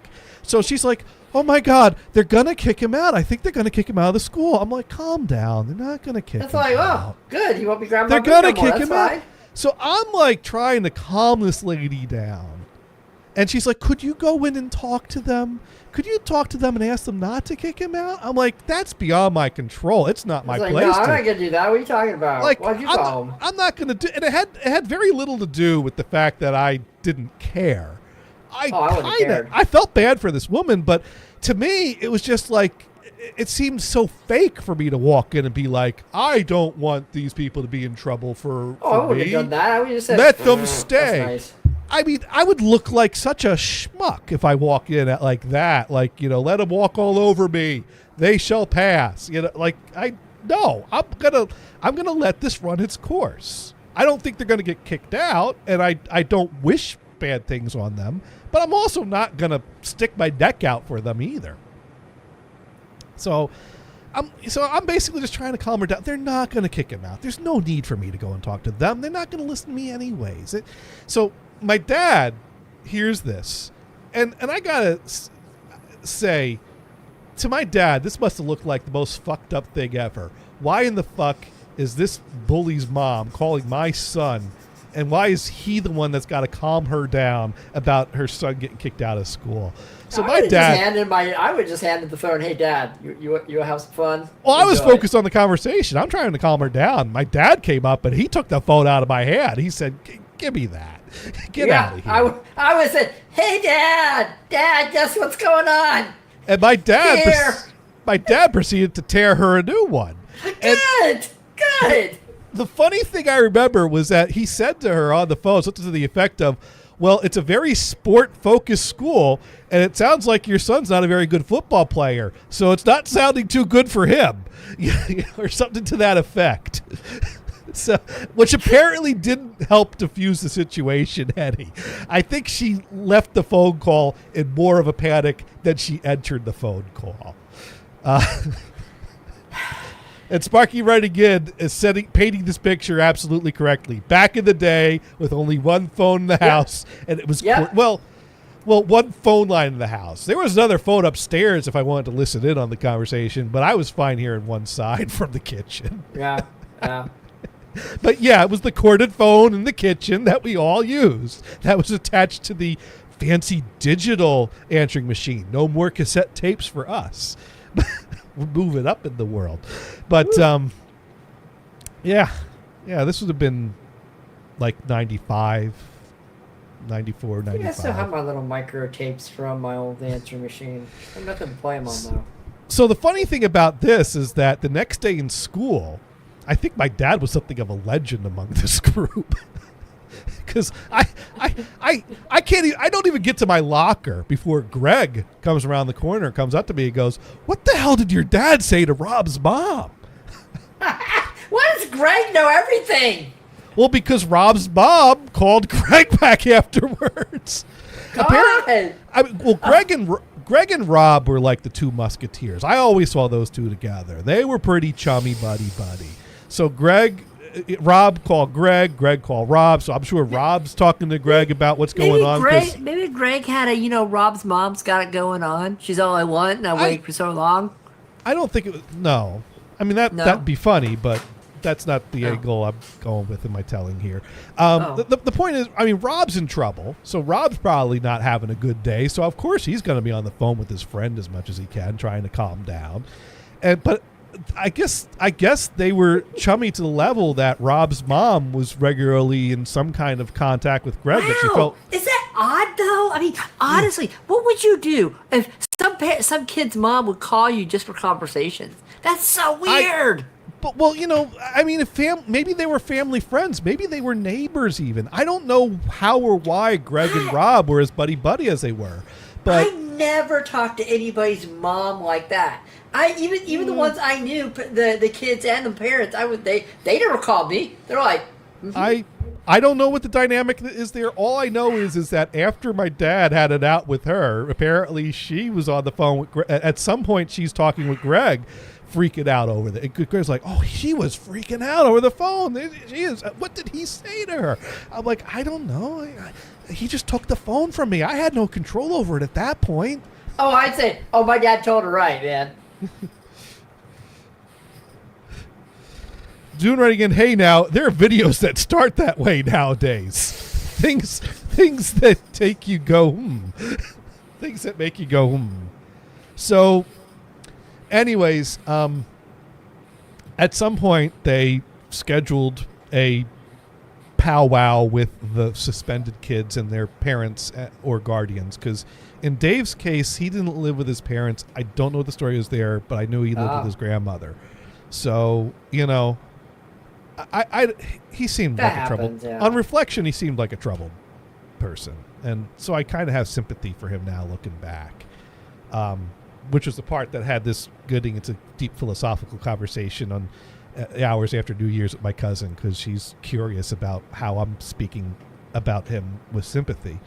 So she's like, oh, my God, they're going to kick him out. I think they're going to kick him out of the school. I'm like, calm down. They're not going to kick him out. Good. You won't be grabbing They're my going to boobs no more. kick him That's out. So I'm like trying to calm this lady down. And she's like, could you go in and talk to them? Could you talk to them and ask them not to kick him out? I'm like, that's beyond my control. It's not my place. No, I'm not gonna do that. What are you talking about? Like, Why'd you call him? I'm not gonna do. And it had very little to do with the fact that I didn't care. I wouldn't have cared. I felt bad for this woman, but to me, it was just like, it seemed so fake for me to walk in and be like, I don't want these people to be in trouble for I wouldn't me. have done that. I would have just said, Let them stay. That's nice. I mean, I would look like such a schmuck if I walk in at like that. Like, let them walk all over me. They shall pass. I'm gonna let this run its course. I don't think they're gonna get kicked out, and I don't wish bad things on them, but I'm also not gonna stick my neck out for them either. So I'm basically just trying to calm her down. They're not gonna kick him out. There's no need for me to go and talk to them. They're not gonna listen to me anyways. So my dad hears this, and I gotta say, to my dad, this must have looked like the most fucked up thing ever. Why in the fuck is this bully's mom calling my son, and why is he the one that's got to calm her down about her son getting kicked out of school? So my dad, I would just hand the phone. Hey, Dad, you have some fun. Well, I was focused on the conversation. I'm trying to calm her down. My dad came up and he took the phone out of my hand. He said, "Give me that. Get out of here." I would say, "Hey, Dad, guess what's going on?" And my dad proceeded to tear her a new one. Good. The funny thing I remember was that he said to her on the phone something to the effect of, well, it's a very sport-focused school, and it sounds like your son's not a very good football player, so it's not sounding too good for him, or something to that effect. So, which apparently didn't help diffuse the situation, Eddie. I think she left the phone call in more of a panic than she entered the phone call. And Sparky writing in is painting this picture absolutely correctly. Back in the day, with only one phone in the house, and it was one phone line in the house. There was another phone upstairs if I wanted to listen in on the conversation, but I was fine hearing one side from the kitchen. Yeah. But yeah, it was the corded phone in the kitchen that we all used. That was attached to the fancy digital answering machine. No more cassette tapes for us. We're moving up in the world. But yeah, this would have been like 95, 94, 95. I still have my little micro tapes from my old answering machine. I have nothing to play them on though. So the funny thing about this is that the next day in school, I think my dad was something of a legend among this group. Because I can't even, I don't even get to my locker before Greg comes around the corner and comes up to me and goes, "What the hell did your dad say to Rob's mom?" Why does Greg know everything? Well, because Rob's mom called Greg back afterwards. Apparently, Greg and Rob were like the two musketeers. I always saw those two together. They were pretty chummy buddy. So Rob called Greg called Rob, so I'm sure Rob's talking to Greg about what's going on. Maybe Greg had Rob's mom's got it going on. She's all I want, and I wait for so long. I don't think it was, no. I mean, that'd be funny, but that's not the angle I'm going with in my telling here. The point is, I mean, Rob's in trouble, so Rob's probably not having a good day, so of course he's going to be on the phone with his friend as much as he can, trying to calm down. But I guess they were chummy to the level that Rob's mom was regularly in some kind of contact with Greg. Wow. That she felt. Is that odd though? I mean, honestly, what would you do if some kid's mom would call you just for conversations? That's so weird. I mean, maybe they were family friends. Maybe they were neighbors even. I don't know how or why Greg and Rob were as buddy as they were. But I never talked to anybody's mom like that. Even the ones I knew, the kids and the parents, they never called me. They're like, I don't know what the dynamic is there. All I know is that after my dad had it out with her, apparently she was on the phone with Greg. At some point she's talking with Greg, freaking out over that. Greg's like, "Oh, she was freaking out over the phone. She is. What did he say to her?" I'm like, "I don't know. He just took the phone from me. I had no control over it at that point." Oh, I'd say, my dad told her right, man. June writing in, "Hey, now there are videos that start that way nowadays. Things things that take you go, things that make you go, So, anyways, at some point they scheduled a powwow with the suspended kids and their parents or guardians, because in Dave's case, he didn't live with his parents. I don't know what the story is there, but I knew he lived with his grandmother. So, he seemed That like a troubled. happens, yeah. On reflection, he seemed like a troubled person, and so I kind of have sympathy for him now, looking back. Which was the part that had this getting into deep philosophical conversation on hours after New Year's with my cousin, because she's curious about how I'm speaking about him with sympathy.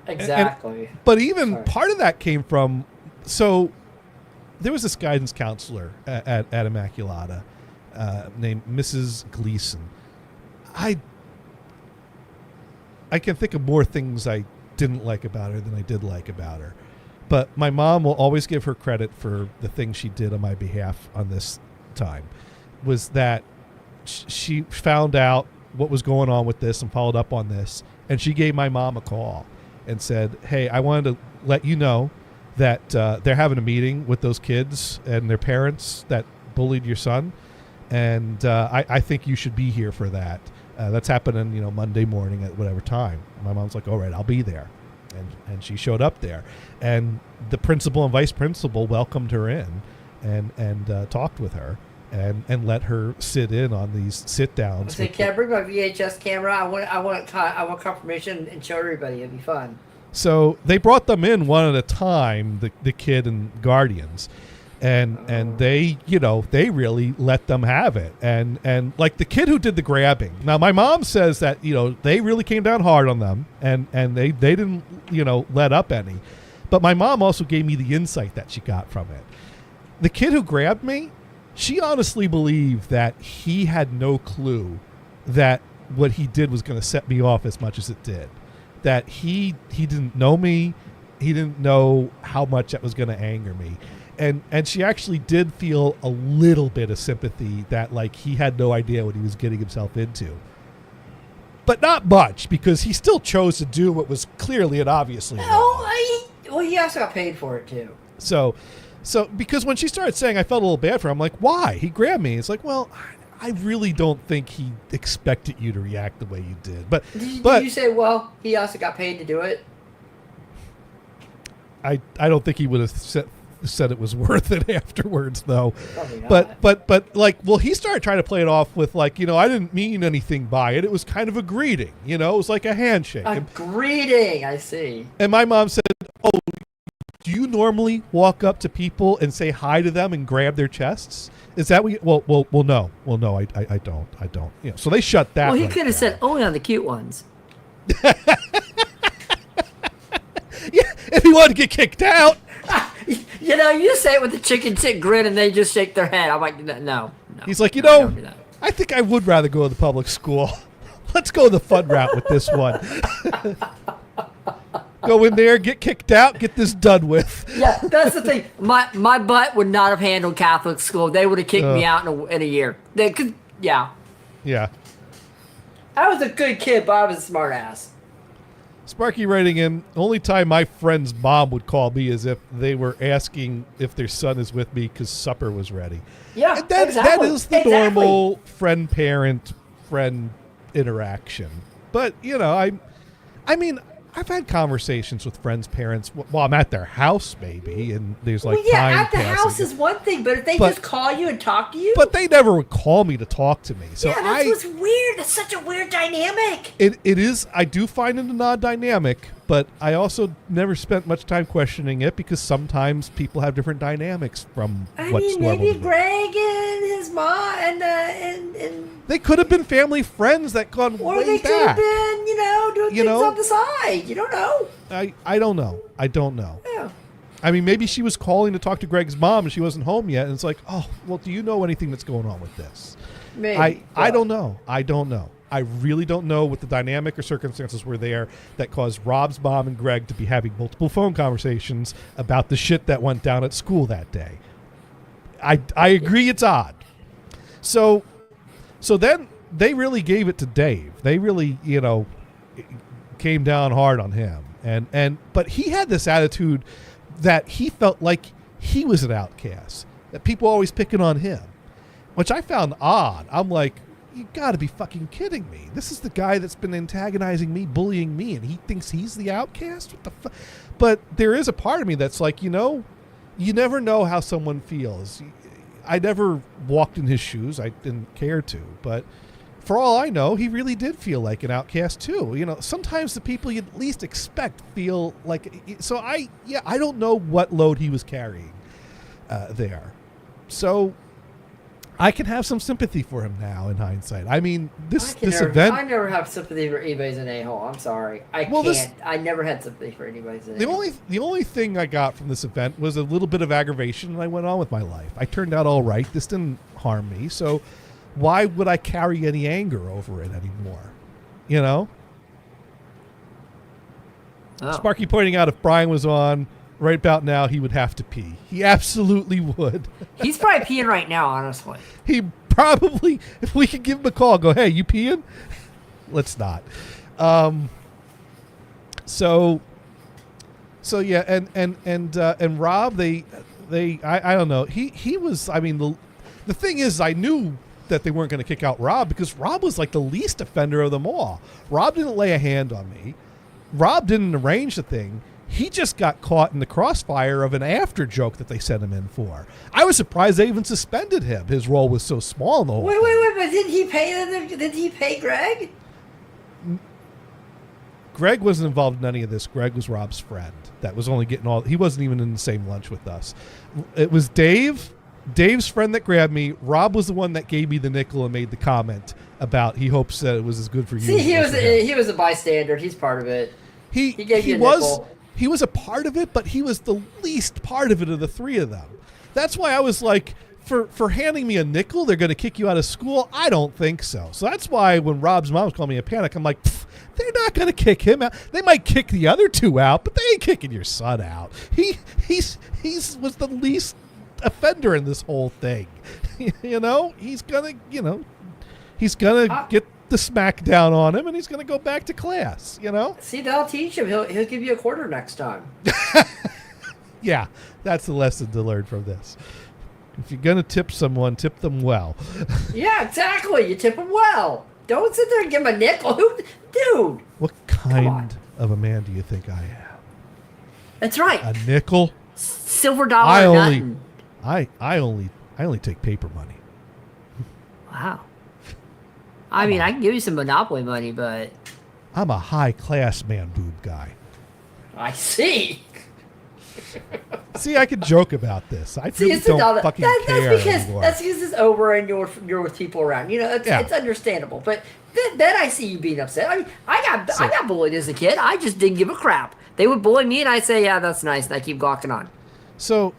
Exactly. But even part of that came from, so there was this guidance counselor at Immaculata named Mrs. Gleason. I can think of more things I didn't like about her than I did like about her. But my mom will always give her credit for the thing she did on my behalf on this time, was that she found out what was going on with this and followed up on this. And she gave my mom a call and said, hey, I wanted to let you know that they're having a meeting with those kids and their parents that bullied your son. And I think you should be here for that. That's happening, Monday morning at whatever time. My mom's like, all right, I'll be there. And she showed up there. And the principal and vice principal welcomed her in and talked with her and let her sit in on these sit downs. I said, can I bring my VHS camera? I want confirmation and show everybody. It'd be fun. So they brought them in one at a time, the kid and guardians. And they, they really let them have it. And like the kid who did the grabbing. Now, my mom says that, they really came down hard on them and they didn't, let up any. But my mom also gave me the insight that she got from it. The kid who grabbed me, she honestly believed that he had no clue that what he did was going to set me off as much as it did. That he didn't know me. He didn't know how much that was going to anger me. And she actually did feel a little bit of sympathy that, like, he had no idea what he was getting himself into. But not much, because he still chose to do what was clearly and obviously wrong. He also got paid for it, too. So because when she started saying I felt a little bad for him, I'm like, why? He grabbed me. It's like, well, I really don't think he expected you to react the way you did. But Did you say, well, he also got paid to do it? I don't think he would have said it was worth it afterwards, though. Probably not. But like, well, he started trying to play it off with, like, I didn't mean anything by it. It was kind of a greeting, it was like a handshake. Greeting, I see. And my mom said, oh, do you normally walk up to people and say hi to them and grab their chests? Is that what no. Well, no, I don't. So they shut that. Well, he right could have down. said only on the cute ones. Yeah, if he wanted to get kicked out. You say it with the chicken tit grin and they just shake their head. I'm like, no. He's like, don't do that. I think I would rather go to the public school. Let's go the fun route with this one. Go in there, get kicked out, get this done with. Yeah, that's the thing. My butt would not have handled Catholic school. They would have kicked me out in a year. They could, yeah. Yeah. I was a good kid, but I was a smart ass. Sparky writing in, only time my friend's mom would call me is if they were asking if their son is with me because supper was ready. Yeah, and that exactly. is the normal friend-parent friend interaction. But, I mean, I've had conversations with friends' parents while I'm at their house, maybe, and there's like time at the passing. house is one thing, but if they just call you and talk to you, but they never would call me to talk to me. So that's what's weird. That's such a weird dynamic. It is. I do find it an odd dynamic, but I also never spent much time questioning it because sometimes people have different dynamics from what's normal. Maybe Greg and his mom and they could have been family friends that gone or way they back. could have been, doing things on the side. You don't know. I don't know. I don't know. Yeah. I mean, maybe she was calling to talk to Greg's mom and she wasn't home yet, and it's like, oh, well, do you know anything that's going on with this? Maybe. I don't know. I don't know. I really don't know what the dynamic or circumstances were there that caused Rob's mom and Greg to be having multiple phone conversations about the shit that went down at school that day. I agree it's odd. So then they really gave it to Dave. They really, came down hard on him. But he had this attitude that he felt like he was an outcast, that people were always picking on him, which I found odd. I'm like, you got to be fucking kidding me. This is the guy that's been antagonizing me, bullying me, and he thinks he's the outcast? What the fuck? But there is a part of me that's like, you never know how someone feels. I never walked in his shoes. I didn't care to. But for all I know, he really did feel like an outcast too. Sometimes the people you'd least expect feel like... So I don't know what load he was carrying there. So... I can have some sympathy for him now in hindsight. I mean, this event... I never have sympathy for anybody's an a-hole. I'm sorry. I never had sympathy for anybody's an a-hole. The only thing I got from this event was a little bit of aggravation, and I went on with my life. I turned out all right. This didn't harm me, so why would I carry any anger over it anymore? Oh. Sparky pointing out if Brian was on right about now, he would have to pee. He absolutely would. He's probably peeing right now, honestly. He probably, if we could give him a call, go, hey, you peeing? Let's not. So yeah, and Rob, I don't know. He was, I mean, the thing is, I knew that they weren't going to kick out Rob because Rob was like the least offender of them all. Rob didn't lay a hand on me. Rob didn't arrange the thing. He just got caught in the crossfire of an after joke that they sent him in for. I was surprised they even suspended him. His role was so small in the whole thing. Wait, but did he pay Greg? Greg wasn't involved in any of this. Greg was Rob's friend. That was only getting he wasn't even in the same lunch with us. It was Dave's friend that grabbed me. Rob was the one that gave me the nickel and made the comment about he hopes that it was as good for you. See, he was a bystander. He's part of it. He gave you a nickel. He was a part of it, but he was the least part of it of the three of them. That's why I was like, for handing me a nickel, they're going to kick you out of school? I don't think so. So that's why when Rob's mom was calling me a panic, I'm like, they're not going to kick him out. They might kick the other two out, but they ain't kicking your son out. He was the least offender in this whole thing. He's going to get the smack down on him, and he's going to go back to class, See, that'll teach him. He'll give you a quarter next time. Yeah, that's the lesson to learn from this. If you're going to tip someone, tip them well. Yeah, exactly. You tip them well. Don't sit there and give him a nickel. Dude. What kind of a man do you think I am? That's right. A nickel? Silver dollar. I only take paper money. Wow. I mean, I can give you some Monopoly money, but... I'm a high-class man-boob guy. I see. See, I could joke about this. I really don't fucking care anymore. That's because it's over and you're with people around. It's understandable. But then I see you being upset. I mean, I got bullied as a kid. I just didn't give a crap. They would bully me, and I say, yeah, that's nice, and I keep walking on. So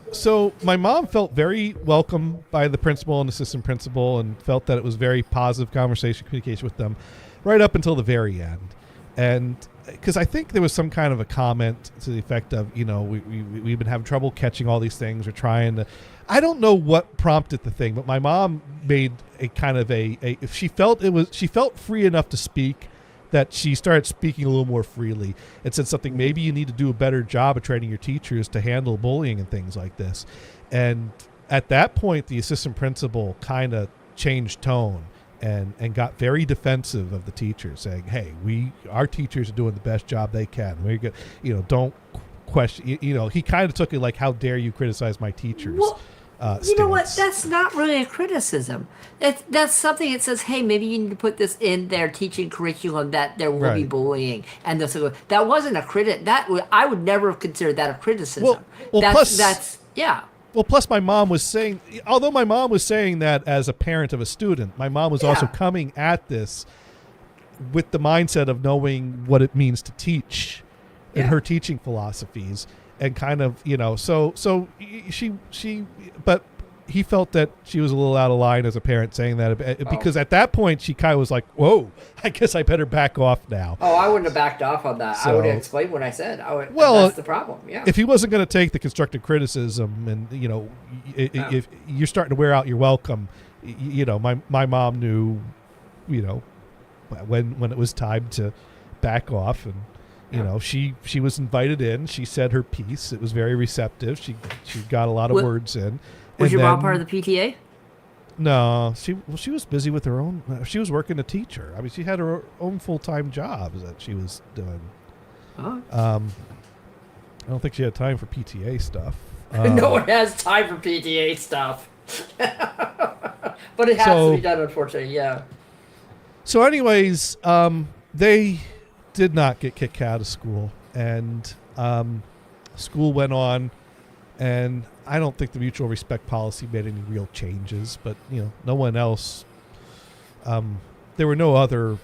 my mom felt very welcome by the principal and assistant principal and felt that it was very positive conversation, communication with them right up until the very end. And because I think there was some kind of a comment to the effect of, we've been having trouble catching all these things. We're trying to, I don't know what prompted the thing, but my mom made a kind of she felt free enough to speak that she started speaking a little more freely and said something, maybe you need to do a better job of training your teachers to handle bullying and things like this. And at that point, the assistant principal kind of changed tone and got very defensive of the teachers, saying, hey, our teachers are doing the best job they can. We're good. Don't question, he kind of took it like, how dare you criticize my teachers? Well, you know what? That's not really a criticism. That's something that says, hey, maybe you need to put this in their teaching curriculum that there will be bullying. And that wasn't a I would never have considered that a criticism. Well, plus my mom was saying, although my mom was saying that as a parent of a student, my mom was also coming at this with the mindset of knowing what it means to teach and her teaching philosophies. And kind of, so but he felt that she was a little out of line as a parent saying that because at that point she kind of was like, whoa, I guess I better back off now. Oh, I wouldn't have backed off on that. I would have explained what I said. That's the problem. Yeah. If he wasn't going to take the constructive criticism and, if you're starting to wear out your welcome, my mom knew, when it was time to back off, and she was invited in. She said her piece. It was very receptive. She got a lot of words in. Was your mom part of the PTA? No, she was busy with her own. She was working a teacher. I mean, she had her own full-time job that she was doing. Oh. I don't think she had time for PTA stuff. No one has time for PTA stuff. But it has to be done, unfortunately, yeah. So anyways, they did not get kicked out of school, and school went on, and I don't think the mutual respect policy made any real changes, but no one else. There were no other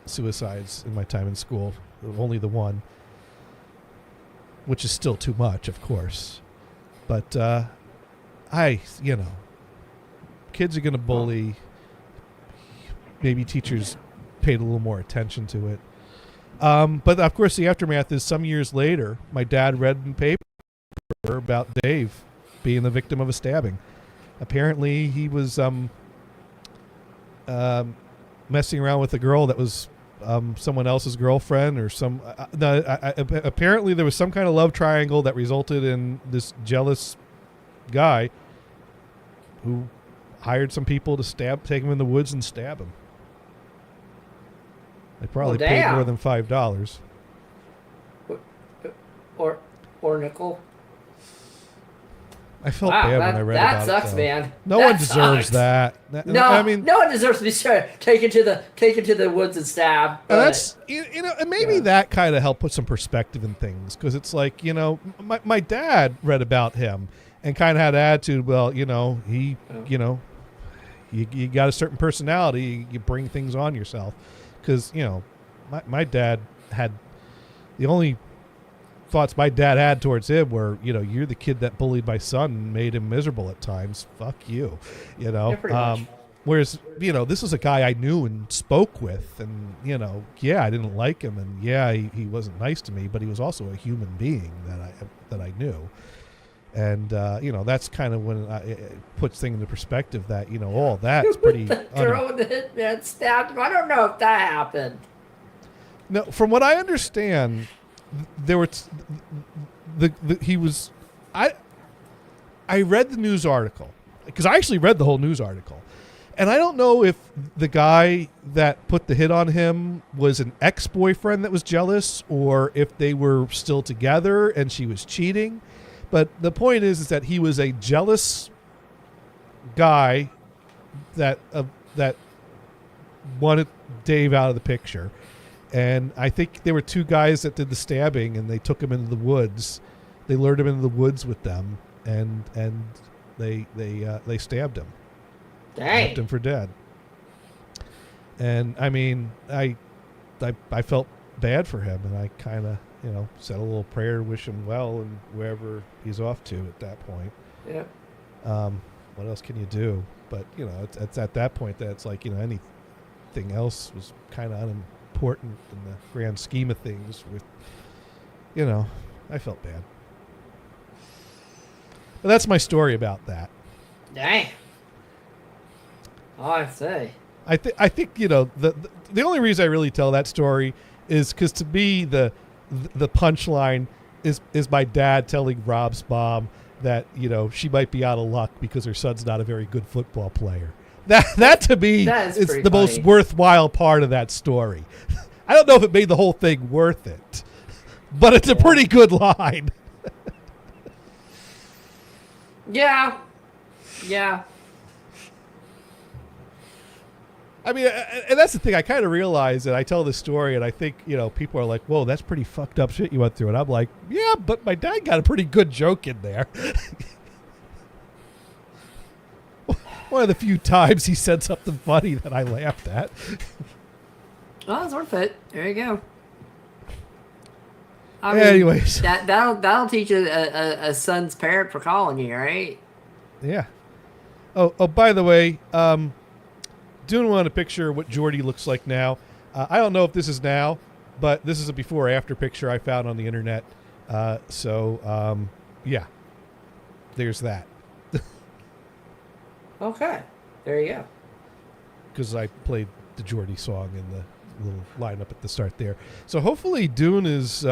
suicides in my time in school. Only the one, which is still too much, of course. But kids are going to bully. Maybe teachers paid a little more attention to it. But of course, the aftermath is some years later, my dad read in paper about Dave being the victim of a stabbing. Apparently, he was messing around with a girl that was someone else's girlfriend, or apparently there was some kind of love triangle that resulted in this jealous guy who hired some people to take him in the woods and stab him. They probably paid more than $5. Or nickel. I felt bad when I read about it. That sucks, man. No one deserves that. No, I mean, no one deserves to be taken to the woods and stabbed. And that's and maybe that kind of helped put some perspective in things, because it's like my dad read about him and kind of had an attitude. Well, he you got a certain personality, you bring things on yourself, because my dad had the only thoughts my dad had towards him were, you're the kid that bullied my son and made him miserable at times. Fuck you, Yeah, pretty much. Whereas, this is a guy I knew and spoke with, and, I didn't like him, and he wasn't nice to me, but he was also a human being that I knew. And, that's kind of when it puts things into perspective that, all that's pretty... The girl with the hitman stabbed him. I don't know if that happened. No, from what I understand... There were he was I read the news article, because I actually read the whole news article, and I don't know if the guy that put the hit on him was an ex-boyfriend that was jealous, or if they were still together and she was cheating. But the point is that he was a jealous guy that wanted Dave out of the picture. And I think there were two guys that did the stabbing, and they took him into the woods. They lured him into the woods with them, and they stabbed him. Dang. Left him for dead. And I mean, I felt bad for him, and I kind of said a little prayer, wish him well, and wherever he's off to at that point. Yeah. What else can you do? But it's at that point that it's like anything else was kind of unimportant in the grand scheme of things. With I felt bad. But that's my story about that. Dang. Oh, I say. I think the only reason I really tell that story is because, to me, the punchline is my dad telling Rob's mom that she might be out of luck because her son's not a very good football player. That to me is the most worthwhile part of that story. I don't know if it made the whole thing worth it, but it's a pretty good line. Yeah. I mean, and that's the thing. I kind of realize that I tell this story, and I think, people are like, whoa, that's pretty fucked up shit you went through. And I'm like, yeah, but my dad got a pretty good joke in there. One of the few times he said something funny that I laughed at. Oh, it's worth it. There you go. I mean, anyways. That'll teach a son's parent for calling you, right? Yeah. Oh, by the way, doing one a picture of what Jordy looks like now. I don't know if this is now, but this is a before or after picture I found on the internet. Yeah, there's that. Okay, there you go. because I played the Geordie song in the little lineup at the start there. So hopefully Dune is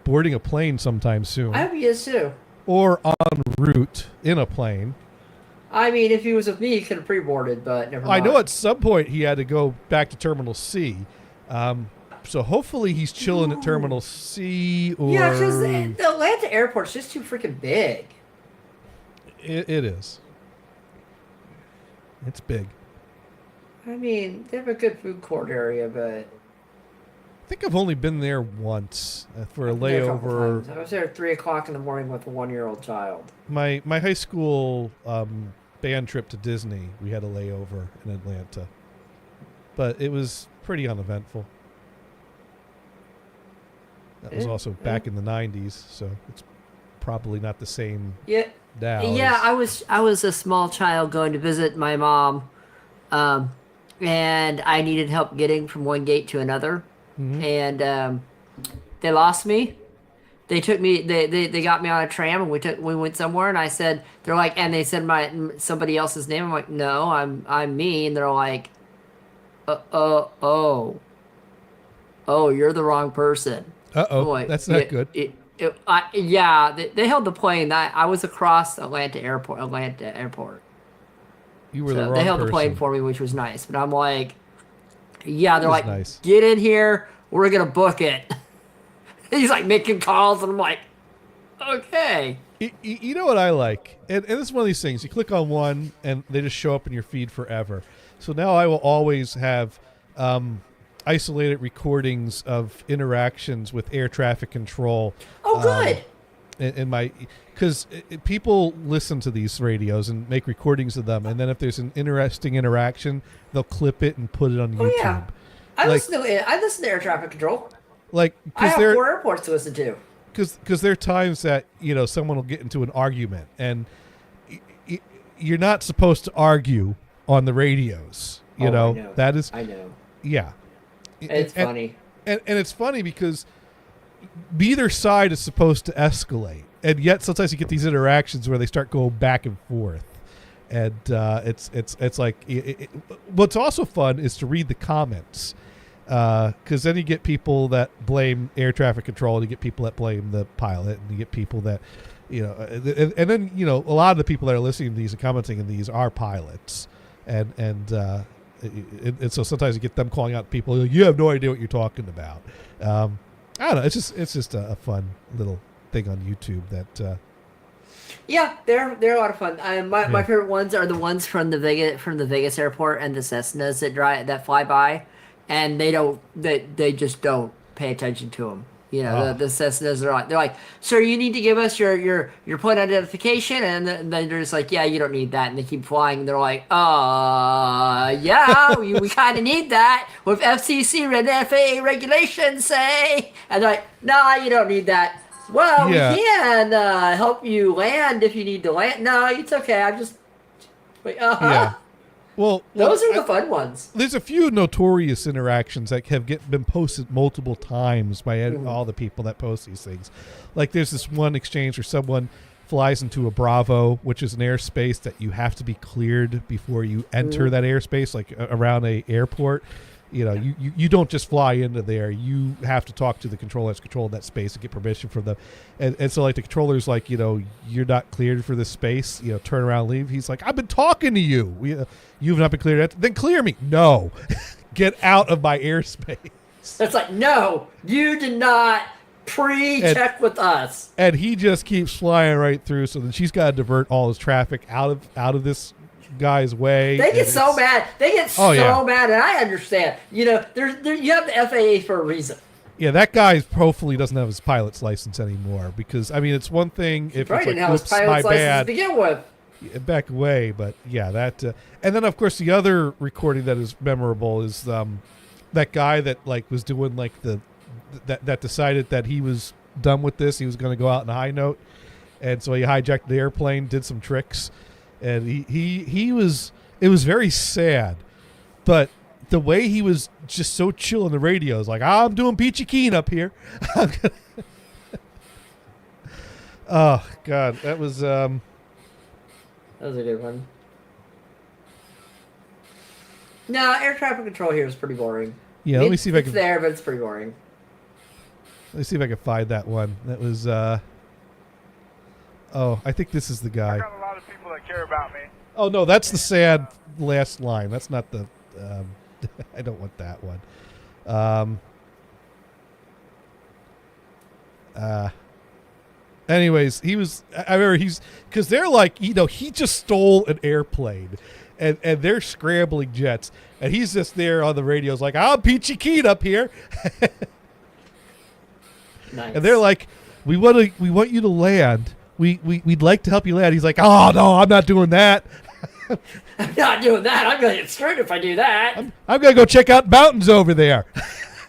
boarding a plane sometime soon. I hope he is too. Or en route in a plane. I mean, if he was with me, he could have pre-boarded, but never mind. I know at some point he had to go back to Terminal C. So hopefully he's chilling at Terminal C. Or Yeah, because the Atlanta airport's just too freaking big. It is. It's big. I mean, they have a good food court area, but... I think I've only been there once for a I've been there couple layover. times. I was there at 3 o'clock in the morning with a 1-year-old child. My high school band trip to Disney, we had a layover in Atlanta. But it was pretty uneventful. That was also back in the 90s, so it's probably not the same Yeah. now. Yeah, I was a small child going to visit my mom, and I needed help getting from one gate to another, and they lost me. They took me. They got me on a tram, and we went somewhere, and I said, they're like, and they said somebody else's name. I'm like, no, I'm me, and they're like, oh, you're the wrong person. Like, that's not good. They held the plane. I was across Atlanta Airport. You were the wrong person. They held the plane for me, which was nice. But I'm like, they're like, nice. Get in here. We're gonna book it. He's like making calls, and I'm like, okay. You know what I like? And this is one of these things. You click on one, and they just show up in your feed forever. So now I will always have isolated recordings of interactions with air traffic control. Oh, good. In my, because people listen to these radios and make recordings of them, and then if there's an interesting interaction, they'll clip it and put it on YouTube. Yeah. I listen to air traffic control. Like, I have 4 airports to listen to. Because there are times that someone will get into an argument, and you're not supposed to argue on the radios. I know. That is. I know. Yeah. It's funny. And it's funny because neither side is supposed to escalate, and yet sometimes you get these interactions where they start going back and forth, and it's like what's also fun is to read the comments, because then you get people that blame air traffic control, and you get people that blame the pilot, and you get people that and then a lot of the people that are listening to these and commenting on these are pilots, and so sometimes you get them calling out people. You have no idea what you're talking about. I don't know. It's just a fun little thing on YouTube that. Yeah, they're a lot of fun. My favorite ones are the ones from the Vegas airport and the Cessnas that fly by, and they just don't pay attention to them. The Cessnas they're like, sir, you need to give us your plane identification, and then they're just like, yeah, you don't need that, and they keep flying. And they're like, yeah, we kind of need that with FCC and FAA regulations say, and they're like, nah, you don't need that. Well, Yeah. we can help you land if you need to land. No, it's okay. I'm just wait. Yeah. Well, those are the fun ones. There's a few notorious interactions that have been posted multiple times by all the people that post these things. Like there's this one exchange where someone flies into a Bravo, which is an airspace that you have to be cleared before you enter that airspace, like around a airport. You don't just fly into there. You have to talk to the controller that's controlling that space and get permission from them. And so like the controller's like, you're not cleared for this space, turn around and leave. He's like, I've been talking to you. You've not been cleared. Then clear me. No. Get out of my airspace. It's like, no, you did not pre-check with us. And he just keeps flying right through. So then she's got to divert all his traffic out of this guy's way. They get so mad. They get so mad, and I understand. You have the FAA for a reason. Yeah, that guy hopefully doesn't have his pilot's license anymore, because it's one thing if Probably it's didn't have his pilot's license to begin with. Back away, but yeah, that and then of course the other recording that is memorable is that guy that was doing that decided that he was done with this. He was going to go out on a high note, and so he hijacked the airplane, did some tricks. And he was, it was very sad, but the way he was just so chill on the radio is like, I'm doing Peachy Keen up here. Oh God, that was a good one. No, air traffic control here is pretty boring. Yeah, let me see if I It's can. there, but it's pretty boring. Let me see if I can find that one. That was. Oh, I think this is the I guy. got a lot of people that care about me. Oh no, that's the sad last line. That's not the. I don't want that one. Anyways, he was. I remember because they're like, he just stole an airplane, and they're scrambling jets, and he's just there on the radios like, I'm Peachy Keen up here, Nice. and they're like, we want you to land. We'd like to help you land. He's like, oh no, I'm not doing that. I'm not doing that. I'm gonna get screwed if I do that. I'm gonna go check out mountains over there.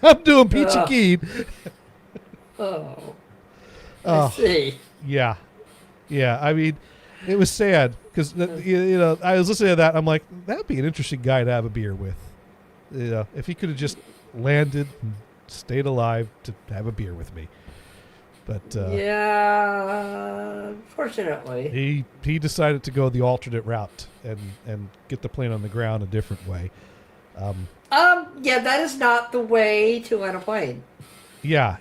I'm doing Peachy Keen. Oh. Oh. I see. Yeah. I mean, it was sad because I was listening to that. And I'm like, that'd be an interesting guy to have a beer with. If he could have just landed and stayed alive to have a beer with me. But Yeah, unfortunately. he decided to go the alternate route and get the plane on the ground a different way. Yeah, that is not the way to land a plane. Yeah,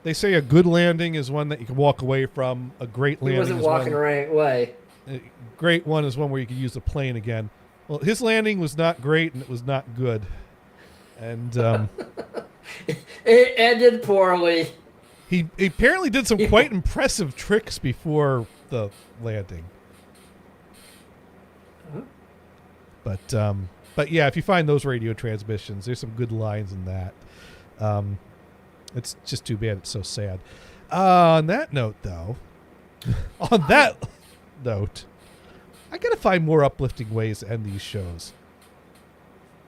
they say a good landing is one that you can walk away from. A great He landing wasn't is walking the one. right way. A great one is one where you could use the plane again. Well, his landing was not great and it was not good. And It ended poorly. he apparently did some quite impressive tricks before the landing. But yeah, if you find those radio transmissions, there's some good lines in that. It's just too bad it's so sad. On that note, though, I gotta find more uplifting ways to end these shows.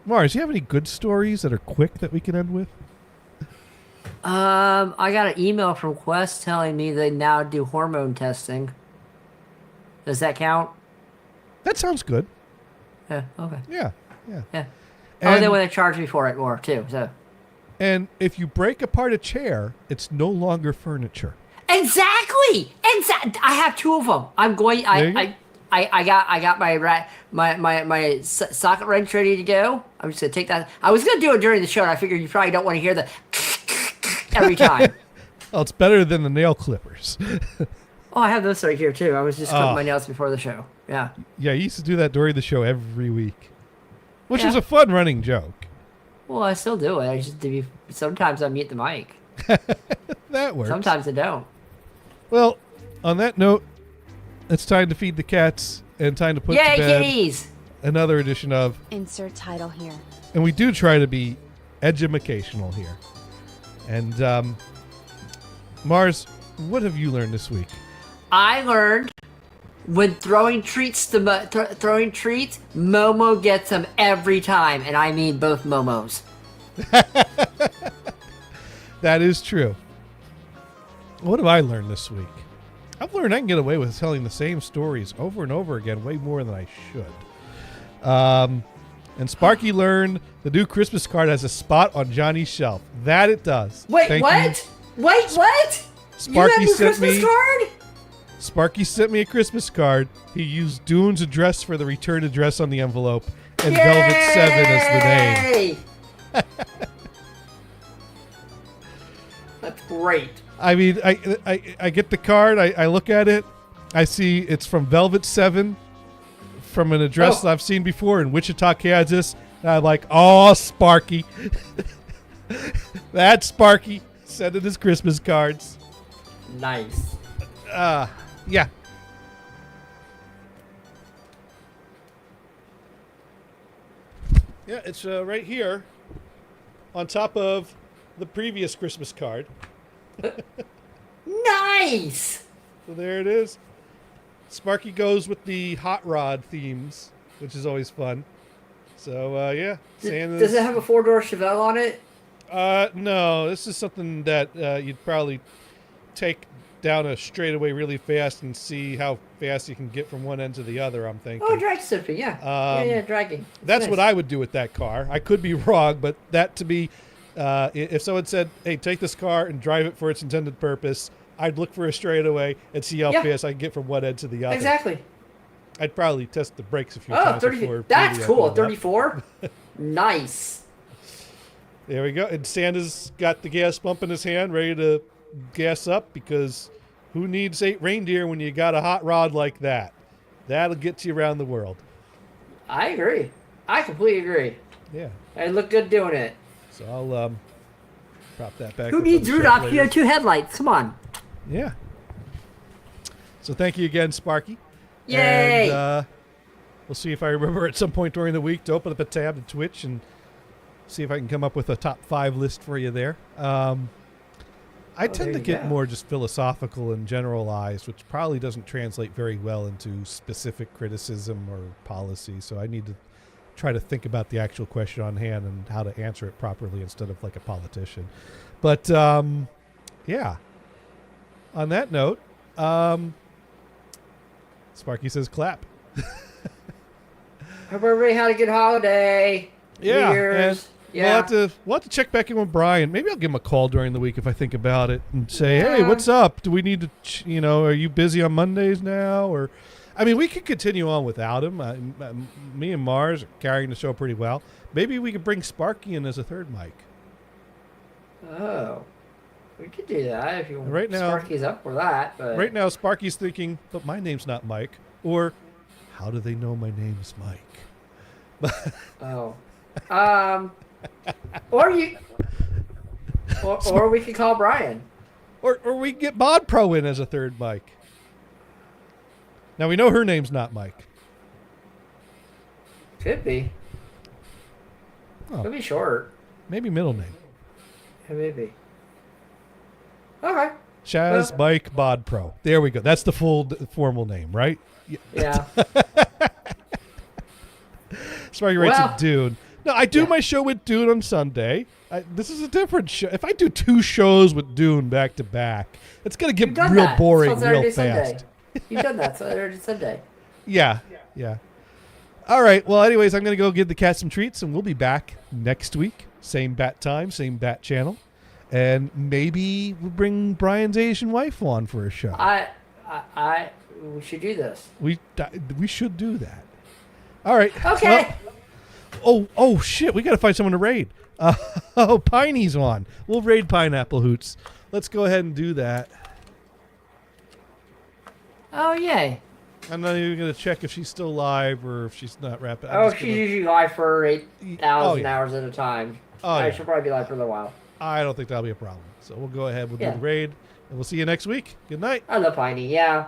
Mars, do you have any good stories that are quick that we can end with? I got an email from Quest telling me they now do hormone testing. Does that count? That sounds good. Yeah. Okay. Yeah. Yeah. They And, want to charge me for it more too. So. and if you break apart a chair, it's no longer furniture. Exactly. I have two of them. I'm going. There you go. I got my socket wrench ready to go. I'm just gonna take that. I was gonna do it during the show, and I figured you probably don't want to hear the every time. Well, it's better than the nail clippers. Oh, I have this right here too. I was just cutting Oh. my nails before the show. Yeah. Yeah, you used to do that during the show every week, which Yeah. is a fun running joke. Well, I still do it. I just do. Sometimes I mute the mic. That works. Sometimes I don't. Well, on that note, it's time to feed the cats and time to put Yay, to bed kitties! another edition of, Insert title here. and we do try to be educational here. And Mars, what have you learned this week? I learned when throwing treats Momo gets them every time, and I mean both Momos. That is true. What have I learned this week? I've learned I can get away with telling the same stories over and over again, way more than I should. And Sparky learned the new Christmas card has a spot on Johnny's shelf. That it does. Wait, Thank what? you. Wait, what? Sparky you have your sent Christmas me. card? Sparky sent me a Christmas card. He used Dune's address for the return address on the envelope, and Velvet 7 as the name. Yay! That's great. I mean, I get the card. I look at it. I see it's from Velvet 7, from an address Oh. I've seen before in Wichita, Kansas. And I'm like, oh, Sparky. That's Sparky sending his Christmas cards. Nice. Yeah. Yeah, it's right here on top of the previous Christmas card. Nice! So there it is. Sparky goes with the hot rod themes, which is always fun. So, yeah. Santa's, Does it have a 4-door Chevelle on it? no, this is something that you'd probably take down a straightaway really fast and see how fast you can get from one end to the other, I'm thinking. Oh, drag stripping, yeah. Yeah, dragging. That's Nice. what I would do with that car. I could be wrong, but that to me, if someone said, hey, take this car and drive it for its intended purpose, I'd look for a straightaway and see how Yeah. fast I can get from one end to the other. Exactly. I'd probably test the brakes a few Oh, times 30. before. That's really cool. opening up. 34. Nice. There we go. And Santa's got the gas pump in his hand, ready to gas up, because who needs 8 reindeer when you got a hot rod like that? That'll get you around the world. I agree. I completely agree. Yeah. I look good doing it. So I'll prop that back. Who up on needs the shelf Rudolph later. CO2 headlights? Come on. Yeah. So thank you again, Sparky. Yay! And we'll see if I remember at some point during the week to open up a tab to Twitch and see if I can come up with a top 5 list for you there. I tend there to you get go. more just philosophical and generalized, which probably doesn't translate very well into specific criticism or policy. So I need to try to think about the actual question on hand and how to answer it properly instead of like a politician. But yeah. On that note, Sparky says clap. Hope everybody had a good holiday. Yeah, New Year's. and Yeah. we'll have to check back in with Brian. Maybe I'll give him a call during the week if I think about it and say, hey, Yeah. what's up? Do we need to, are you busy on Mondays now? Or, I mean, we could continue on without him. Me and Mars are carrying the show pretty well. Maybe we could bring Sparky in as a third mic. Oh. We could do that if you want. Right now- Sparky's up for that. But Right now, Sparky's thinking, but my name's not Mike. Or, how do they know my name's Mike? Oh. Or you. Or we could call Brian. Or we can get Bod Pro in as a third mic. Now, we know her name's not Mike. Could be. Oh. Could be short. Maybe middle name. Maybe. Okay. Shaz Well- Mike Bod Pro. There we go. That's the full formal name, right? Yeah. Sparky writes Well- it Dune. No, I do Yeah. my show with Dune on Sunday. This is a different show. If I do 2 shows with Dune back to back, it's going to You've get done real that. boring It's on real Saturday, fast. Sunday. You've done that Saturday, Sunday. Yeah. All right. Well, anyways, I'm going to go give the cat some treats, and we'll be back next week. Same bat time, same bat channel. And maybe we'll bring Brian's Asian wife on for a show. We should do this. We should do that. All right. Okay. Oh shit! We got to find someone to raid. Piney's on. We'll raid Pineapple Hoots. Let's go ahead and do that. Oh, yay. I'm not even gonna check if she's still live or if she's not wrapping. Oh, she's usually live for 8,000 Oh, yeah. hours at a time. Oh, I yeah. should probably be live for a little while. I don't think that'll be a problem. So we'll go ahead. We'll Yeah. do the raid, and we'll see you next week. Good night. I love Piney, yeah.